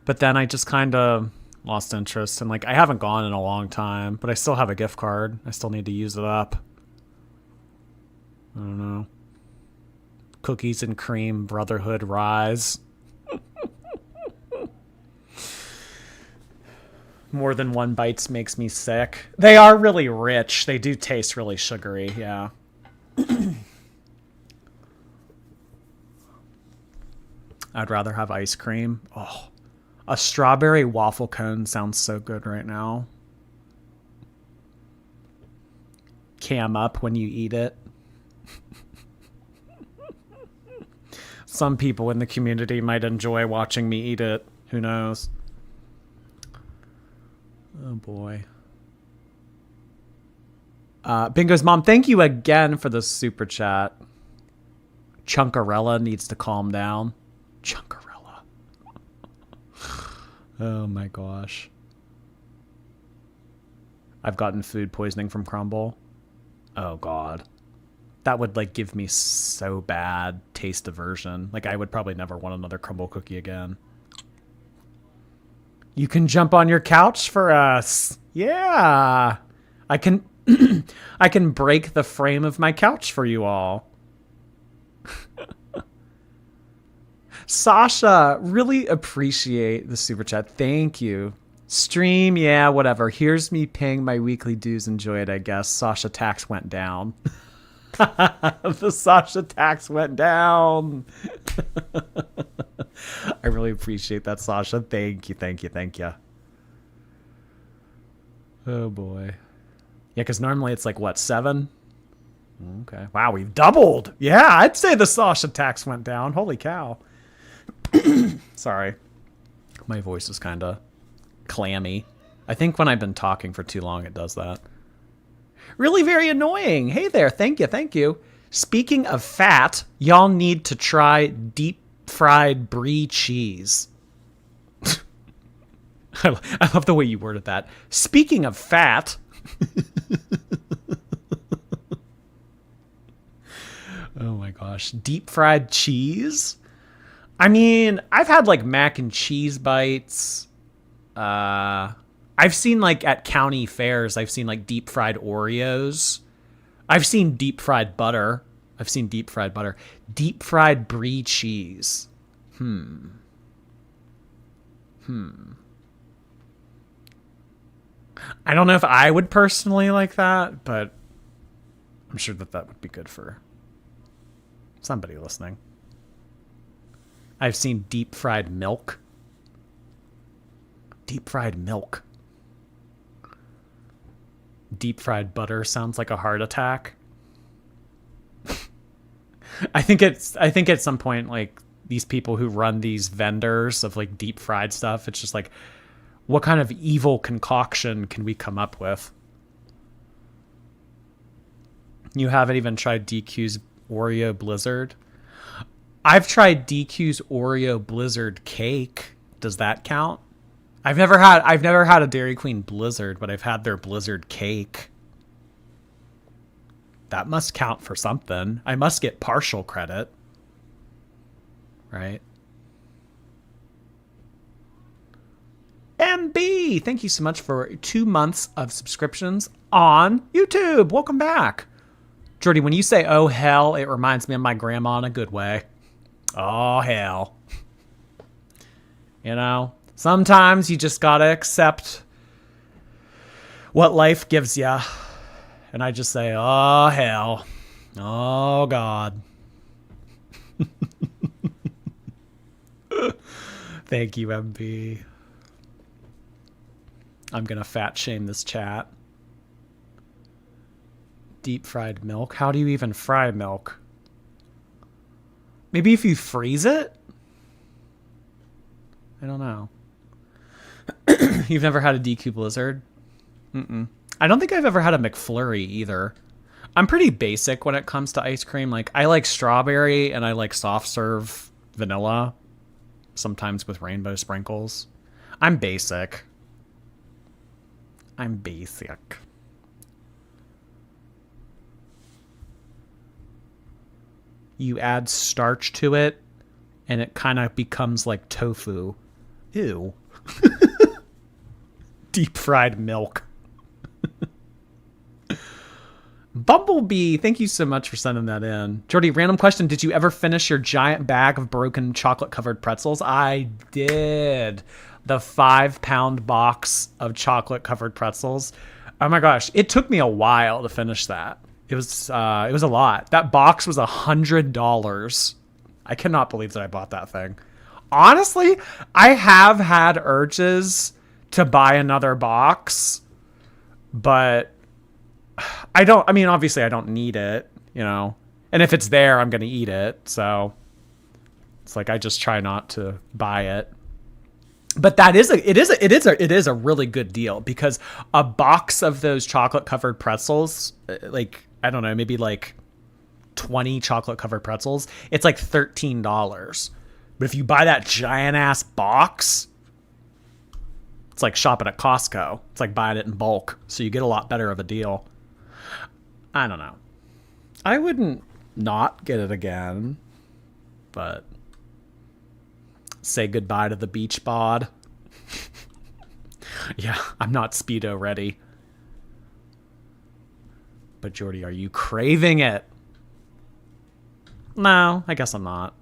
Speaker 1: But then I just kind of lost interest, and like I haven't gone in a long time, but I still have a gift card. I still need to use it up. I don't know. Cookies and cream brotherhood rise. More than one bites makes me sick. They are really rich. They do taste really sugary, yeah. I'd rather have ice cream. Oh, a strawberry waffle cone sounds so good right now. Cam up when you eat it. Some people in the community might enjoy watching me eat it. Who knows? Oh boy. Bingo's mom, thank you again for the super chat. Chunkarella needs to calm down. Chunkarella. Oh my gosh. I've gotten food poisoning from Crumble. Oh god. That would like give me so bad taste aversion. Like I would probably never want another Crumble cookie again. You can jump on your couch for us. Yeah. I can I can break the frame of my couch for you all. Sasha, really appreciate the super chat. Thank you. Stream, yeah, whatever. Here's me paying my weekly dues. Enjoy it, I guess. Sasha tax went down. The Sasha tax went down. I really appreciate that, Sasha. Thank you, thank you, thank you. Oh boy. Yeah, because normally it's like, what, 7? Okay. Wow, we've doubled. Yeah, I'd say the Sasha tax went down. Holy cow. Sorry. My voice is kind of clammy. I think when I've been talking for too long, it does that. Really very annoying. Hey there. Thank you. Thank you. Speaking of fat, y'all need to try deep fried brie cheese. I love the way you worded that. Speaking of fat. Oh my gosh. Deep fried cheese? I mean, I've had like mac and cheese bites. I've seen like at county fairs, I've seen like deep fried Oreos. I've seen deep fried butter. Deep fried brie cheese. I don't know if I would personally like that, but I'm sure that that would be good for somebody listening. I've seen deep fried milk. Deep fried milk. Deep fried butter sounds like a heart attack. I think at some point, like, these people who run these vendors of like deep fried stuff, it's just like, what kind of evil concoction can we come up with? You haven't even tried DQ's Oreo Blizzard? I've tried DQ's Oreo Blizzard cake. Does that count? I've never had a Dairy Queen Blizzard, but I've had their Blizzard cake. That must count for something. I must get partial credit. Right? MB, thank you so much for 2 months of subscriptions on YouTube. Welcome back. Jordy, when you say, oh, hell, it reminds me of my grandma in a good way. Oh, hell. You know, sometimes you just gotta accept what life gives you. And I just say, oh, hell. Oh, God. Thank you, MB. I'm gonna fat shame this chat. Deep fried milk. How do you even fry milk? Maybe if you freeze it? I don't know. You've never had a DQ Blizzard? Mm-mm. I don't think I've ever had a McFlurry either. I'm pretty basic when it comes to ice cream. Like, I like strawberry and I like soft serve vanilla, sometimes with rainbow sprinkles. I'm basic. I'm basic. You add starch to it, and it kind of becomes like tofu. Ew. Deep fried milk. Bumblebee, thank you so much for sending that in. Jordy, random question. Did you ever finish your giant bag of broken chocolate-covered pretzels? I did. The 5-pound box of chocolate-covered pretzels. Oh my gosh. It took me a while to finish that. It was a lot. That box was $100. I cannot believe that I bought that thing. Honestly, I have had urges to buy another box, but obviously I don't need it, you know, and if it's there, I'm going to eat it. So it's like, I just try not to buy it. But it is a really good deal, because a box of those chocolate covered pretzels, like, I don't know, maybe like 20 chocolate covered pretzels, it's like $13. But if you buy that giant ass box, it's like shopping at Costco. It's like buying it in bulk. So you get a lot better of a deal. I don't know. I wouldn't not get it again, but say goodbye to the beach bod. Yeah, I'm not Speedo ready. But Jordy, are you craving it? No, I guess I'm not.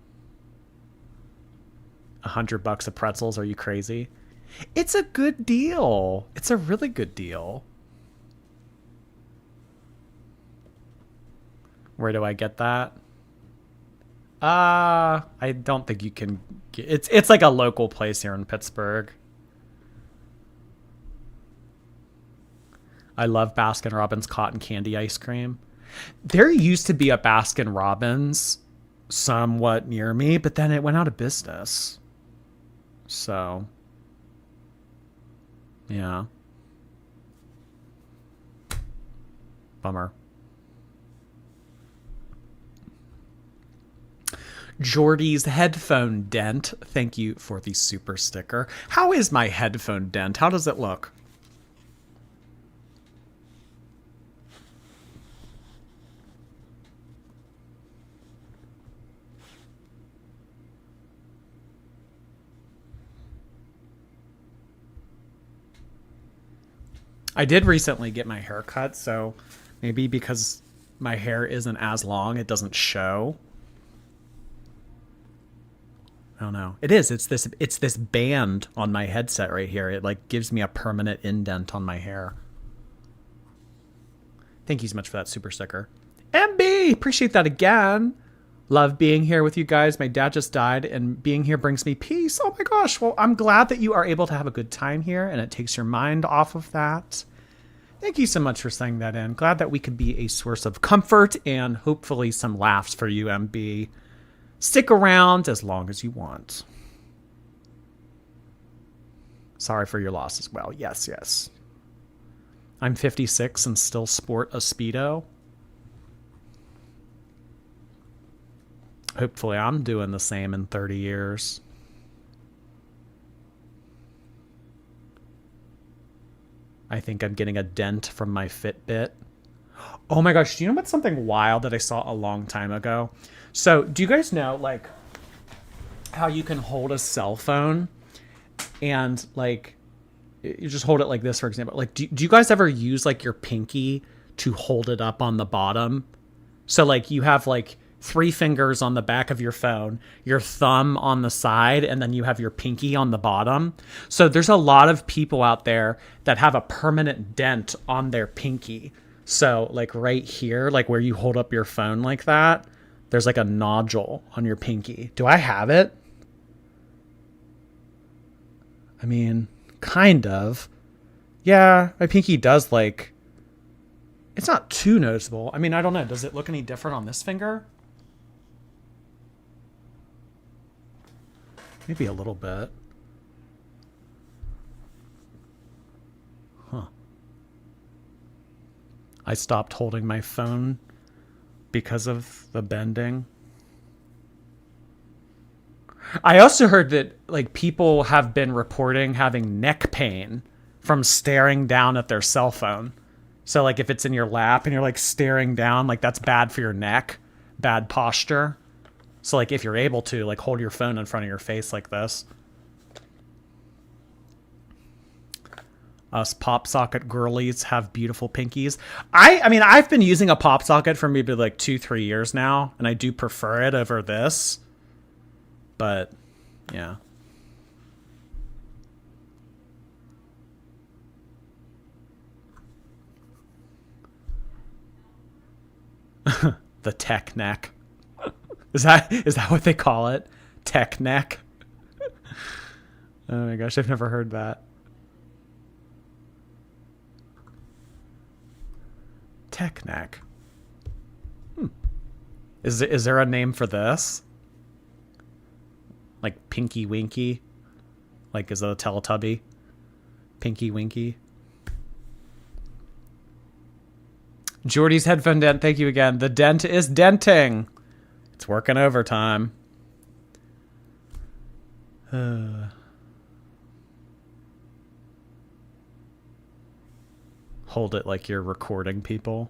Speaker 1: $100 of pretzels, are you crazy? It's a good deal. It's a really good deal. Where do I get that? I don't think you can get it's like a local place here in Pittsburgh. I love Baskin Robbins cotton candy ice cream. There used to be a Baskin Robbins somewhat near me, but then it went out of business. So, yeah. Bummer. Jordy's headphone dent. Thank you for the super sticker. How is my headphone dent? How does it look? I did recently get my hair cut, so maybe because my hair isn't as long, it doesn't show. I don't know. It is. It's this band on my headset right here. It like gives me a permanent indent on my hair. Thank you so much for that super sticker. MB, appreciate that again. Love being here with you guys. My dad just died, and being here brings me peace. Oh my gosh. Well, I'm glad that you are able to have a good time here, and it takes your mind off of that. Thank you so much for saying that in. Glad that we could be a source of comfort and hopefully some laughs for you, MB. Stick around as long as you want. Sorry for your loss as well. Yes, yes. I'm 56 and still sport a Speedo. Hopefully I'm doing the same in 30 years. I think I'm getting a dent from my Fitbit. Oh my gosh, do you know about something wild that I saw a long time ago? So, do you guys know, like, how you can hold a cell phone and, like, you just hold it like this, for example. Like, do you guys ever use, like, your pinky to hold it up on the bottom? So, like, you have, like, 3 fingers on the back of your phone, your thumb on the side, and then you have your pinky on the bottom. So there's a lot of people out there that have a permanent dent on their pinky. So like right here, like where you hold up your phone like that, there's like a nodule on your pinky. Do I have it? I mean, kind of. Yeah, my pinky does like, it's not too noticeable. I mean, I don't know. Does it look any different on this finger? Maybe a little bit. I stopped holding my phone because of the bending. I also heard that like people have been reporting having neck pain from staring down at their cell phone. So like if it's in your lap and you're like staring down, like that's bad for your neck, bad posture. So like if you're able to, like hold your phone in front of your face like this. Us pop socket girlies have beautiful pinkies. I mean, I've been using a pop socket for maybe like 2-3 years now, and I do prefer it over this. But yeah. The tech neck. Is that what they call it? Tech neck? Oh my gosh, I've never heard that. Tech neck. Is there a name for this? Like Pinky Winky? Like is it a Teletubby? Pinky Winky? Jordy's headphone dent, thank you again. The dent is denting. It's working overtime. Hold it like you're recording people.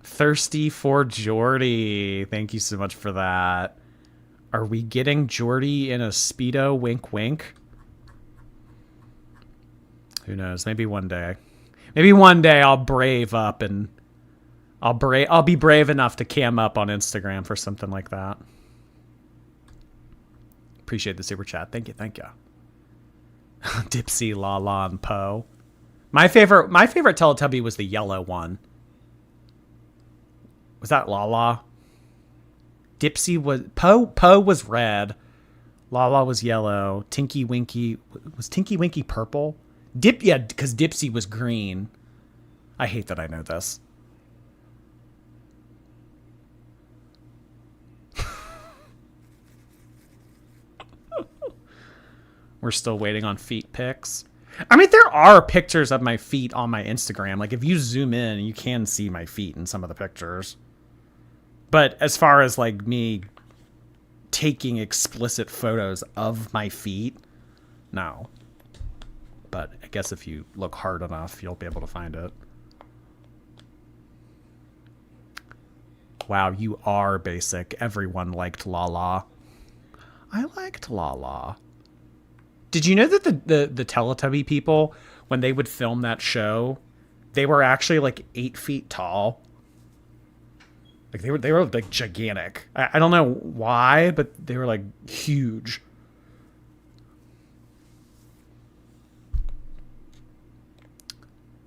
Speaker 1: Thirsty for Jordy. Thank you so much for that. Are we getting Jordy in a Speedo? Wink, wink. Who knows? Maybe one day. Maybe one day I'll brave up and I'll be brave enough to cam up on Instagram for something like that. Appreciate the super chat. Thank you. Thank you. Dipsy, Lala, and Poe. My favorite Teletubby was the yellow one. Was that Lala? Dipsy was Poe was red. Lala was yellow. Tinky Winky was Tinky Winky purple? Yeah, because Dipsy was green. I hate that I know this. We're still waiting on feet pics. I mean, there are pictures of my feet on my Instagram. Like, if you zoom in, you can see my feet in some of the pictures. But as far as, like, me taking explicit photos of my feet, no. But I guess if you look hard enough, you'll be able to find it. Wow, you are basic. Everyone liked Lala. I liked Lala. Did you know that the Teletubby people, when they would film that show, they were actually like 8 feet tall? Like they were like gigantic. I don't know why, but they were like huge.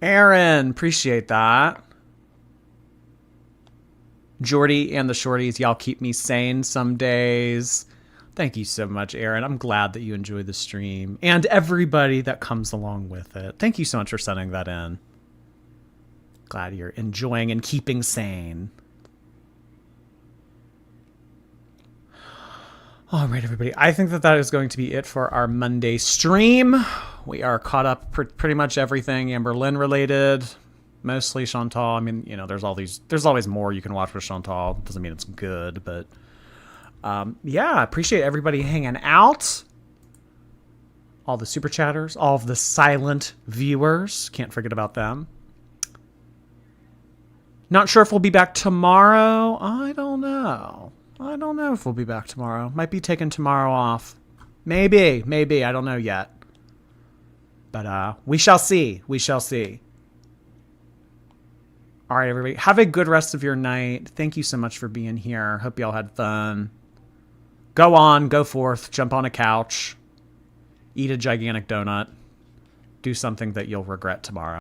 Speaker 1: Aaron, appreciate that. Jordy and the shorties, y'all keep me sane some days. Thank you so much, Aaron. I'm glad that you enjoyed the stream. And everybody that comes along with it. Thank you so much for sending that in. Glad you're enjoying and keeping sane. All right, everybody. I think that is going to be it for our Monday stream. We are caught up pretty much everything Amberlynn related. Mostly Chantal. I mean, you know, there's always more you can watch with Chantal. Doesn't mean it's good, but yeah, I appreciate everybody hanging out. All the super chatters, all of the silent viewers. Can't forget about them. Not sure if we'll be back tomorrow. I don't know. I don't know if we'll be back tomorrow. Might be taking tomorrow off. Maybe. I don't know yet. But we shall see. We shall see. All right, everybody. Have a good rest of your night. Thank you so much for being here. Hope y'all had fun. Go on, go forth, jump on a couch, eat a gigantic donut, do something that you'll regret tomorrow.